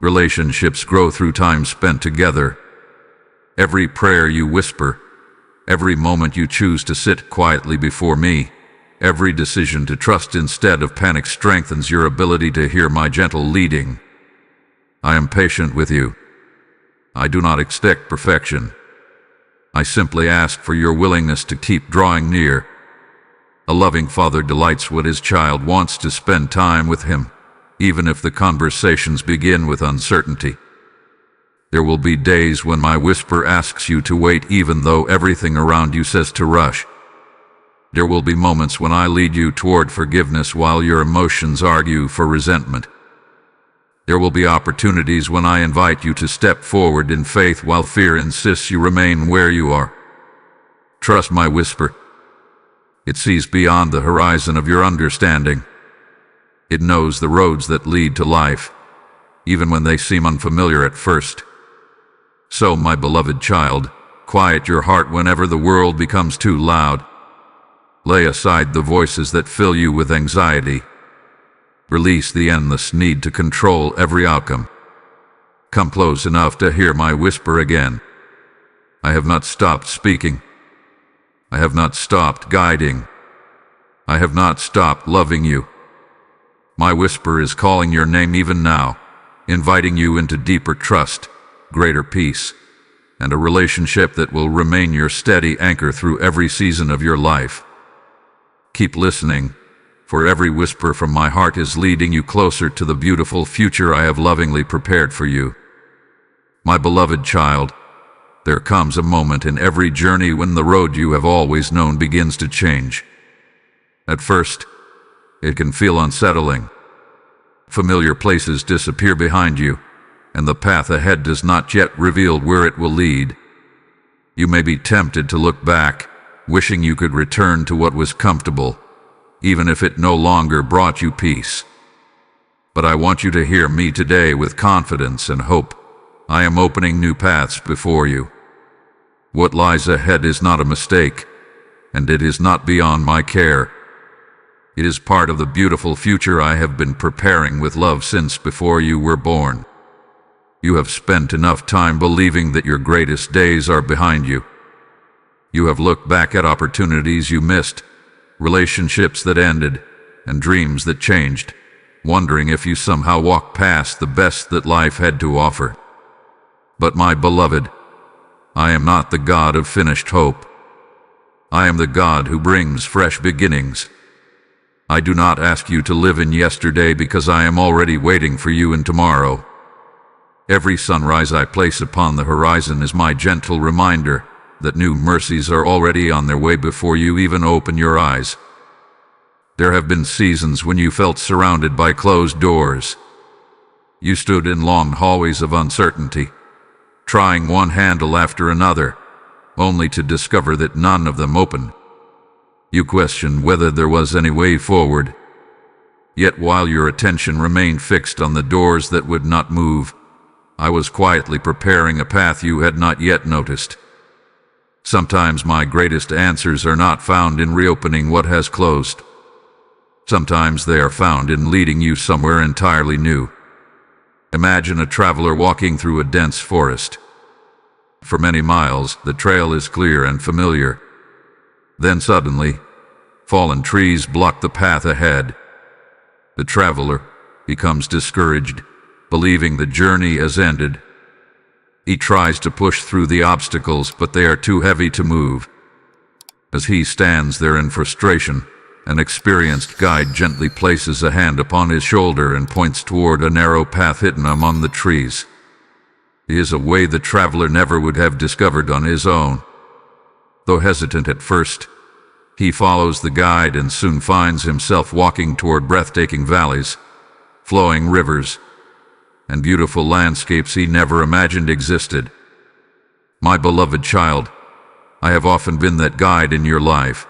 Relationships grow through time spent together. Every prayer you whisper, every moment you choose to sit quietly before me, every decision to trust instead of panic strengthens your ability to hear my gentle leading. I am patient with you. I do not expect perfection. I simply ask for your willingness to keep drawing near. A loving father delights when his child wants to spend time with him, even if the conversations begin with uncertainty. There will be days when my whisper asks you to wait even though everything around you says to rush. There will be moments when I lead you toward forgiveness while your emotions argue for resentment. There will be opportunities when I invite you to step forward in faith while fear insists you remain where you are. Trust my whisper. It sees beyond the horizon of your understanding. It knows the roads that lead to life, even when they seem unfamiliar at first. So, my beloved child, quiet your heart whenever the world becomes too loud. Lay aside the voices that fill you with anxiety. Release the endless need to control every outcome. Come close enough to hear my whisper again. I have not stopped speaking. I have not stopped guiding. I have not stopped loving you. My whisper is calling your name even now, inviting you into deeper trust, greater peace, and a relationship that will remain your steady anchor through every season of your life. Keep listening, for every whisper from my heart is leading you closer to the beautiful future I have lovingly prepared for you. My beloved child, there comes a moment in every journey when the road you have always known begins to change. At first, it can feel unsettling. Familiar places disappear behind you, and the path ahead does not yet reveal where it will lead. You may be tempted to look back, wishing you could return to what was comfortable, even if it no longer brought you peace. But I want you to hear me today with confidence and hope. I am opening new paths before you. What lies ahead is not a mistake, and it is not beyond my care. It is part of the beautiful future I have been preparing with love since before you were born. You have spent enough time believing that your greatest days are behind you. You have looked back at opportunities you missed, relationships that ended, and dreams that changed, wondering if you somehow walked past the best that life had to offer. But my beloved, I am not the God of finished hope. I am the God who brings fresh beginnings. I do not ask you to live in yesterday because I am already waiting for you in tomorrow. Every sunrise I place upon the horizon is my gentle reminder that new mercies are already on their way before you even open your eyes. There have been seasons when you felt surrounded by closed doors. You stood in long hallways of uncertainty, trying one handle after another, only to discover that none of them opened. You questioned whether there was any way forward. Yet while your attention remained fixed on the doors that would not move, I was quietly preparing a path you had not yet noticed. Sometimes my greatest answers are not found in reopening what has closed. Sometimes they are found in leading you somewhere entirely new. Imagine a traveler walking through a dense forest. For many miles, the trail is clear and familiar. Then suddenly, fallen trees block the path ahead. The traveler becomes discouraged, believing the journey has ended. He tries to push through the obstacles, but they are too heavy to move. As he stands there in frustration, an experienced guide gently places a hand upon his shoulder and points toward a narrow path hidden among the trees. It is a way the traveler never would have discovered on his own. Though hesitant at first, he follows the guide and soon finds himself walking toward breathtaking valleys, flowing rivers, and beautiful landscapes he never imagined existed. My beloved child, I have often been that guide in your life.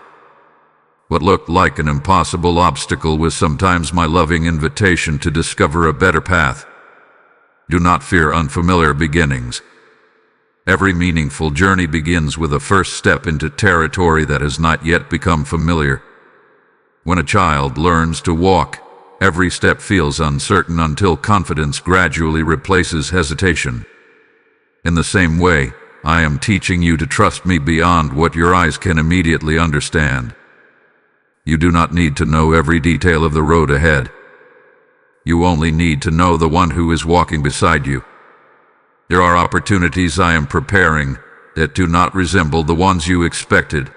What looked like an impossible obstacle was sometimes my loving invitation to discover a better path. Do not fear unfamiliar beginnings. Every meaningful journey begins with a first step into territory that has not yet become familiar. When a child learns to walk, every step feels uncertain until confidence gradually replaces hesitation. In the same way, I am teaching you to trust me beyond what your eyes can immediately understand. You do not need to know every detail of the road ahead. You only need to know the one who is walking beside you. There are opportunities I am preparing that do not resemble the ones you expected.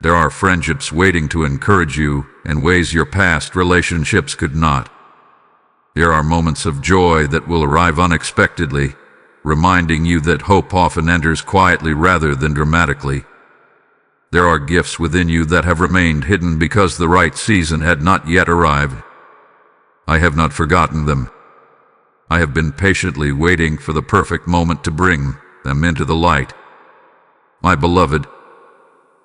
There are friendships waiting to encourage you in ways your past relationships could not. There are moments of joy that will arrive unexpectedly, reminding you that hope often enters quietly rather than dramatically. There are gifts within you that have remained hidden because the right season had not yet arrived. I have not forgotten them. I have been patiently waiting for the perfect moment to bring them into the light. My beloved,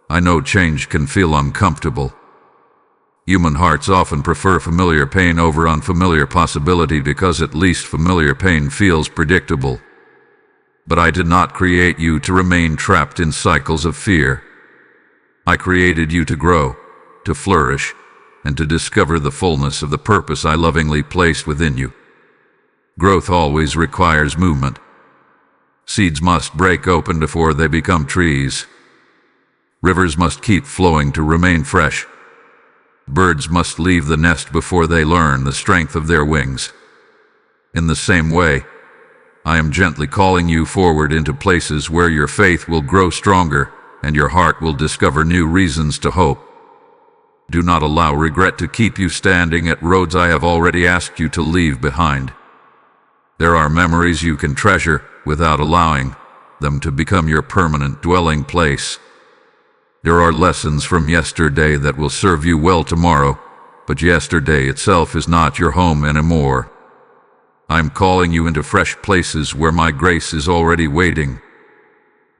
I know change can feel uncomfortable. Human hearts often prefer familiar pain over unfamiliar possibility because at least familiar pain feels predictable. But I did not create you to remain trapped in cycles of fear. I created you to grow, to flourish, and to discover the fullness of the purpose I lovingly placed within you. Growth always requires movement. Seeds must break open before they become trees. Rivers must keep flowing to remain fresh. Birds must leave the nest before they learn the strength of their wings. In the same way, I am gently calling you forward into places where your faith will grow stronger and your heart will discover new reasons to hope. Do not allow regret to keep you standing at roads I have already asked you to leave behind. There are memories you can treasure without allowing them to become your permanent dwelling place. There are lessons from yesterday that will serve you well tomorrow, but yesterday itself is not your home anymore. I'm calling you into fresh places where my grace is already waiting.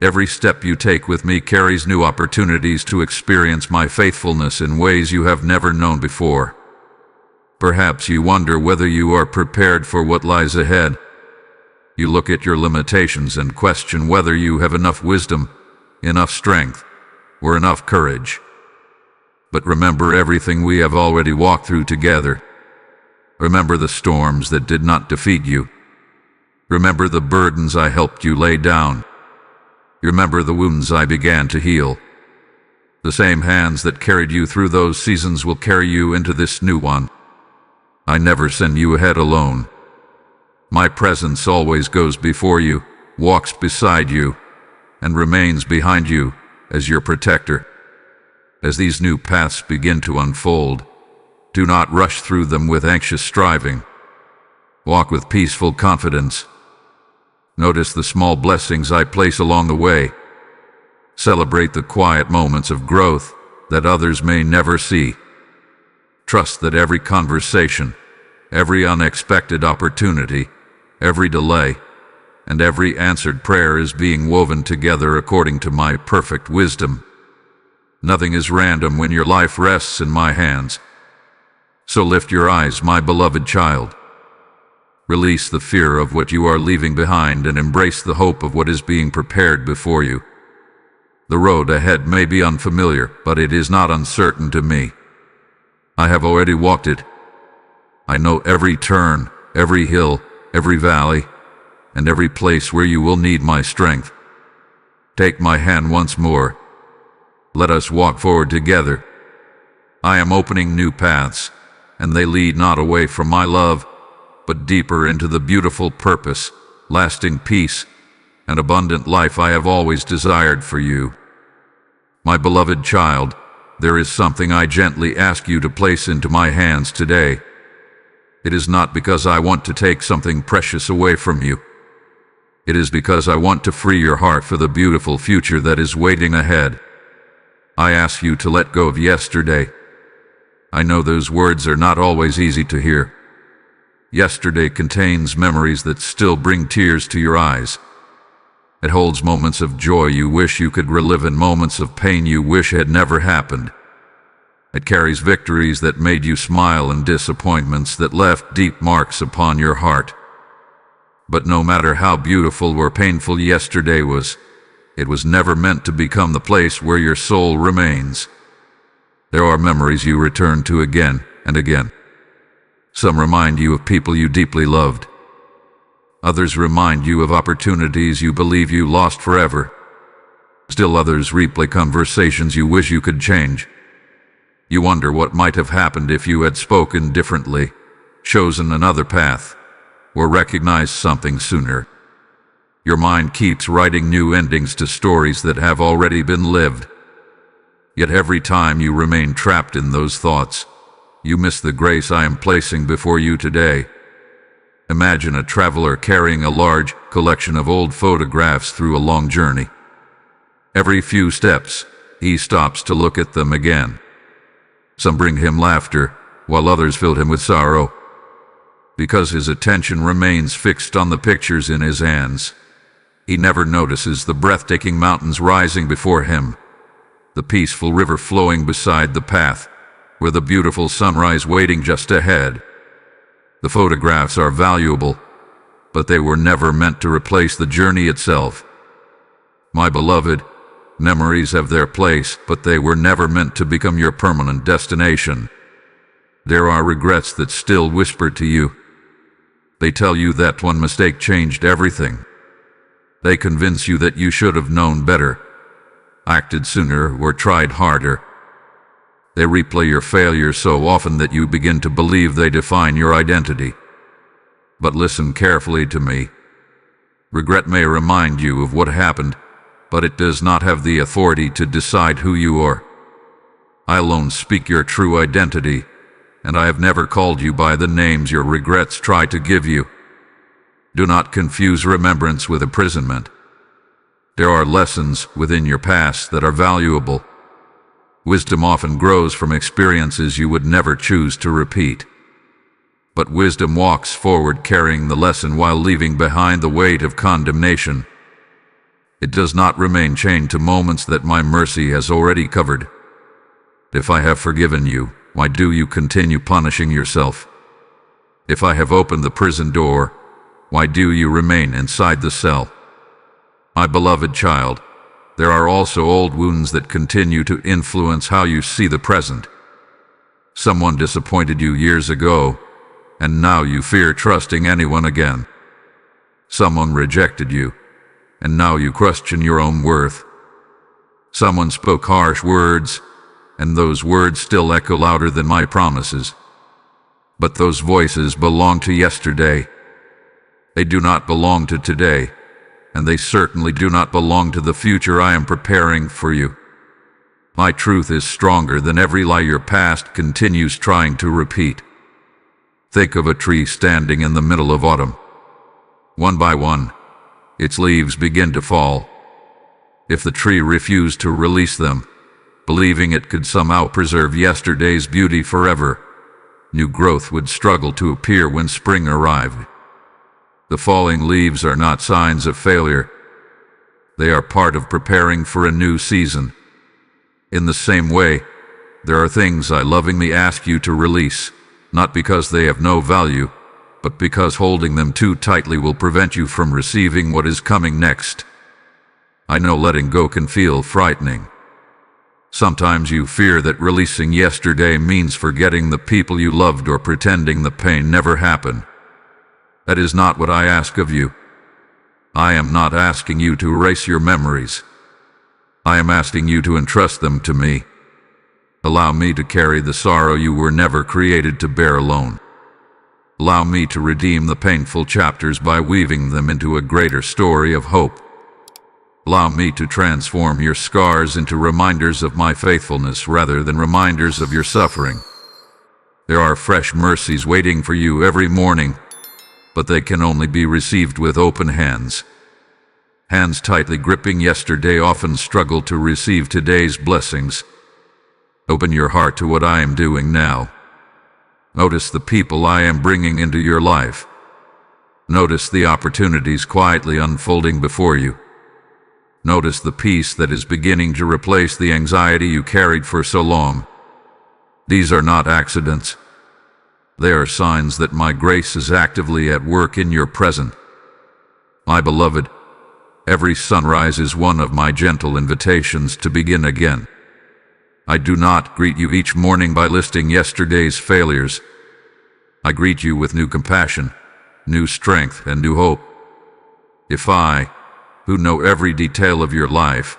Every step you take with me carries new opportunities to experience my faithfulness in ways you have never known before. Perhaps you wonder whether you are prepared for what lies ahead. You look at your limitations and question whether you have enough wisdom, enough strength, or enough courage. But remember everything we have already walked through together. Remember the storms that did not defeat you. Remember the burdens I helped you lay down. Remember the wounds I began to heal. The same hands that carried you through those seasons will carry you into this new one. I never send you ahead alone. My presence always goes before you, walks beside you, and remains behind you as your protector. As these new paths begin to unfold, do not rush through them with anxious striving. Walk with peaceful confidence. Notice the small blessings I place along the way. Celebrate the quiet moments of growth that others may never see. Trust that every conversation, every unexpected opportunity, every delay, and every answered prayer is being woven together according to my perfect wisdom. Nothing is random when your life rests in my hands. So lift your eyes, my beloved child. Release the fear of what you are leaving behind and embrace the hope of what is being prepared before you. The road ahead may be unfamiliar, but it is not uncertain to me. I have already walked it. I know every turn, every hill, every valley, and every place where you will need my strength. Take my hand once more. Let us walk forward together. I am opening new paths, and they lead not away from my love, but deeper into the beautiful purpose, lasting peace, and abundant life I have always desired for you. My beloved child, there is something I gently ask you to place into my hands today. It is not because I want to take something precious away from you. It is because I want to free your heart for the beautiful future that is waiting ahead. I ask you to let go of yesterday. I know those words are not always easy to hear. Yesterday contains memories that still bring tears to your eyes. It holds moments of joy you wish you could relive and moments of pain you wish had never happened. It carries victories that made you smile and disappointments that left deep marks upon your heart. But no matter how beautiful or painful yesterday was, it was never meant to become the place where your soul remains. There are memories you return to again and again. Some remind you of people you deeply loved. Others remind you of opportunities you believe you lost forever. Still others replay conversations you wish you could change. You wonder what might have happened if you had spoken differently, chosen another path, or recognized something sooner. Your mind keeps writing new endings to stories that have already been lived. Yet every time you remain trapped in those thoughts, you miss the grace I am placing before you today. Imagine a traveler carrying a large collection of old photographs through a long journey. Every few steps, he stops to look at them again. Some bring him laughter, while others fill him with sorrow. Because his attention remains fixed on the pictures in his hands, he never notices the breathtaking mountains rising before him, the peaceful river flowing beside the path, or the beautiful sunrise waiting just ahead. The photographs are valuable, but they were never meant to replace the journey itself. My beloved, memories have their place, but they were never meant to become your permanent destination. There are regrets that still whisper to you. They tell you that one mistake changed everything. They convince you that you should have known better, acted sooner, or tried harder. They replay your failures so often that you begin to believe they define your identity. But listen carefully to me. Regret may remind you of what happened, but it does not have the authority to decide who you are. I alone speak your true identity, and I have never called you by the names your regrets try to give you. Do not confuse remembrance with imprisonment. There are lessons within your past that are valuable. Wisdom often grows from experiences you would never choose to repeat. But wisdom walks forward carrying the lesson while leaving behind the weight of condemnation. It does not remain chained to moments that my mercy has already covered. If I have forgiven you, why do you continue punishing yourself? If I have opened the prison door, why do you remain inside the cell? My beloved child, there are also old wounds that continue to influence how you see the present. Someone disappointed you years ago, and now you fear trusting anyone again. Someone rejected you, and now you question your own worth. Someone spoke harsh words, and those words still echo louder than my promises. But those voices belong to yesterday. They do not belong to today, and they certainly do not belong to the future I am preparing for you. My truth is stronger than every lie your past continues trying to repeat. Think of a tree standing in the middle of autumn. One by one, its leaves begin to fall. If the tree refused to release them, believing it could somehow preserve yesterday's beauty forever, new growth would struggle to appear when spring arrived. The falling leaves are not signs of failure. They are part of preparing for a new season. In the same way, there are things I lovingly ask you to release, not because they have no value, but because holding them too tightly will prevent you from receiving what is coming next. I know letting go can feel frightening. Sometimes you fear that releasing yesterday means forgetting the people you loved or pretending the pain never happened. That is not what I ask of you. I am not asking you to erase your memories. I am asking you to entrust them to me. Allow me to carry the sorrow you were never created to bear alone. Allow me to redeem the painful chapters by weaving them into a greater story of hope. Allow me to transform your scars into reminders of my faithfulness rather than reminders of your suffering. There are fresh mercies waiting for you every morning, but they can only be received with open hands. Hands tightly gripping yesterday often struggle to receive today's blessings. Open your heart to what I am doing now. Notice the people I am bringing into your life. Notice the opportunities quietly unfolding before you. Notice the peace that is beginning to replace the anxiety you carried for so long. These are not accidents. They are signs that my grace is actively at work in your present. My beloved, every sunrise is one of my gentle invitations to begin again. I do not greet you each morning by listing yesterday's failures. I greet you with new compassion, new strength, and new hope. If I, who know every detail of your life,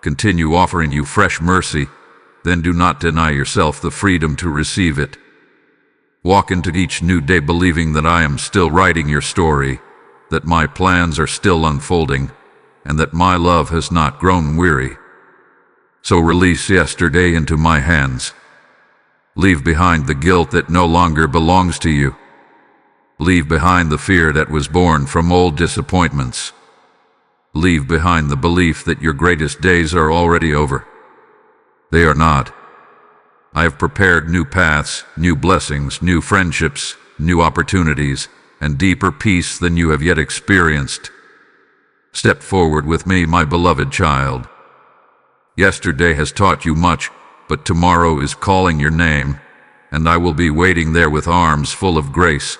continue offering you fresh mercy, then do not deny yourself the freedom to receive it. Walk into each new day believing that I am still writing your story, that my plans are still unfolding, and that my love has not grown weary. So release yesterday into my hands. Leave behind the guilt that no longer belongs to you. Leave behind the fear that was born from old disappointments. Leave behind the belief that your greatest days are already over. They are not. I have prepared new paths, new blessings, new friendships, new opportunities, and deeper peace than you have yet experienced. Step forward with me, my beloved child. Yesterday has taught you much, but tomorrow is calling your name, and I will be waiting there with arms full of grace,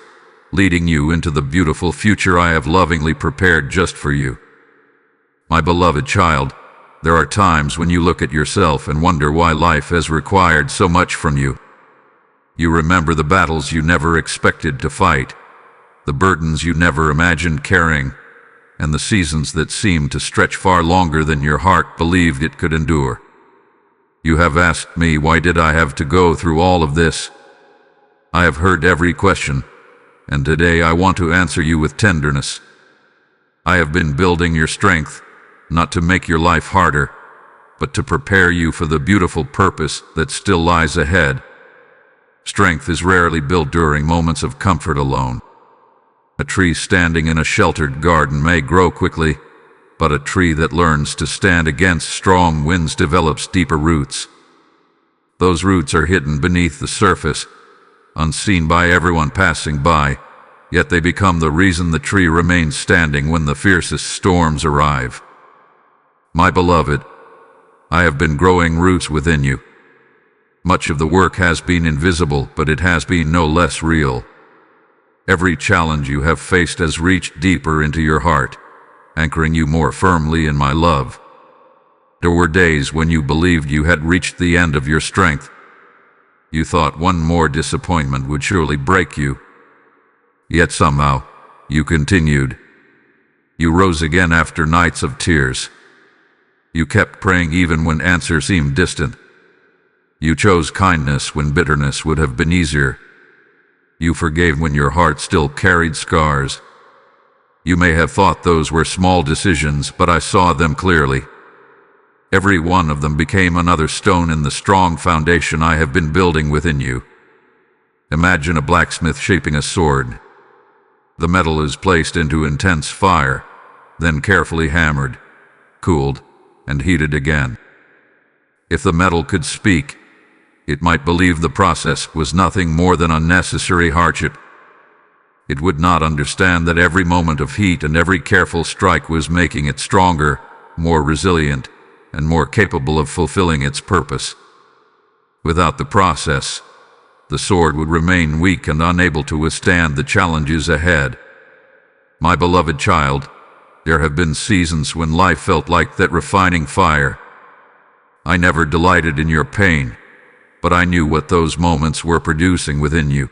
leading you into the beautiful future I have lovingly prepared just for you. My beloved child, there are times when you look at yourself and wonder why life has required so much from you. You remember the battles you never expected to fight, the burdens you never imagined carrying, and the seasons that seemed to stretch far longer than your heart believed it could endure. You have asked me, why did I have to go through all of this? I have heard every question, and today I want to answer you with tenderness. I have been building your strength, not to make your life harder, but to prepare you for the beautiful purpose that still lies ahead. Strength is rarely built during moments of comfort alone. A tree standing in a sheltered garden may grow quickly, but a tree that learns to stand against strong winds develops deeper roots. Those roots are hidden beneath the surface, unseen by everyone passing by, yet they become the reason the tree remains standing when the fiercest storms arrive. My beloved, I have been growing roots within you. Much of the work has been invisible, but it has been no less real. Every challenge you have faced has reached deeper into your heart, anchoring you more firmly in my love. There were days when you believed you had reached the end of your strength. You thought one more disappointment would surely break you. Yet somehow, you continued. You rose again after nights of tears. You kept praying even when answers seemed distant. You chose kindness when bitterness would have been easier. You forgave when your heart still carried scars. You may have thought those were small decisions, but I saw them clearly. Every one of them became another stone in the strong foundation I have been building within you. Imagine a blacksmith shaping a sword. The metal is placed into intense fire, then carefully hammered, cooled, and heated again. If the metal could speak, it might believe the process was nothing more than unnecessary hardship. It would not understand that every moment of heat and every careful strike was making it stronger, more resilient, and more capable of fulfilling its purpose. Without the process, the sword would remain weak and unable to withstand the challenges ahead. My beloved child, there have been seasons when life felt like that refining fire. I never delighted in your pain, but I knew what those moments were producing within you.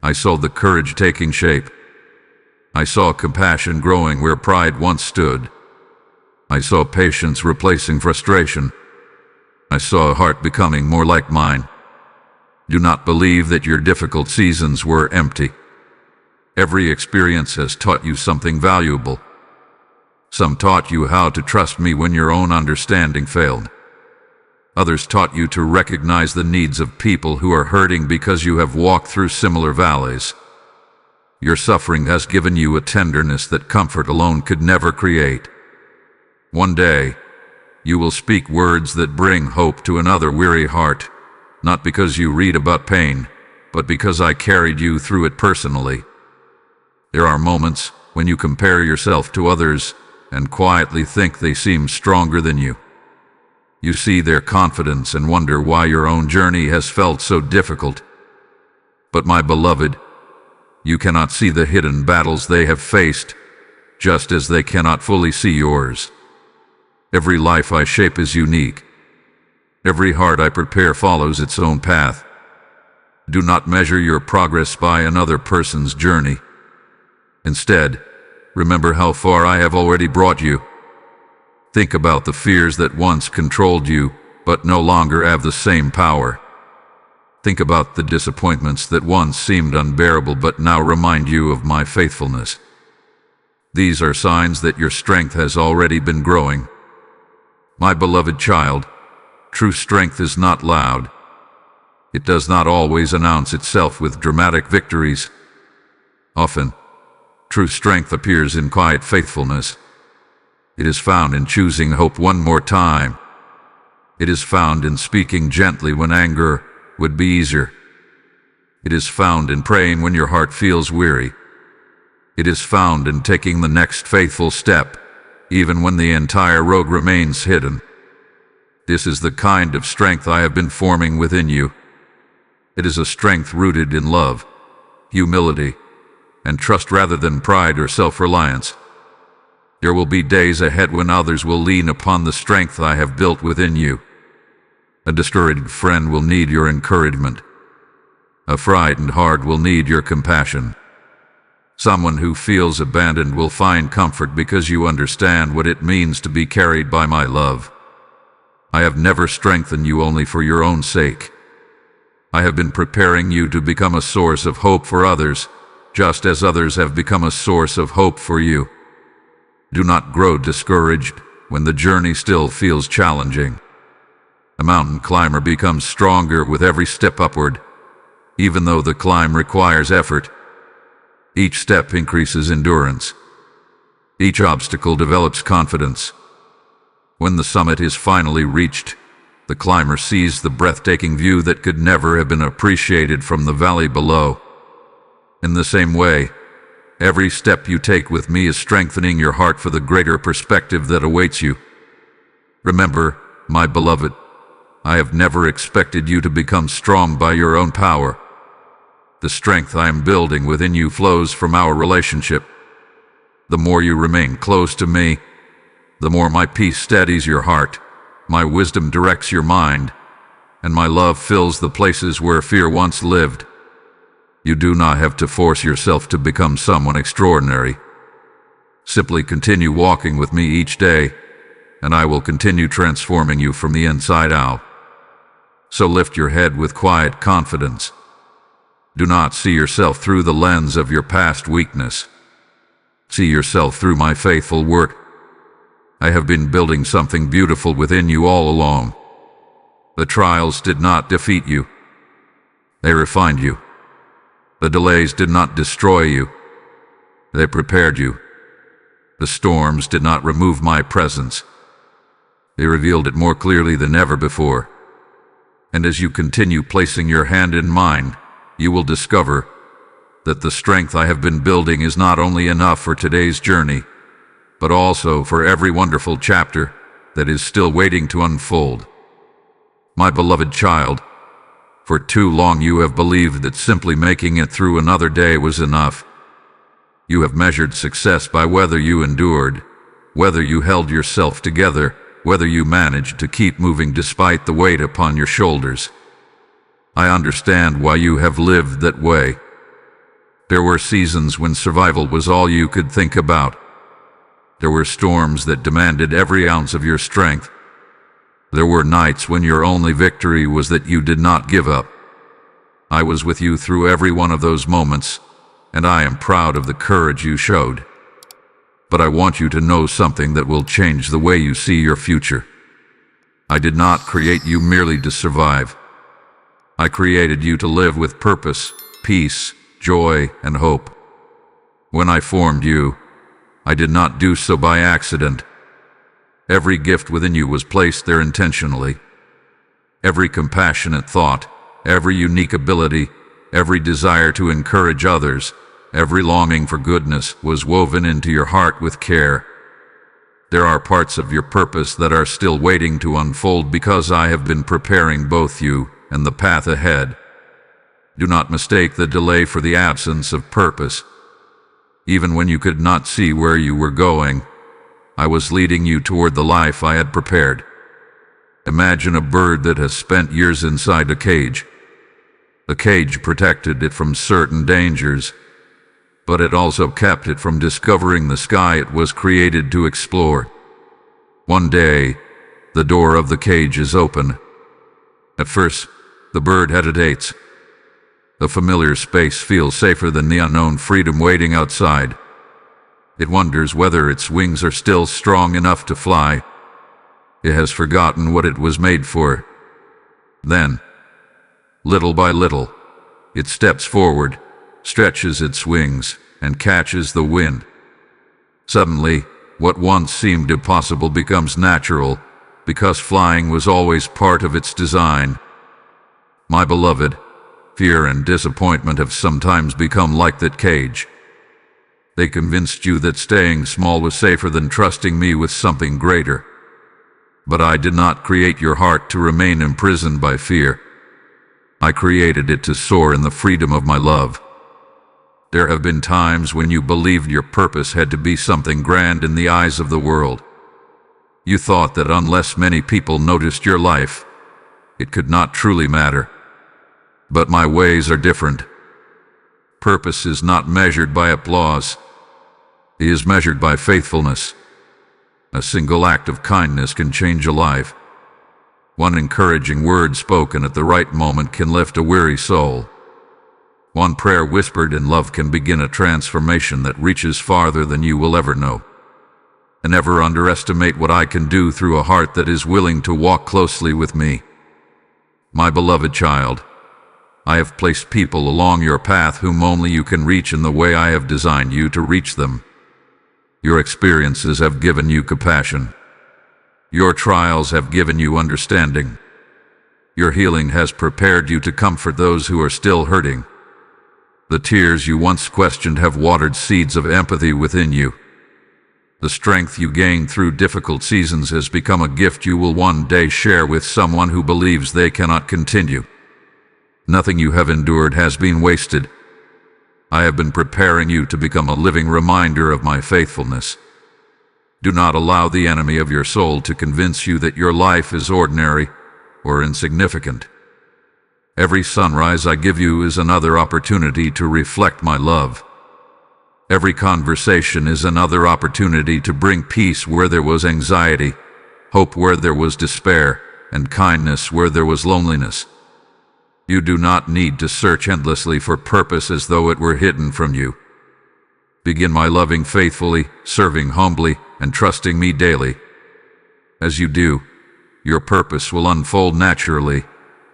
I saw the courage taking shape. I saw compassion growing where pride once stood. I saw patience replacing frustration. I saw a heart becoming more like mine. Do not believe that your difficult seasons were empty. Every experience has taught you something valuable. Some taught you how to trust me when your own understanding failed. Others taught you to recognize the needs of people who are hurting because you have walked through similar valleys. Your suffering has given you a tenderness that comfort alone could never create. One day, you will speak words that bring hope to another weary heart, not because you read about pain, but because I carried you through it personally. There are moments when you compare yourself to others and quietly think they seem stronger than you. You see their confidence and wonder why your own journey has felt so difficult. But my beloved, you cannot see the hidden battles they have faced, just as they cannot fully see yours. Every life I shape is unique. Every heart I prepare follows its own path. Do not measure your progress by another person's journey. Instead, remember how far I have already brought you. Think about the fears that once controlled you, but no longer have the same power. Think about the disappointments that once seemed unbearable but now remind you of my faithfulness. These are signs that your strength has already been growing. My beloved child, true strength is not loud. It does not always announce itself with dramatic victories. Often, true strength appears in quiet faithfulness. It is found in choosing hope one more time. It is found in speaking gently when anger would be easier. It is found in praying when your heart feels weary. It is found in taking the next faithful step, even when the entire road remains hidden. This is the kind of strength I have been forming within you. It is a strength rooted in love, humility, and trust rather than pride or self-reliance. There will be days ahead when others will lean upon the strength I have built within you. A discouraged friend will need your encouragement. A frightened heart will need your compassion. Someone who feels abandoned will find comfort because you understand what it means to be carried by my love. I have never strengthened you only for your own sake. I have been preparing you to become a source of hope for others, just as others have become a source of hope for you. Do not grow discouraged when the journey still feels challenging. A mountain climber becomes stronger with every step upward, even though the climb requires effort. Each step increases endurance. Each obstacle develops confidence. When the summit is finally reached, the climber sees the breathtaking view that could never have been appreciated from the valley below. In the same way, every step you take with me is strengthening your heart for the greater perspective that awaits you. Remember, my beloved, I have never expected you to become strong by your own power. The strength I am building within you flows from our relationship. The more you remain close to me, the more my peace steadies your heart, my wisdom directs your mind, and my love fills the places where fear once lived. You do not have to force yourself to become someone extraordinary. Simply continue walking with me each day, and I will continue transforming you from the inside out. So lift your head with quiet confidence. Do not see yourself through the lens of your past weakness. See yourself through my faithful work. I have been building something beautiful within you all along. The trials did not defeat you. They refined you. The delays did not destroy you. They prepared you. The storms did not remove my presence. They revealed it more clearly than ever before. And as you continue placing your hand in mine, you will discover that the strength I have been building is not only enough for today's journey, but also for every wonderful chapter that is still waiting to unfold. My beloved child, For too long you have believed that simply making it through another day was enough. You have measured success by whether you endured, whether you held yourself together, whether you managed to keep moving despite the weight upon your shoulders. I understand why you have lived that way. There were seasons when survival was all you could think about. There were storms that demanded every ounce of your strength. There were nights when your only victory was that you did not give up. I was with you through every one of those moments, and I am proud of the courage you showed. But I want you to know something that will change the way you see your future. I did not create you merely to survive. I created you to live with purpose, peace, joy, and hope. When I formed you, I did not do so by accident. Every gift within you was placed there intentionally. Every compassionate thought, every unique ability, every desire to encourage others, every longing for goodness was woven into your heart with care. There are parts of your purpose that are still waiting to unfold because I have been preparing both you and the path ahead. Do not mistake the delay for the absence of purpose. Even when you could not see where you were going, I was leading you toward the life I had prepared. Imagine a bird that has spent years inside a cage. The cage protected it from certain dangers, but it also kept it from discovering the sky it was created to explore. One day, the door of the cage is open. At first, the bird hesitates. The familiar space feels safer than the unknown freedom waiting outside. It wonders whether its wings are still strong enough to fly. It has forgotten what it was made for. Then, little by little, it steps forward, stretches its wings, and catches the wind. Suddenly, what once seemed impossible becomes natural, because flying was always part of its design. My beloved, fear and disappointment have sometimes become like that cage. They convinced you that staying small was safer than trusting me with something greater. But I did not create your heart to remain imprisoned by fear. I created it to soar in the freedom of my love. There have been times when you believed your purpose had to be something grand in the eyes of the world. You thought that unless many people noticed your life, it could not truly matter. But my ways are different. Purpose is not measured by applause. It is measured by faithfulness. A single act of kindness can change a life. One encouraging word spoken at the right moment can lift a weary soul. One prayer whispered in love can begin a transformation that reaches farther than you will ever know. And never underestimate what I can do through a heart that is willing to walk closely with me. My beloved child, I have placed people along your path whom only you can reach in the way I have designed you to reach them. Your experiences have given you compassion. Your trials have given you understanding. Your healing has prepared you to comfort those who are still hurting. The tears you once questioned have watered seeds of empathy within you. The strength you gained through difficult seasons has become a gift you will one day share with someone who believes they cannot continue. Nothing you have endured has been wasted. I have been preparing you to become a living reminder of my faithfulness. Do not allow the enemy of your soul to convince you that your life is ordinary or insignificant. Every sunrise I give you is another opportunity to reflect my love. Every conversation is another opportunity to bring peace where there was anxiety, hope where there was despair, and kindness where there was loneliness. You do not need to search endlessly for purpose as though it were hidden from you. Begin by loving faithfully, serving humbly, and trusting me daily. As you do, your purpose will unfold naturally,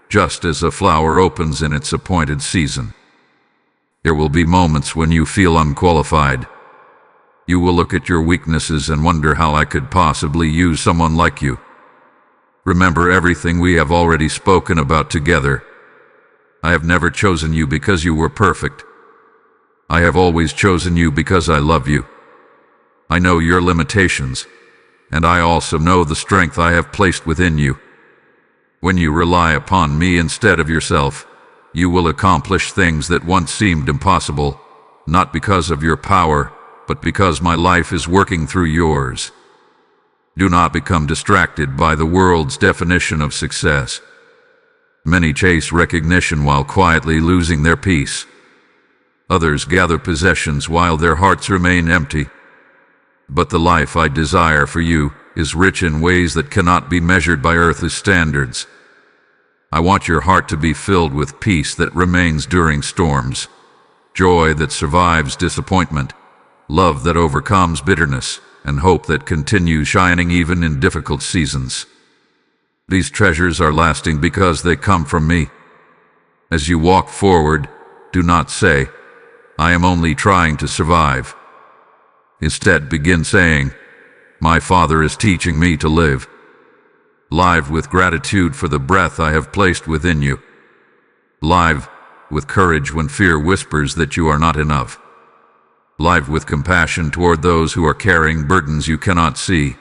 just as a flower opens in its appointed season. There will be moments when you feel unqualified. You will look at your weaknesses and wonder how I could possibly use someone like you. Remember everything we have already spoken about together. I have never chosen you because you were perfect. I have always chosen you because I love you. I know your limitations, and I also know the strength I have placed within you. When you rely upon me instead of yourself, you will accomplish things that once seemed impossible, not because of your power, but because my life is working through yours. Do not become distracted by the world's definition of success. Many chase recognition while quietly losing their peace. Others gather possessions while their hearts remain empty. But the life I desire for you is rich in ways that cannot be measured by earth's standards. I want your heart to be filled with peace that remains during storms, joy that survives disappointment, love that overcomes bitterness, and hope that continues shining even in difficult seasons. These treasures are lasting because they come from me. As you walk forward, do not say, "I am only trying to survive." Instead, begin saying, "My Father is teaching me to live." Live with gratitude for the breath I have placed within you. Live with courage when fear whispers that you are not enough. Live with compassion toward those who are carrying burdens you cannot see.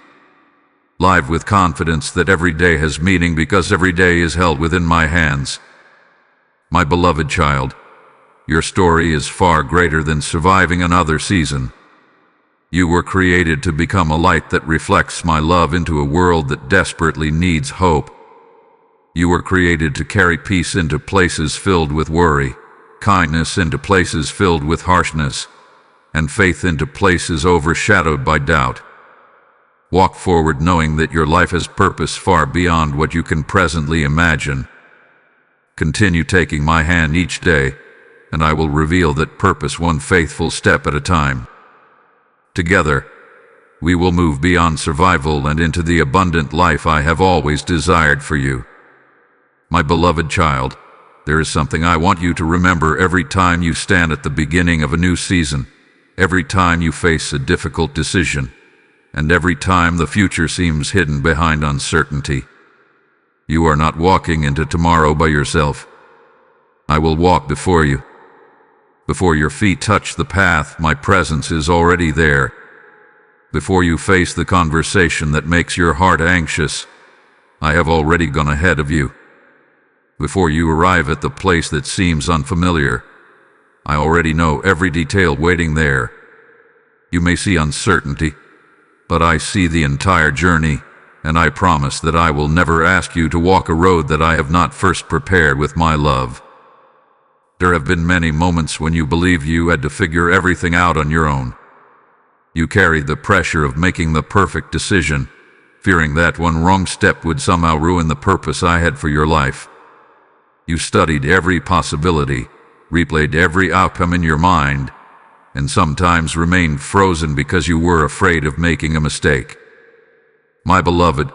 Live with confidence that every day has meaning because every day is held within my hands. My beloved child, your story is far greater than surviving another season. You were created to become a light that reflects my love into a world that desperately needs hope. You were created to carry peace into places filled with worry, kindness into places filled with harshness, and faith into places overshadowed by doubt. Walk forward knowing that your life has purpose far beyond what you can presently imagine. Continue taking my hand each day, and I will reveal that purpose one faithful step at a time. Together, we will move beyond survival and into the abundant life I have always desired for you. My beloved child, there is something I want you to remember every time you stand at the beginning of a new season, every time you face a difficult decision, and every time the future seems hidden behind uncertainty. You are not walking into tomorrow by yourself. I will walk before you. Before your feet touch the path, my presence is already there. Before you face the conversation that makes your heart anxious, I have already gone ahead of you. Before you arrive at the place that seems unfamiliar, I already know every detail waiting there. You may see uncertainty, but I see the entire journey, and I promise that I will never ask you to walk a road that I have not first prepared with my love. There have been many moments when you believed you had to figure everything out on your own. You carried the pressure of making the perfect decision, fearing that one wrong step would somehow ruin the purpose I had for your life. You studied every possibility, replayed every outcome in your mind, and sometimes remained frozen because you were afraid of making a mistake. My beloved,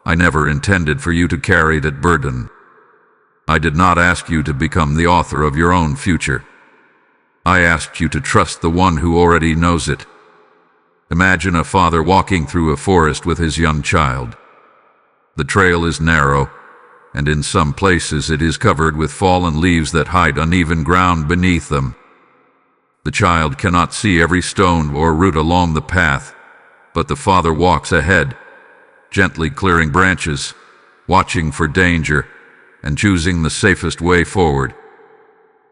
I never intended for you to carry that burden. I did not ask you to become the author of your own future. I asked you to trust the one who already knows it. Imagine a father walking through a forest with his young child. The trail is narrow, and in some places it is covered with fallen leaves that hide uneven ground beneath them. The child cannot see every stone or root along the path, but the father walks ahead, gently clearing branches, watching for danger, and choosing the safest way forward.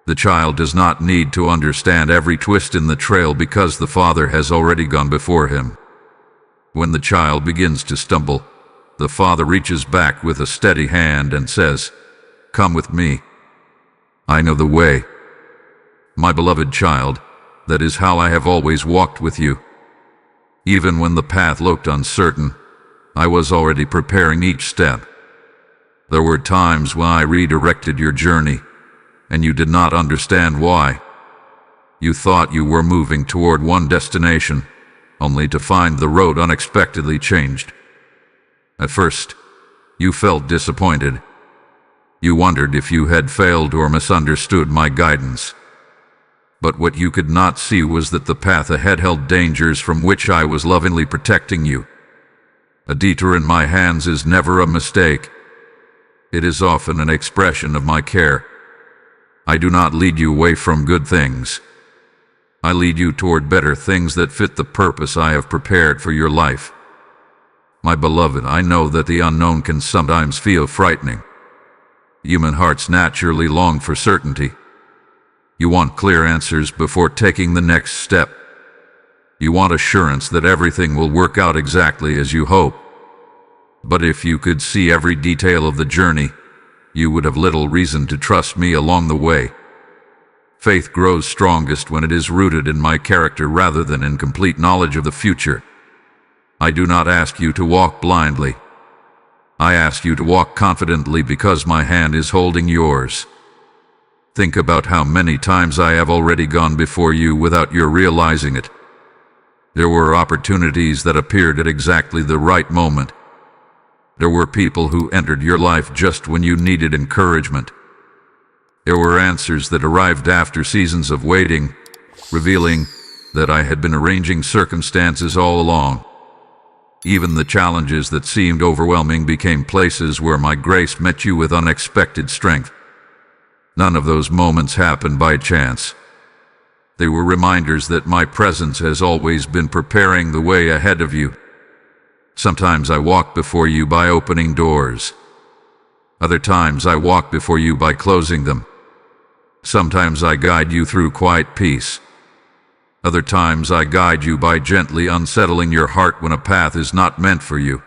The child does not need to understand every twist in the trail because the father has already gone before him. When the child begins to stumble, the father reaches back with a steady hand and says, "Come with me. I know the way." My beloved child, that is how I have always walked with you. Even when the path looked uncertain, I was already preparing each step. There were times when I redirected your journey, and you did not understand why. You thought you were moving toward one destination, only to find the road unexpectedly changed. At first, you felt disappointed. You wondered if you had failed or misunderstood my guidance. But what you could not see was that the path ahead held dangers from which I was lovingly protecting you. A detour in my hands is never a mistake. It is often an expression of my care. I do not lead you away from good things. I lead you toward better things that fit the purpose I have prepared for your life. My beloved, I know that the unknown can sometimes feel frightening. Human hearts naturally long for certainty. You want clear answers before taking the next step. You want assurance that everything will work out exactly as you hope. But if you could see every detail of the journey, you would have little reason to trust me along the way. Faith grows strongest when it is rooted in my character rather than in complete knowledge of the future. I do not ask you to walk blindly. I ask you to walk confidently because my hand is holding yours. Think about how many times I have already gone before you without your realizing it. There were opportunities that appeared at exactly the right moment. There were people who entered your life just when you needed encouragement. There were answers that arrived after seasons of waiting, revealing that I had been arranging circumstances all along. Even the challenges that seemed overwhelming became places where my grace met you with unexpected strength. None of those moments happened by chance. They were reminders that my presence has always been preparing the way ahead of you. Sometimes I walk before you by opening doors. Other times I walk before you by closing them. Sometimes I guide you through quiet peace. Other times I guide you by gently unsettling your heart when a path is not meant for you.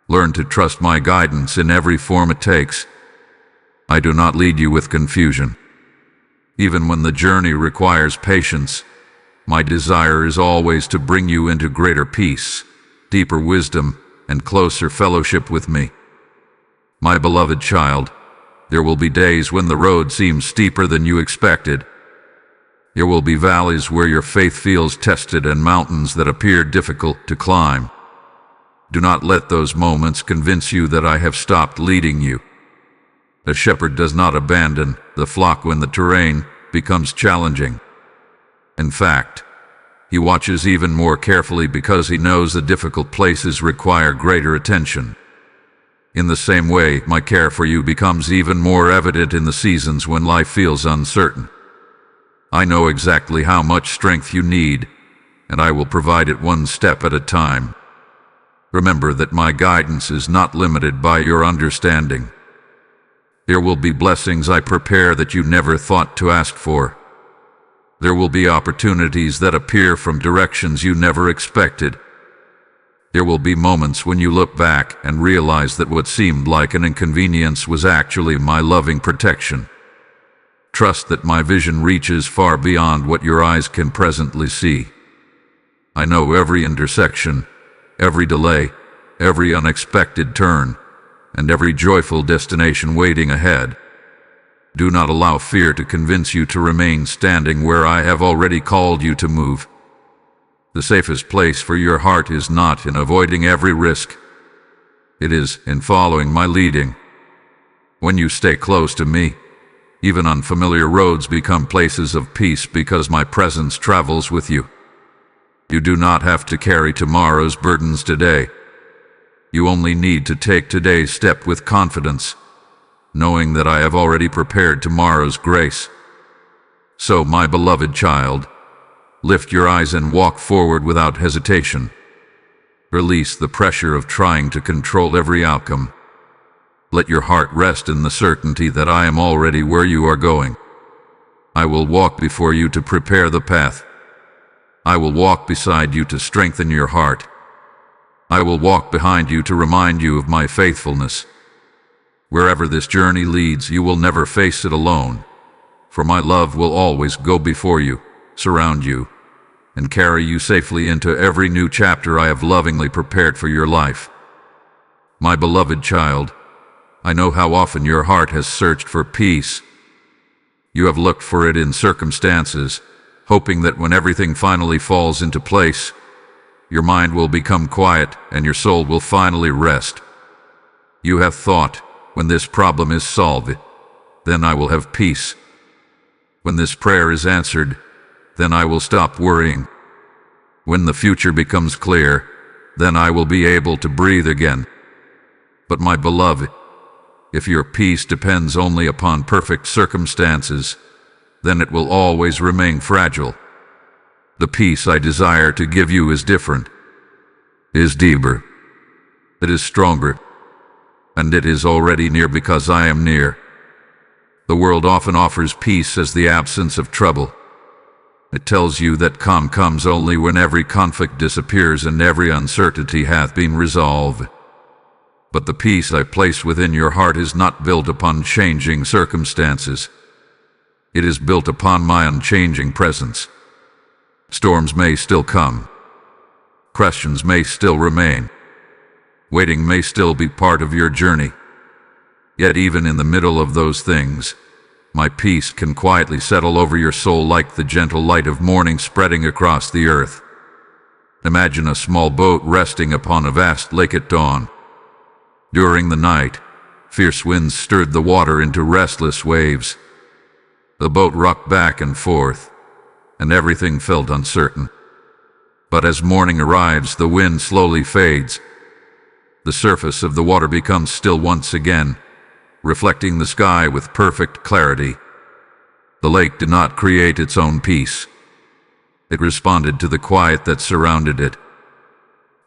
Learn to trust my guidance in every form it takes. I do not lead you with confusion. Even when the journey requires patience, my desire is always to bring you into greater peace, deeper wisdom, and closer fellowship with me. My beloved child, there will be days when the road seems steeper than you expected. There will be valleys where your faith feels tested and mountains that appear difficult to climb. Do not let those moments convince you that I have stopped leading you. A shepherd does not abandon the flock when the terrain becomes challenging. In fact, he watches even more carefully because he knows the difficult places require greater attention. In the same way, my care for you becomes even more evident in the seasons when life feels uncertain. I know exactly how much strength you need, and I will provide it one step at a time. Remember that my guidance is not limited by your understanding. There will be blessings I prepare that you never thought to ask for. There will be opportunities that appear from directions you never expected. There will be moments when you look back and realize that what seemed like an inconvenience was actually my loving protection. Trust that my vision reaches far beyond what your eyes can presently see. I know every intersection, every delay, every unexpected turn, and every joyful destination waiting ahead. Do not allow fear to convince you to remain standing where I have already called you to move. The safest place for your heart is not in avoiding every risk. It is in following my leading. When you stay close to me, even unfamiliar roads become places of peace because my presence travels with you. You do not have to carry tomorrow's burdens today. You only need to take today's step with confidence, knowing that I have already prepared tomorrow's grace. So, my beloved child, lift your eyes and walk forward without hesitation. Release the pressure of trying to control every outcome. Let your heart rest in the certainty that I am already where you are going. I will walk before you to prepare the path. I will walk beside you to strengthen your heart. I will walk behind you to remind you of my faithfulness. Wherever this journey leads, you will never face it alone, for my love will always go before you, surround you, and carry you safely into every new chapter I have lovingly prepared for your life. My beloved child, I know how often your heart has searched for peace. You have looked for it in circumstances, hoping that when everything finally falls into place, your mind will become quiet and your soul will finally rest. You have thought, when this problem is solved, then I will have peace. When this prayer is answered, then I will stop worrying. When the future becomes clear, then I will be able to breathe again. But my beloved, if your peace depends only upon perfect circumstances, then it will always remain fragile. The peace I desire to give you is different, is deeper, It is stronger, and it is already near because I am near. The world often offers peace as the absence of trouble. It tells you that calm comes only when every conflict disappears and every uncertainty hath been resolved. But the peace I place within your heart is not built upon changing circumstances. It is built upon my unchanging presence. Storms may still come. Questions may still remain. Waiting may still be part of your journey. Yet even in the middle of those things, my peace can quietly settle over your soul like the gentle light of morning spreading across the earth. Imagine a small boat resting upon a vast lake at dawn. During the night, fierce winds stirred the water into restless waves. The boat rocked back and forth, and everything felt uncertain. But as morning arrives, the wind slowly fades. The surface of the water becomes still once again, reflecting the sky with perfect clarity. The lake did not create its own peace. It responded to the quiet that surrounded it.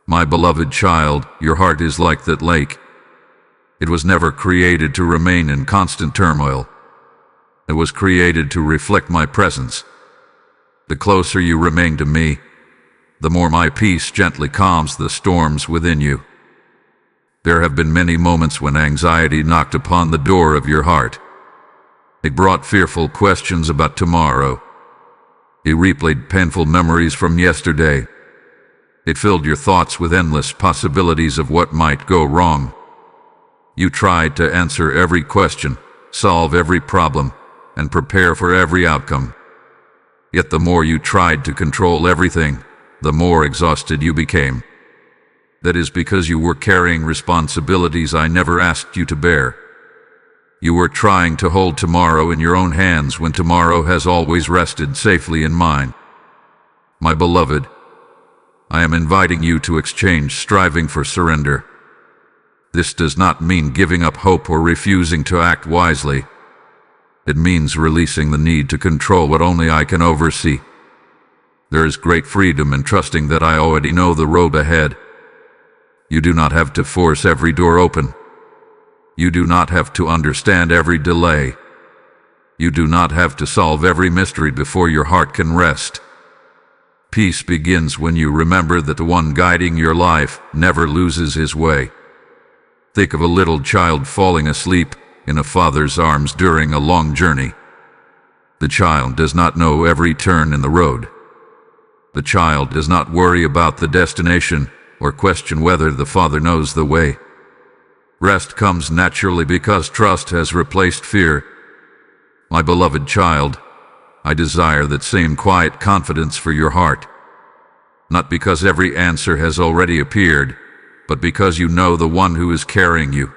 My beloved child, your heart is like that lake. It was never created to remain in constant turmoil. It was created to reflect my presence. The closer you remain to me, the more my peace gently calms the storms within you. There have been many moments when anxiety knocked upon the door of your heart. It brought fearful questions about tomorrow. It replayed painful memories from yesterday. It filled your thoughts with endless possibilities of what might go wrong. You tried to answer every question, solve every problem, and prepare for every outcome. Yet the more you tried to control everything, the more exhausted you became. That is because you were carrying responsibilities I never asked you to bear. You were trying to hold tomorrow in your own hands when tomorrow has always rested safely in mine. My beloved, I am inviting you to exchange striving for surrender. This does not mean giving up hope or refusing to act wisely. It means releasing the need to control what only I can oversee. There is great freedom in trusting that I already know the road ahead. You do not have to force every door open. You do not have to understand every delay. You do not have to solve every mystery before your heart can rest. Peace begins when you remember that the one guiding your life never loses his way. Think of a little child falling asleep in a father's arms during a long journey. The child does not know every turn in the road. The child does not worry about the destination or question whether the father knows the way. Rest comes naturally because trust has replaced fear. My beloved child, I desire that same quiet confidence for your heart. Not because every answer has already appeared, but because you know the one who is carrying you.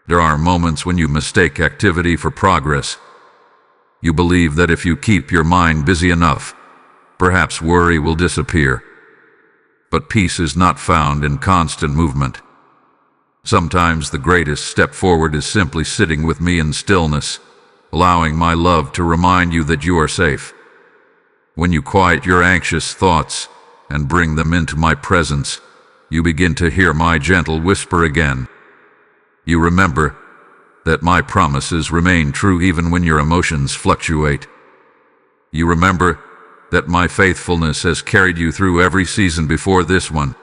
There are moments when you mistake activity for progress. You believe that if you keep your mind busy enough, perhaps worry will disappear. But peace is not found in constant movement. Sometimes the greatest step forward is simply sitting with me in stillness, allowing my love to remind you that you are safe. When you quiet your anxious thoughts and bring them into my presence, you begin to hear my gentle whisper again. You remember that my promises remain true even when your emotions fluctuate. You remember that my faithfulness has carried you through every season before this one.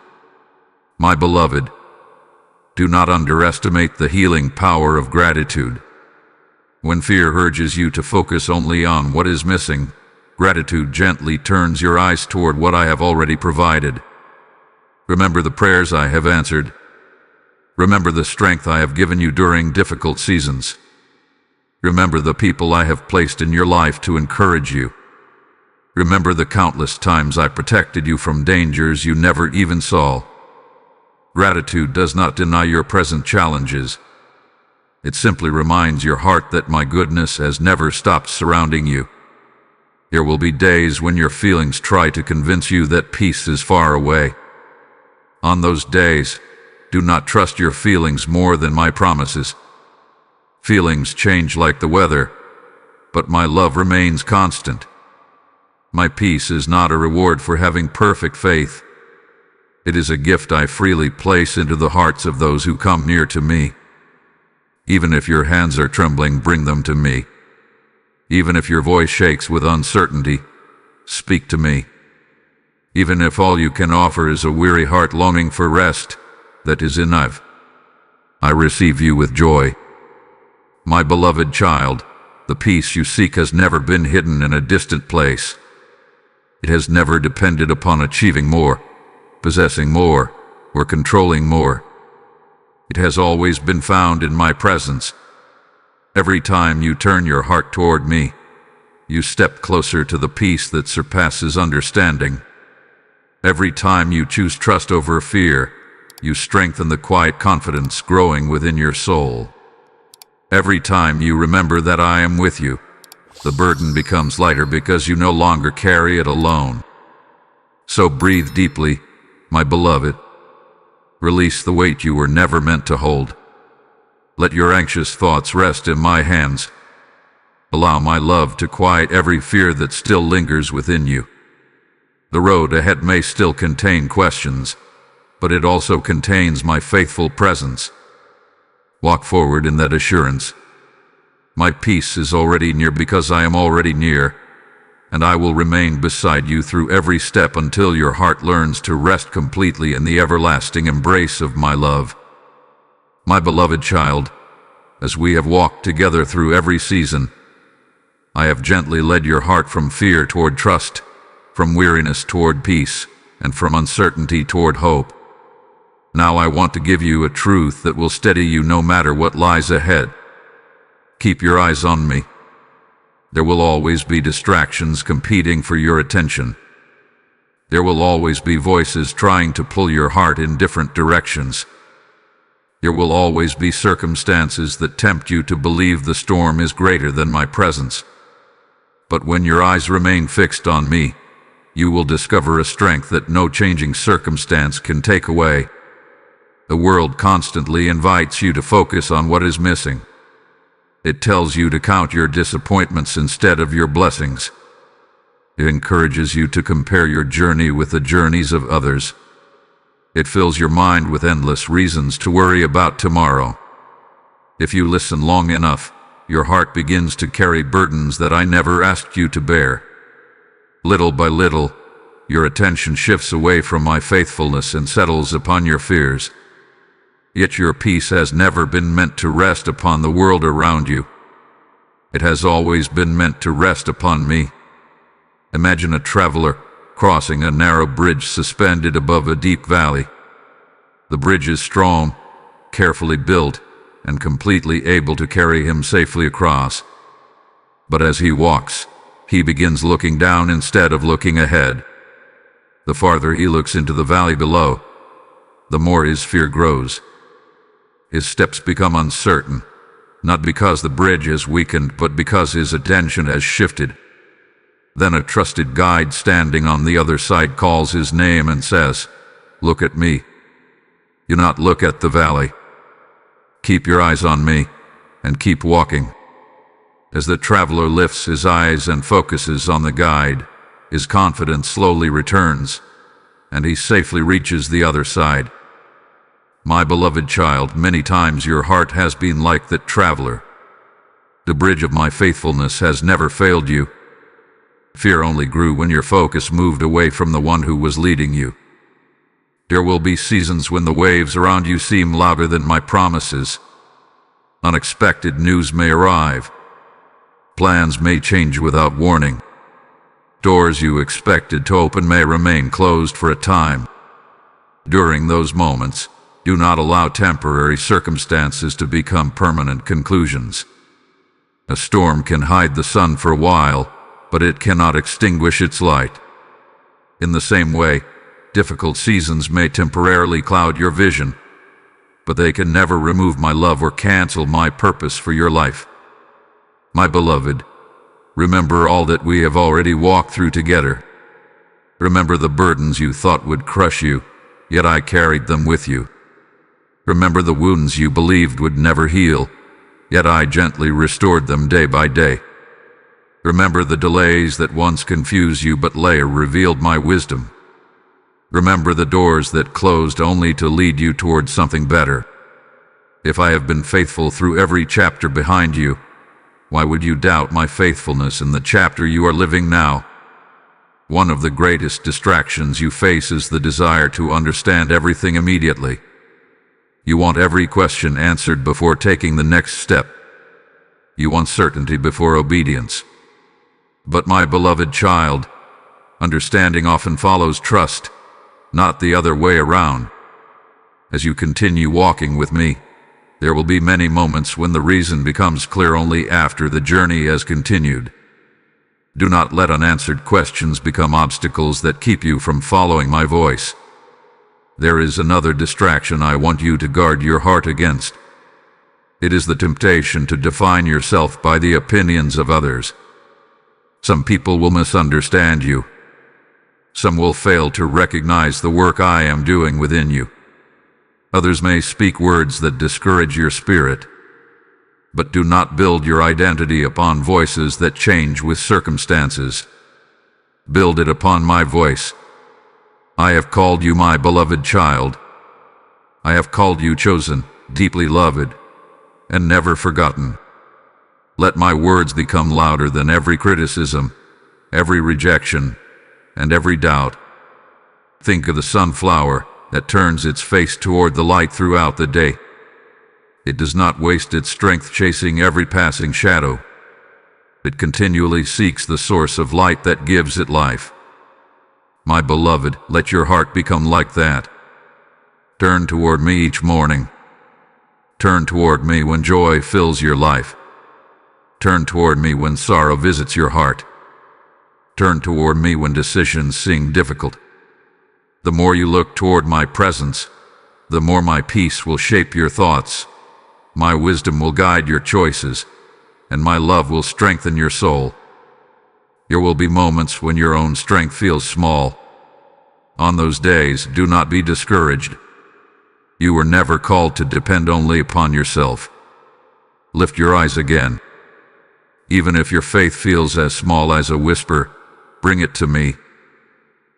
My beloved, do not underestimate the healing power of gratitude. When fear urges you to focus only on what is missing, gratitude gently turns your eyes toward what I have already provided. Remember the prayers I have answered. Remember the strength I have given you during difficult seasons. Remember the people I have placed in your life to encourage you. Remember the countless times I protected you from dangers you never even saw. Gratitude does not deny your present challenges. It simply reminds your heart that my goodness has never stopped surrounding you. There will be days when your feelings try to convince you that peace is far away. On those days, do not trust your feelings more than my promises. Feelings change like the weather, but my love remains constant. My peace is not a reward for having perfect faith. It is a gift I freely place into the hearts of those who come near to me. Even if your hands are trembling, bring them to me. Even if your voice shakes with uncertainty, speak to me. Even if all you can offer is a weary heart longing for rest, that is enough. I receive you with joy. My beloved child, the peace you seek has never been hidden in a distant place. It has never depended upon achieving more, possessing more, or controlling more. It has always been found in my presence. Every time you turn your heart toward me, you step closer to the peace that surpasses understanding. Every time you choose trust over fear, you strengthen the quiet confidence growing within your soul. Every time you remember that I am with you, the burden becomes lighter because you no longer carry it alone. So breathe deeply, my beloved. Release the weight you were never meant to hold. Let your anxious thoughts rest in my hands. Allow my love to quiet every fear that still lingers within you. The road ahead may still contain questions, but it also contains my faithful presence. Walk forward in that assurance. My peace is already near because I am already near, and I will remain beside you through every step until your heart learns to rest completely in the everlasting embrace of my love. My beloved child, as we have walked together through every season, I have gently led your heart from fear toward trust, from weariness toward peace, and from uncertainty toward hope. Now I want to give you a truth that will steady you no matter what lies ahead. Keep your eyes on me. There will always be distractions competing for your attention. There will always be voices trying to pull your heart in different directions. There will always be circumstances that tempt you to believe the storm is greater than my presence. But when your eyes remain fixed on me, you will discover a strength that no changing circumstance can take away. The world constantly invites you to focus on what is missing. It tells you to count your disappointments instead of your blessings. It encourages you to compare your journey with the journeys of others. It fills your mind with endless reasons to worry about tomorrow. If you listen long enough, your heart begins to carry burdens that I never asked you to bear. Little by little, your attention shifts away from my faithfulness and settles upon your fears. Yet your peace has never been meant to rest upon the world around you. It has always been meant to rest upon me. Imagine a traveler crossing a narrow bridge suspended above a deep valley. The bridge is strong, carefully built, and completely able to carry him safely across. But as he walks, he begins looking down instead of looking ahead. The farther he looks into the valley below, the more his fear grows. His steps become uncertain, not because the bridge has weakened, but because his attention has shifted. Then a trusted guide standing on the other side calls his name and says, "Look at me. Do not look at the valley. Keep your eyes on me, and keep walking." As the traveler lifts his eyes and focuses on the guide, his confidence slowly returns, and he safely reaches the other side. My beloved child, many times your heart has been like that traveler. The bridge of my faithfulness has never failed you. Fear only grew when your focus moved away from the one who was leading you. There will be seasons when the waves around you seem louder than my promises. Unexpected news may arrive. Plans may change without warning. Doors you expected to open may remain closed for a time. During those moments, do not allow temporary circumstances to become permanent conclusions. A storm can hide the sun for a while, but it cannot extinguish its light. In the same way, difficult seasons may temporarily cloud your vision, but they can never remove my love or cancel my purpose for your life. My beloved, remember all that we have already walked through together. Remember the burdens you thought would crush you, yet I carried them with you. Remember the wounds you believed would never heal, yet I gently restored them day by day. Remember the delays that once confused you but later revealed my wisdom. Remember the doors that closed only to lead you towards something better. If I have been faithful through every chapter behind you, why would you doubt my faithfulness in the chapter you are living now? One of the greatest distractions you face is the desire to understand everything immediately. You want every question answered before taking the next step. You want certainty before obedience. But my beloved child, understanding often follows trust, not the other way around. As you continue walking with me, there will be many moments when the reason becomes clear only after the journey has continued. Do not let unanswered questions become obstacles that keep you from following my voice. There is another distraction I want you to guard your heart against. It is the temptation to define yourself by the opinions of others. Some people will misunderstand you. Some will fail to recognize the work I am doing within you. Others may speak words that discourage your spirit. But do not build your identity upon voices that change with circumstances. Build it upon my voice. I have called you my beloved child. I have called you chosen, deeply loved, and never forgotten. Let my words become louder than every criticism, every rejection, and every doubt. Think of the sunflower that turns its face toward the light throughout the day. It does not waste its strength chasing every passing shadow. It continually seeks the source of light that gives it life. My beloved, let your heart become like that. Turn toward me each morning. Turn toward me when joy fills your life. Turn toward me when sorrow visits your heart. Turn toward me when decisions seem difficult. The more you look toward my presence, the more my peace will shape your thoughts. My wisdom will guide your choices, and my love will strengthen your soul. There will be moments when your own strength feels small. On those days, do not be discouraged. You were never called to depend only upon yourself. Lift your eyes again. Even if your faith feels as small as a whisper, bring it to me.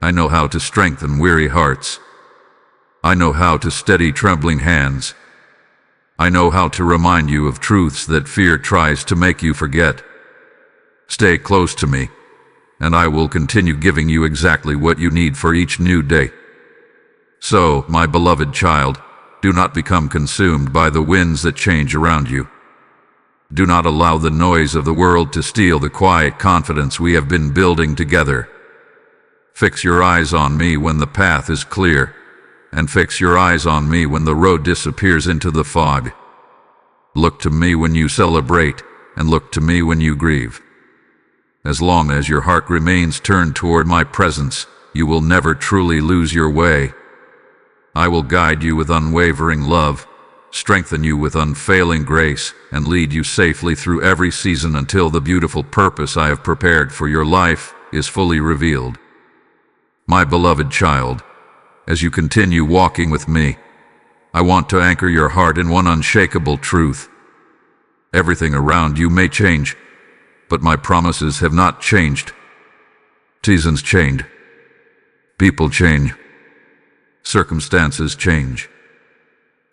I know how to strengthen weary hearts. I know how to steady trembling hands. I know how to remind you of truths that fear tries to make you forget. Stay close to me, and I will continue giving you exactly what you need for each new day. So, my beloved child, do not become consumed by the winds that change around you. Do not allow the noise of the world to steal the quiet confidence we have been building together. Fix your eyes on me when the path is clear, and fix your eyes on me when the road disappears into the fog. Look to me when you celebrate, and look to me when you grieve. As long as your heart remains turned toward my presence, you will never truly lose your way. I will guide you with unwavering love, strengthen you with unfailing grace, and lead you safely through every season until the beautiful purpose I have prepared for your life is fully revealed. My beloved child, as you continue walking with me, I want to anchor your heart in one unshakable truth. Everything around you may change, but my promises have not changed. Seasons change. People change. Circumstances change.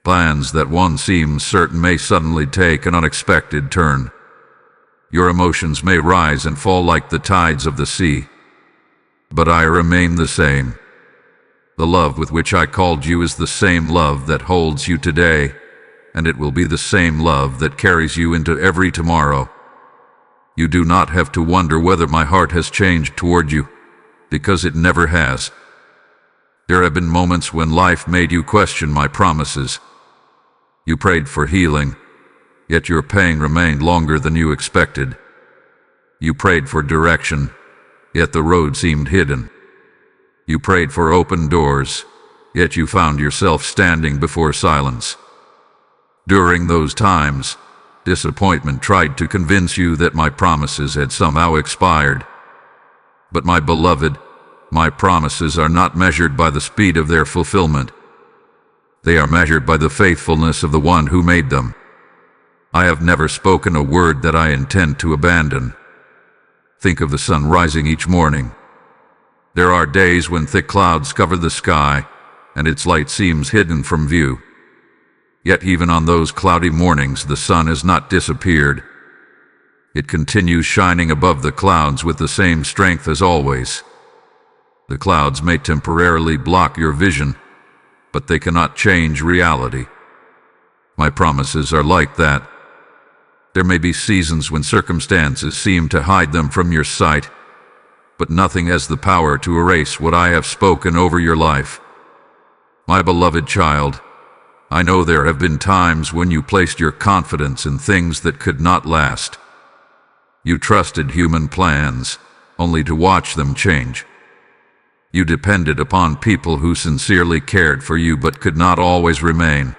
Plans that once seemed certain may suddenly take an unexpected turn. Your emotions may rise and fall like the tides of the sea, but I remain the same. The love with which I called you is the same love that holds you today, and it will be the same love that carries you into every tomorrow. You do not have to wonder whether my heart has changed toward you, because it never has. There have been moments when life made you question my promises. You prayed for healing, yet your pain remained longer than you expected. You prayed for direction, yet the road seemed hidden. You prayed for open doors, yet you found yourself standing before silence. During those times, disappointment tried to convince you that my promises had somehow expired. But my beloved, my promises are not measured by the speed of their fulfillment. They are measured by the faithfulness of the one who made them. I have never spoken a word that I intend to abandon. Think of the sun rising each morning. There are days when thick clouds cover the sky, and its light seems hidden from view. Yet even on those cloudy mornings, the sun has not disappeared. It continues shining above the clouds with the same strength as always. The clouds may temporarily block your vision, but they cannot change reality. My promises are like that. There may be seasons when circumstances seem to hide them from your sight, but nothing has the power to erase what I have spoken over your life. My beloved child, I know there have been times when you placed your confidence in things that could not last. You trusted human plans, only to watch them change. You depended upon people who sincerely cared for you but could not always remain.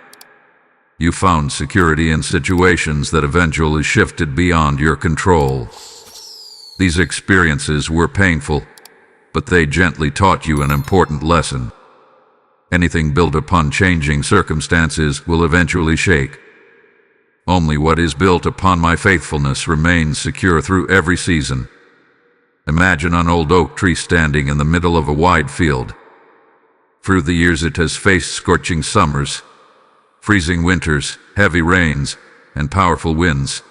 You found security in situations that eventually shifted beyond your control. These experiences were painful, but they gently taught you an important lesson. Anything built upon changing circumstances will eventually shake. Only what is built upon my faithfulness remains secure through every season. Imagine an old oak tree standing in the middle of a wide field. Through the years it has faced scorching summers, freezing winters, heavy rains, and powerful winds.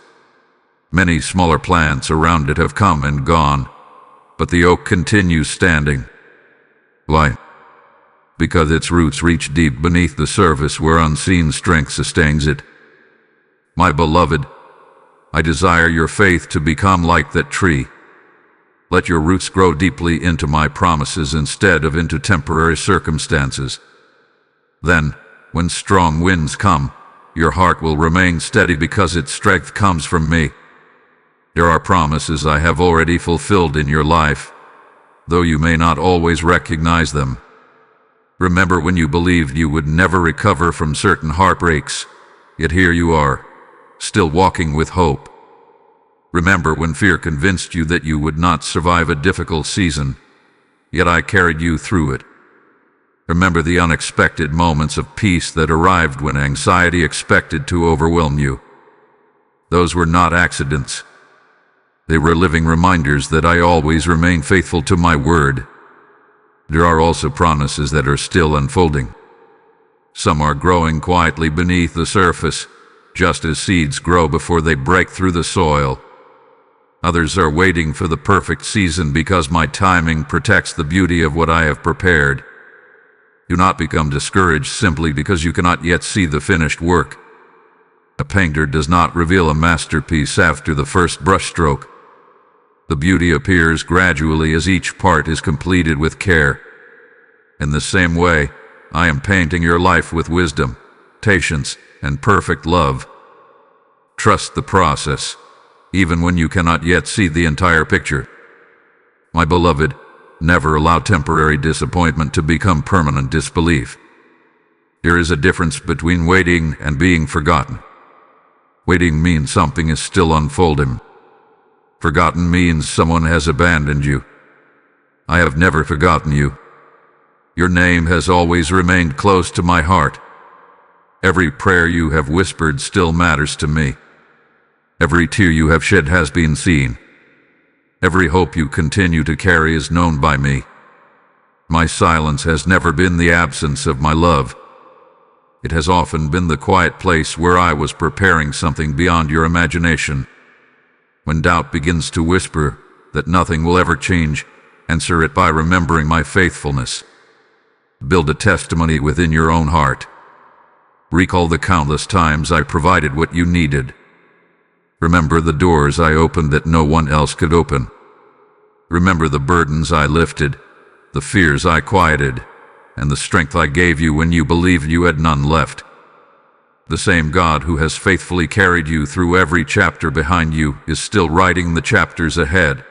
Many smaller plants around it have come and gone, but the oak continues standing. Why? Because its roots reach deep beneath the surface where unseen strength sustains it. My beloved, I desire your faith to become like that tree. Let your roots grow deeply into my promises instead of into temporary circumstances. Then, when strong winds come, your heart will remain steady because its strength comes from me. There are promises I have already fulfilled in your life, though you may not always recognize them. Remember when you believed you would never recover from certain heartbreaks, yet here you are, still walking with hope. Remember when fear convinced you that you would not survive a difficult season, yet I carried you through it. Remember the unexpected moments of peace that arrived when anxiety expected to overwhelm you. Those were not accidents. They were living reminders that I always remain faithful to my word. There are also promises that are still unfolding. Some are growing quietly beneath the surface, just as seeds grow before they break through the soil. Others are waiting for the perfect season because my timing protects the beauty of what I have prepared. Do not become discouraged simply because you cannot yet see the finished work. A painter does not reveal a masterpiece after the first brushstroke. The beauty appears gradually as each part is completed with care. In the same way, I am painting your life with wisdom, patience, and perfect love. Trust the process, even when you cannot yet see the entire picture. My beloved, never allow temporary disappointment to become permanent disbelief. There is a difference between waiting and being forgotten. Waiting means something is still unfolding. Forgotten means someone has abandoned you. I have never forgotten you. Your name has always remained close to my heart. Every prayer you have whispered still matters to me. Every tear you have shed has been seen. Every hope you continue to carry is known by me. My silence has never been the absence of my love. It has often been the quiet place where I was preparing something beyond your imagination. When doubt begins to whisper that nothing will ever change, answer it by remembering my faithfulness. Build a testimony within your own heart. Recall the countless times I provided what you needed. Remember the doors I opened that no one else could open. Remember the burdens I lifted, the fears I quieted, and the strength I gave you when you believed you had none left. The same God who has faithfully carried you through every chapter behind you is still writing the chapters ahead.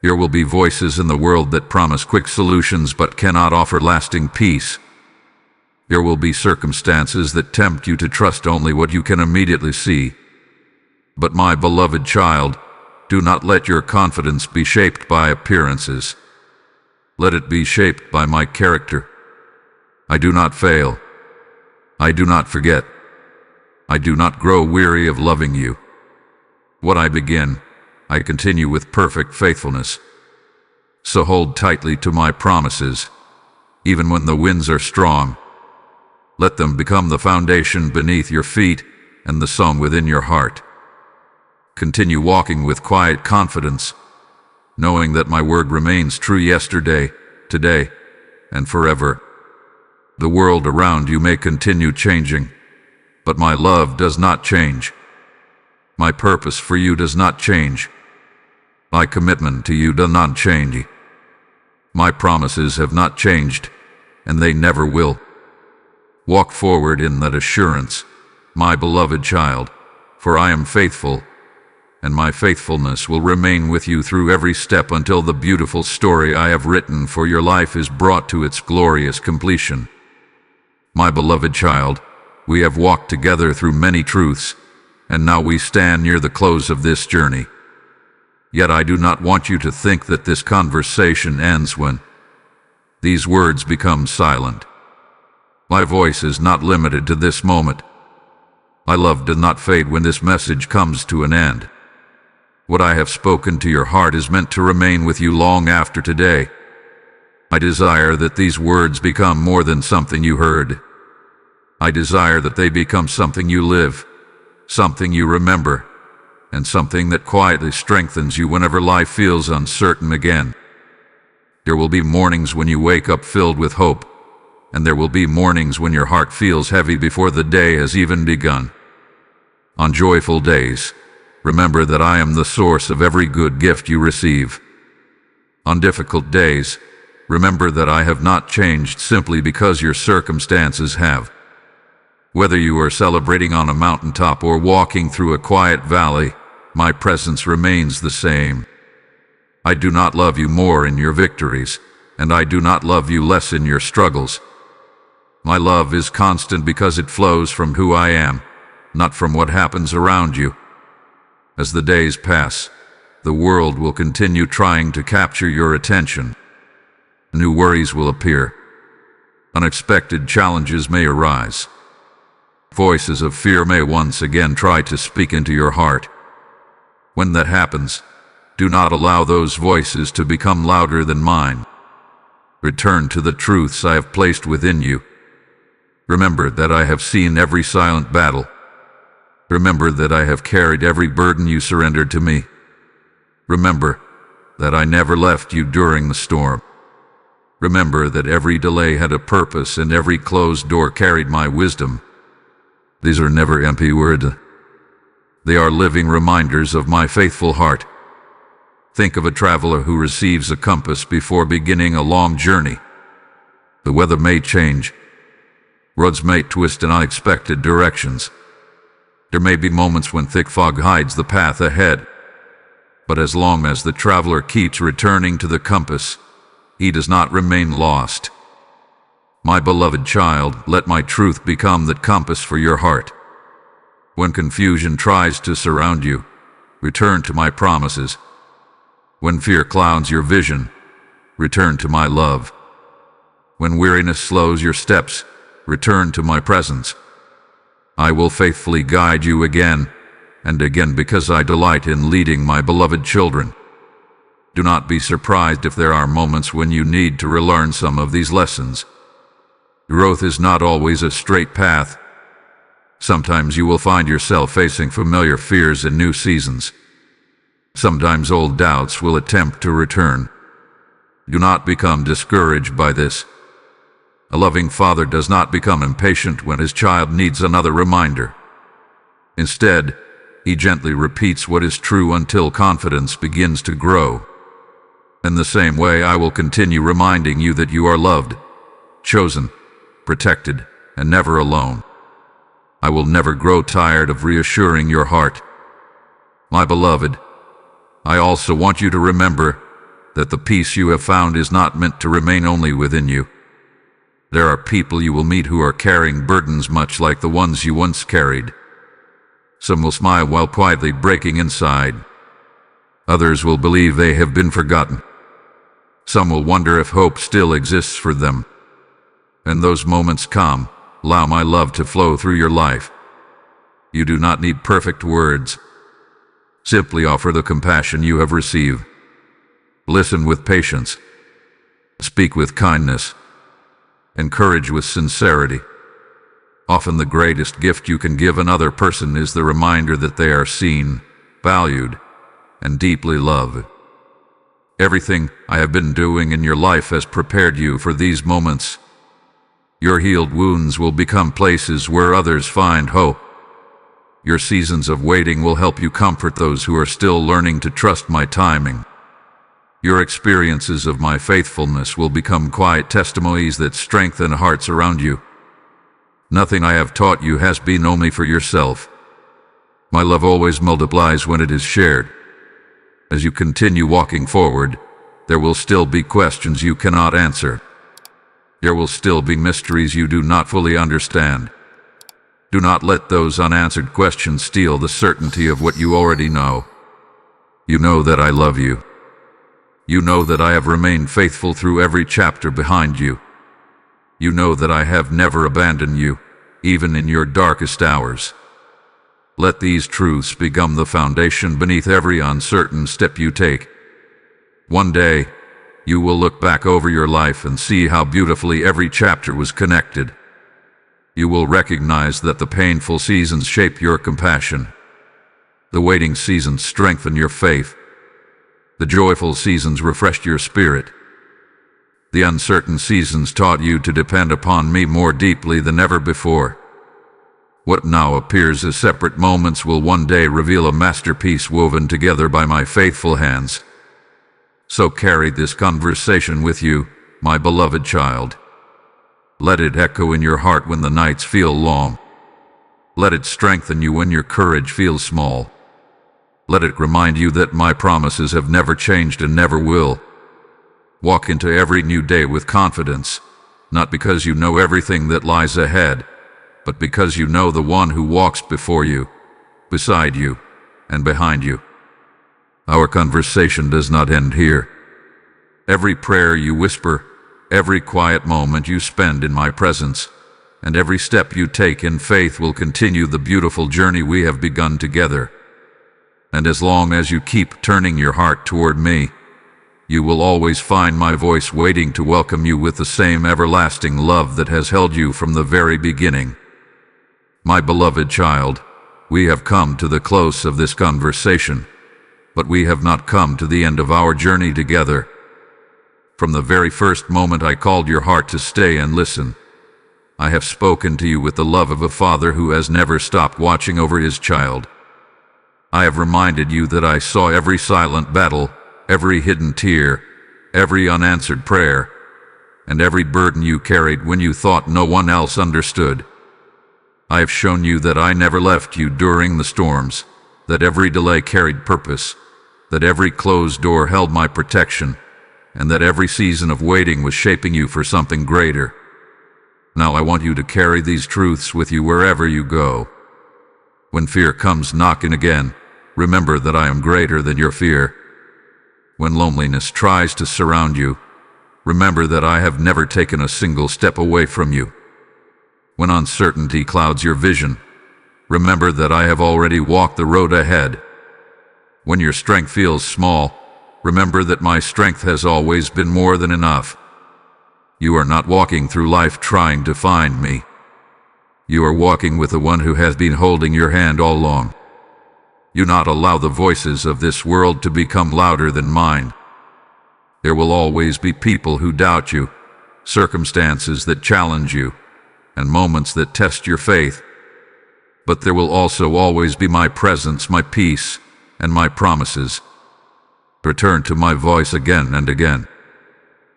There will be voices in the world that promise quick solutions but cannot offer lasting peace. There will be circumstances that tempt you to trust only what you can immediately see. But my beloved child, do not let your confidence be shaped by appearances. Let it be shaped by my character. I do not fail. I do not forget. I do not grow weary of loving you. What I begin, I continue with perfect faithfulness. So hold tightly to my promises, even when the winds are strong. Let them become the foundation beneath your feet and the song within your heart. Continue walking with quiet confidence, knowing that my word remains true yesterday, today, and forever. The world around you may continue changing, but my love does not change. My purpose for you does not change. My commitment to you does not change. My promises have not changed, and they never will. Walk forward in that assurance, my beloved child, for I am faithful, and my faithfulness will remain with you through every step until the beautiful story I have written for your life is brought to its glorious completion. My beloved child, we have walked together through many truths, and now we stand near the close of this journey. Yet I do not want you to think that this conversation ends when these words become silent. My voice is not limited to this moment. My love does not fade when this message comes to an end. What I have spoken to your heart is meant to remain with you long after today. I desire that these words become more than something you heard. I desire that they become something you live, something you remember, and something that quietly strengthens you whenever life feels uncertain again. There will be mornings when you wake up filled with hope, and there will be mornings when your heart feels heavy before the day has even begun. On joyful days, remember that I am the source of every good gift you receive. On difficult days, remember that I have not changed simply because your circumstances have. Whether you are celebrating on a mountaintop or walking through a quiet valley, my presence remains the same. I do not love you more in your victories, and I do not love you less in your struggles. My love is constant because it flows from who I am, not from what happens around you. As the days pass, the world will continue trying to capture your attention. New worries will appear. Unexpected challenges may arise. Voices of fear may once again try to speak into your heart. When that happens, do not allow those voices to become louder than mine. Return to the truths I have placed within you. Remember that I have seen every silent battle. Remember that I have carried every burden you surrendered to me. Remember that I never left you during the storm. Remember that every delay had a purpose and every closed door carried my wisdom. These are never empty words. They are living reminders of my faithful heart. Think of a traveler who receives a compass before beginning a long journey. The weather may change. Roads may twist in unexpected directions. There may be moments when thick fog hides the path ahead. But as long as the traveler keeps returning to the compass, he does not remain lost. My beloved child, let my truth become that compass for your heart. When confusion tries to surround you, return to my promises. When fear clouds your vision, return to my love. When weariness slows your steps, return to my presence. I will faithfully guide you again and again because I delight in leading my beloved children. Do not be surprised if there are moments when you need to relearn some of these lessons. Growth is not always a straight path. Sometimes you will find yourself facing familiar fears in new seasons. Sometimes old doubts will attempt to return. Do not become discouraged by this. A loving father does not become impatient when his child needs another reminder. Instead, he gently repeats what is true until confidence begins to grow. In the same way, I will continue reminding you that you are loved, chosen, protected, and never alone. I will never grow tired of reassuring your heart. My beloved, I also want you to remember that the peace you have found is not meant to remain only within you. There are people you will meet who are carrying burdens much like the ones you once carried. Some will smile while quietly breaking inside. Others will believe they have been forgotten. Some will wonder if hope still exists for them. In those moments come, allow my love to flow through your life. You do not need perfect words. Simply offer the compassion you have received. Listen with patience. Speak with kindness. Encourage with sincerity. Often the greatest gift you can give another person is the reminder that they are seen, valued, and deeply loved. Everything I have been doing in your life has prepared you for these moments. Your healed wounds will become places where others find hope. Your seasons of waiting will help you comfort those who are still learning to trust my timing. Your experiences of my faithfulness will become quiet testimonies that strengthen hearts around you. Nothing I have taught you has been only for yourself. My love always multiplies when it is shared. As you continue walking forward, there will still be questions you cannot answer. There will still be mysteries you do not fully understand. Do not let those unanswered questions steal the certainty of what you already know. You know that I love you. You know that I have remained faithful through every chapter behind you. You know that I have never abandoned you, even in your darkest hours. Let these truths become the foundation beneath every uncertain step you take. One day, you will look back over your life and see how beautifully every chapter was connected. You will recognize that the painful seasons shape your compassion. The waiting seasons strengthen your faith. The joyful seasons refreshed your spirit. The uncertain seasons taught you to depend upon me more deeply than ever before. What now appears as separate moments will one day reveal a masterpiece woven together by my faithful hands. So carry this conversation with you, my beloved child. Let it echo in your heart when the nights feel long. Let it strengthen you when your courage feels small. Let it remind you that my promises have never changed and never will. Walk into every new day with confidence, not because you know everything that lies ahead, but because you know the one who walks before you, beside you, and behind you. Our conversation does not end here. Every prayer you whisper, every quiet moment you spend in my presence, and every step you take in faith will continue the beautiful journey we have begun together. And as long as you keep turning your heart toward me, you will always find my voice waiting to welcome you with the same everlasting love that has held you from the very beginning. My beloved child, we have come to the close of this conversation, but we have not come to the end of our journey together. From the very first moment I called your heart to stay and listen, I have spoken to you with the love of a father who has never stopped watching over his child. I have reminded you that I saw every silent battle, every hidden tear, every unanswered prayer, and every burden you carried when you thought no one else understood. I have shown you that I never left you during the storms, that every delay carried purpose, that every closed door held my protection, and that every season of waiting was shaping you for something greater. Now I want you to carry these truths with you wherever you go. When fear comes knocking again, remember that I am greater than your fear. When loneliness tries to surround you, remember that I have never taken a single step away from you. When uncertainty clouds your vision, remember that I have already walked the road ahead. When your strength feels small, remember that my strength has always been more than enough. You are not walking through life trying to find me. You are walking with the one who has been holding your hand all along. Do not allow the voices of this world to become louder than mine. There will always be people who doubt you, circumstances that challenge you, and moments that test your faith. But there will also always be my presence, my peace, and my promises. Return to my voice again and again.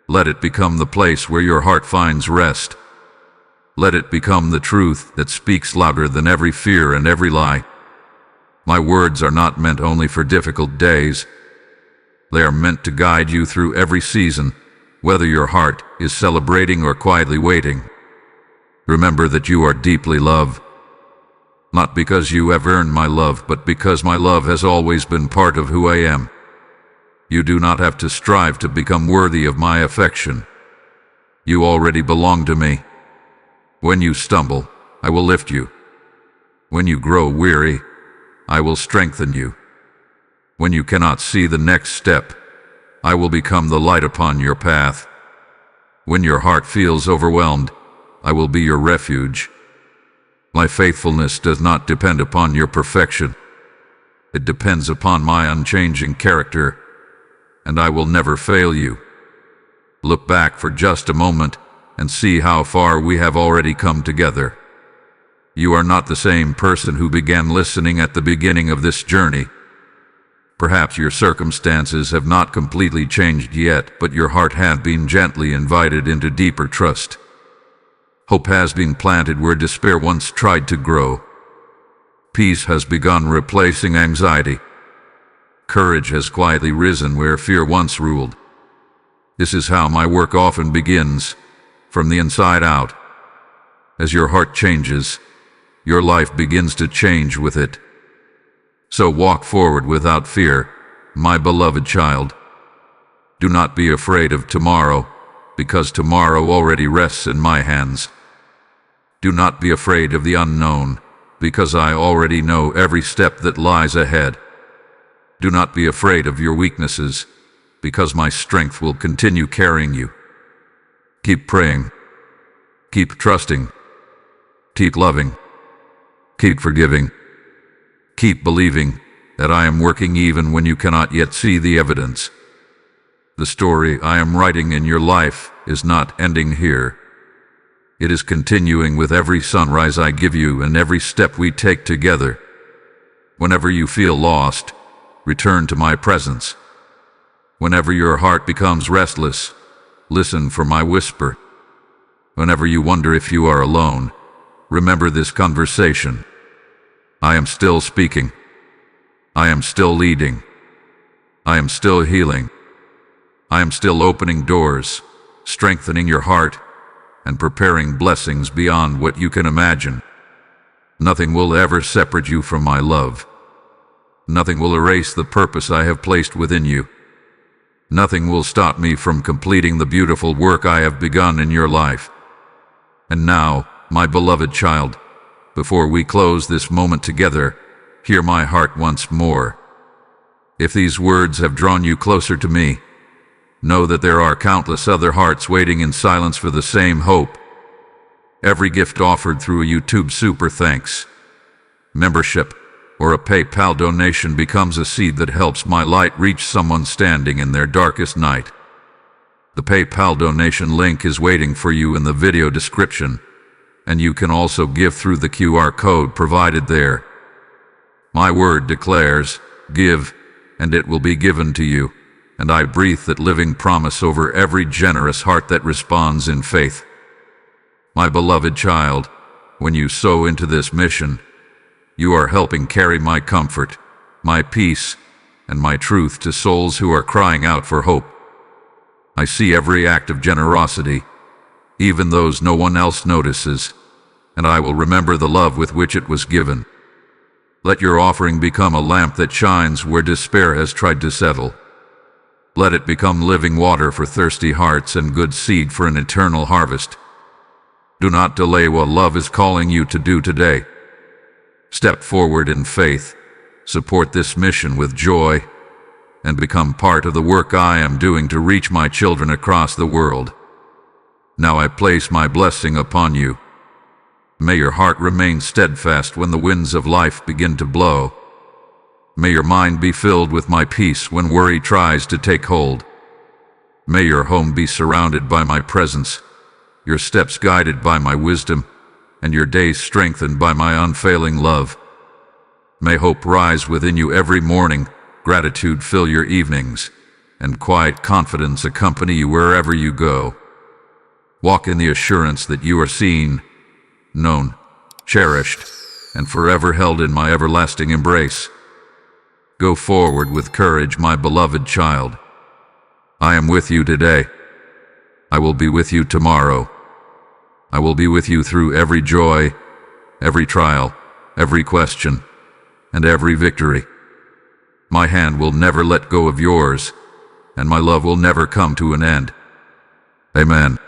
Let it become the place where your heart finds rest. Let it become the truth that speaks louder than every fear and every lie. My words are not meant only for difficult days. They are meant to guide you through every season, whether your heart is celebrating or quietly waiting. Remember that you are deeply loved. Not because you have earned my love, but because my love has always been part of who I am. You do not have to strive to become worthy of my affection. You already belong to me. When you stumble, I will lift you. When you grow weary, I will strengthen you. When you cannot see the next step, I will become the light upon your path. When your heart feels overwhelmed, I will be your refuge. My faithfulness does not depend upon your perfection. It depends upon my unchanging character, and I will never fail you. Look back for just a moment and see how far we have already come together. You are not the same person who began listening at the beginning of this journey. Perhaps your circumstances have not completely changed yet, but your heart has been gently invited into deeper trust. Hope has been planted where despair once tried to grow. Peace has begun replacing anxiety. Courage has quietly risen where fear once ruled. This is how my work often begins, from the inside out. As your heart changes, your life begins to change with it. So walk forward without fear, my beloved child. Do not be afraid of tomorrow, because tomorrow already rests in my hands. Do not be afraid of the unknown, because I already know every step that lies ahead. Do not be afraid of your weaknesses, because my strength will continue carrying you. Keep praying. Keep trusting. Keep loving. Keep forgiving. Keep believing that I am working even when you cannot yet see the evidence. The story I am writing in your life is not ending here. It is continuing with every sunrise I give you and every step we take together. Whenever you feel lost, return to my presence. Whenever your heart becomes restless, listen for my whisper. Whenever you wonder if you are alone, remember this conversation. I am still speaking. I am still leading. I am still healing. I am still opening doors, strengthening your heart, and preparing blessings beyond what you can imagine. Nothing will ever separate you from my love. Nothing will erase the purpose I have placed within you. Nothing will stop me from completing the beautiful work I have begun in your life. And now, my beloved child, before we close this moment together, hear my heart once more. If these words have drawn you closer to me, know that there are countless other hearts waiting in silence for the same hope. Every gift offered through a YouTube Super Thanks, membership, or a PayPal donation becomes a seed that helps my light reach someone standing in their darkest night. The PayPal donation link is waiting for you in the video description, and you can also give through the QR code provided there. My word declares, give, and it will be given to you, and I breathe that living promise over every generous heart that responds in faith. My beloved child, when you sow into this mission, you are helping carry my comfort, my peace, and my truth to souls who are crying out for hope. I see every act of generosity, even those no one else notices, and I will remember the love with which it was given. Let your offering become a lamp that shines where despair has tried to settle. Let it become living water for thirsty hearts and good seed for an eternal harvest. Do not delay what love is calling you to do today. Step forward in faith, support this mission with joy, and become part of the work I am doing to reach my children across the world. Now I place my blessing upon you. May your heart remain steadfast when the winds of life begin to blow. May your mind be filled with my peace when worry tries to take hold. May your home be surrounded by my presence, your steps guided by my wisdom, and your days strengthened by my unfailing love. May hope rise within you every morning, gratitude fill your evenings, and quiet confidence accompany you wherever you go. Walk in the assurance that you are seen, known, cherished, and forever held in my everlasting embrace. Go forward with courage, my beloved child. I am with you today. I will be with you tomorrow. I will be with you through every joy, every trial, every question, and every victory. My hand will never let go of yours, and my love will never come to an end. Amen.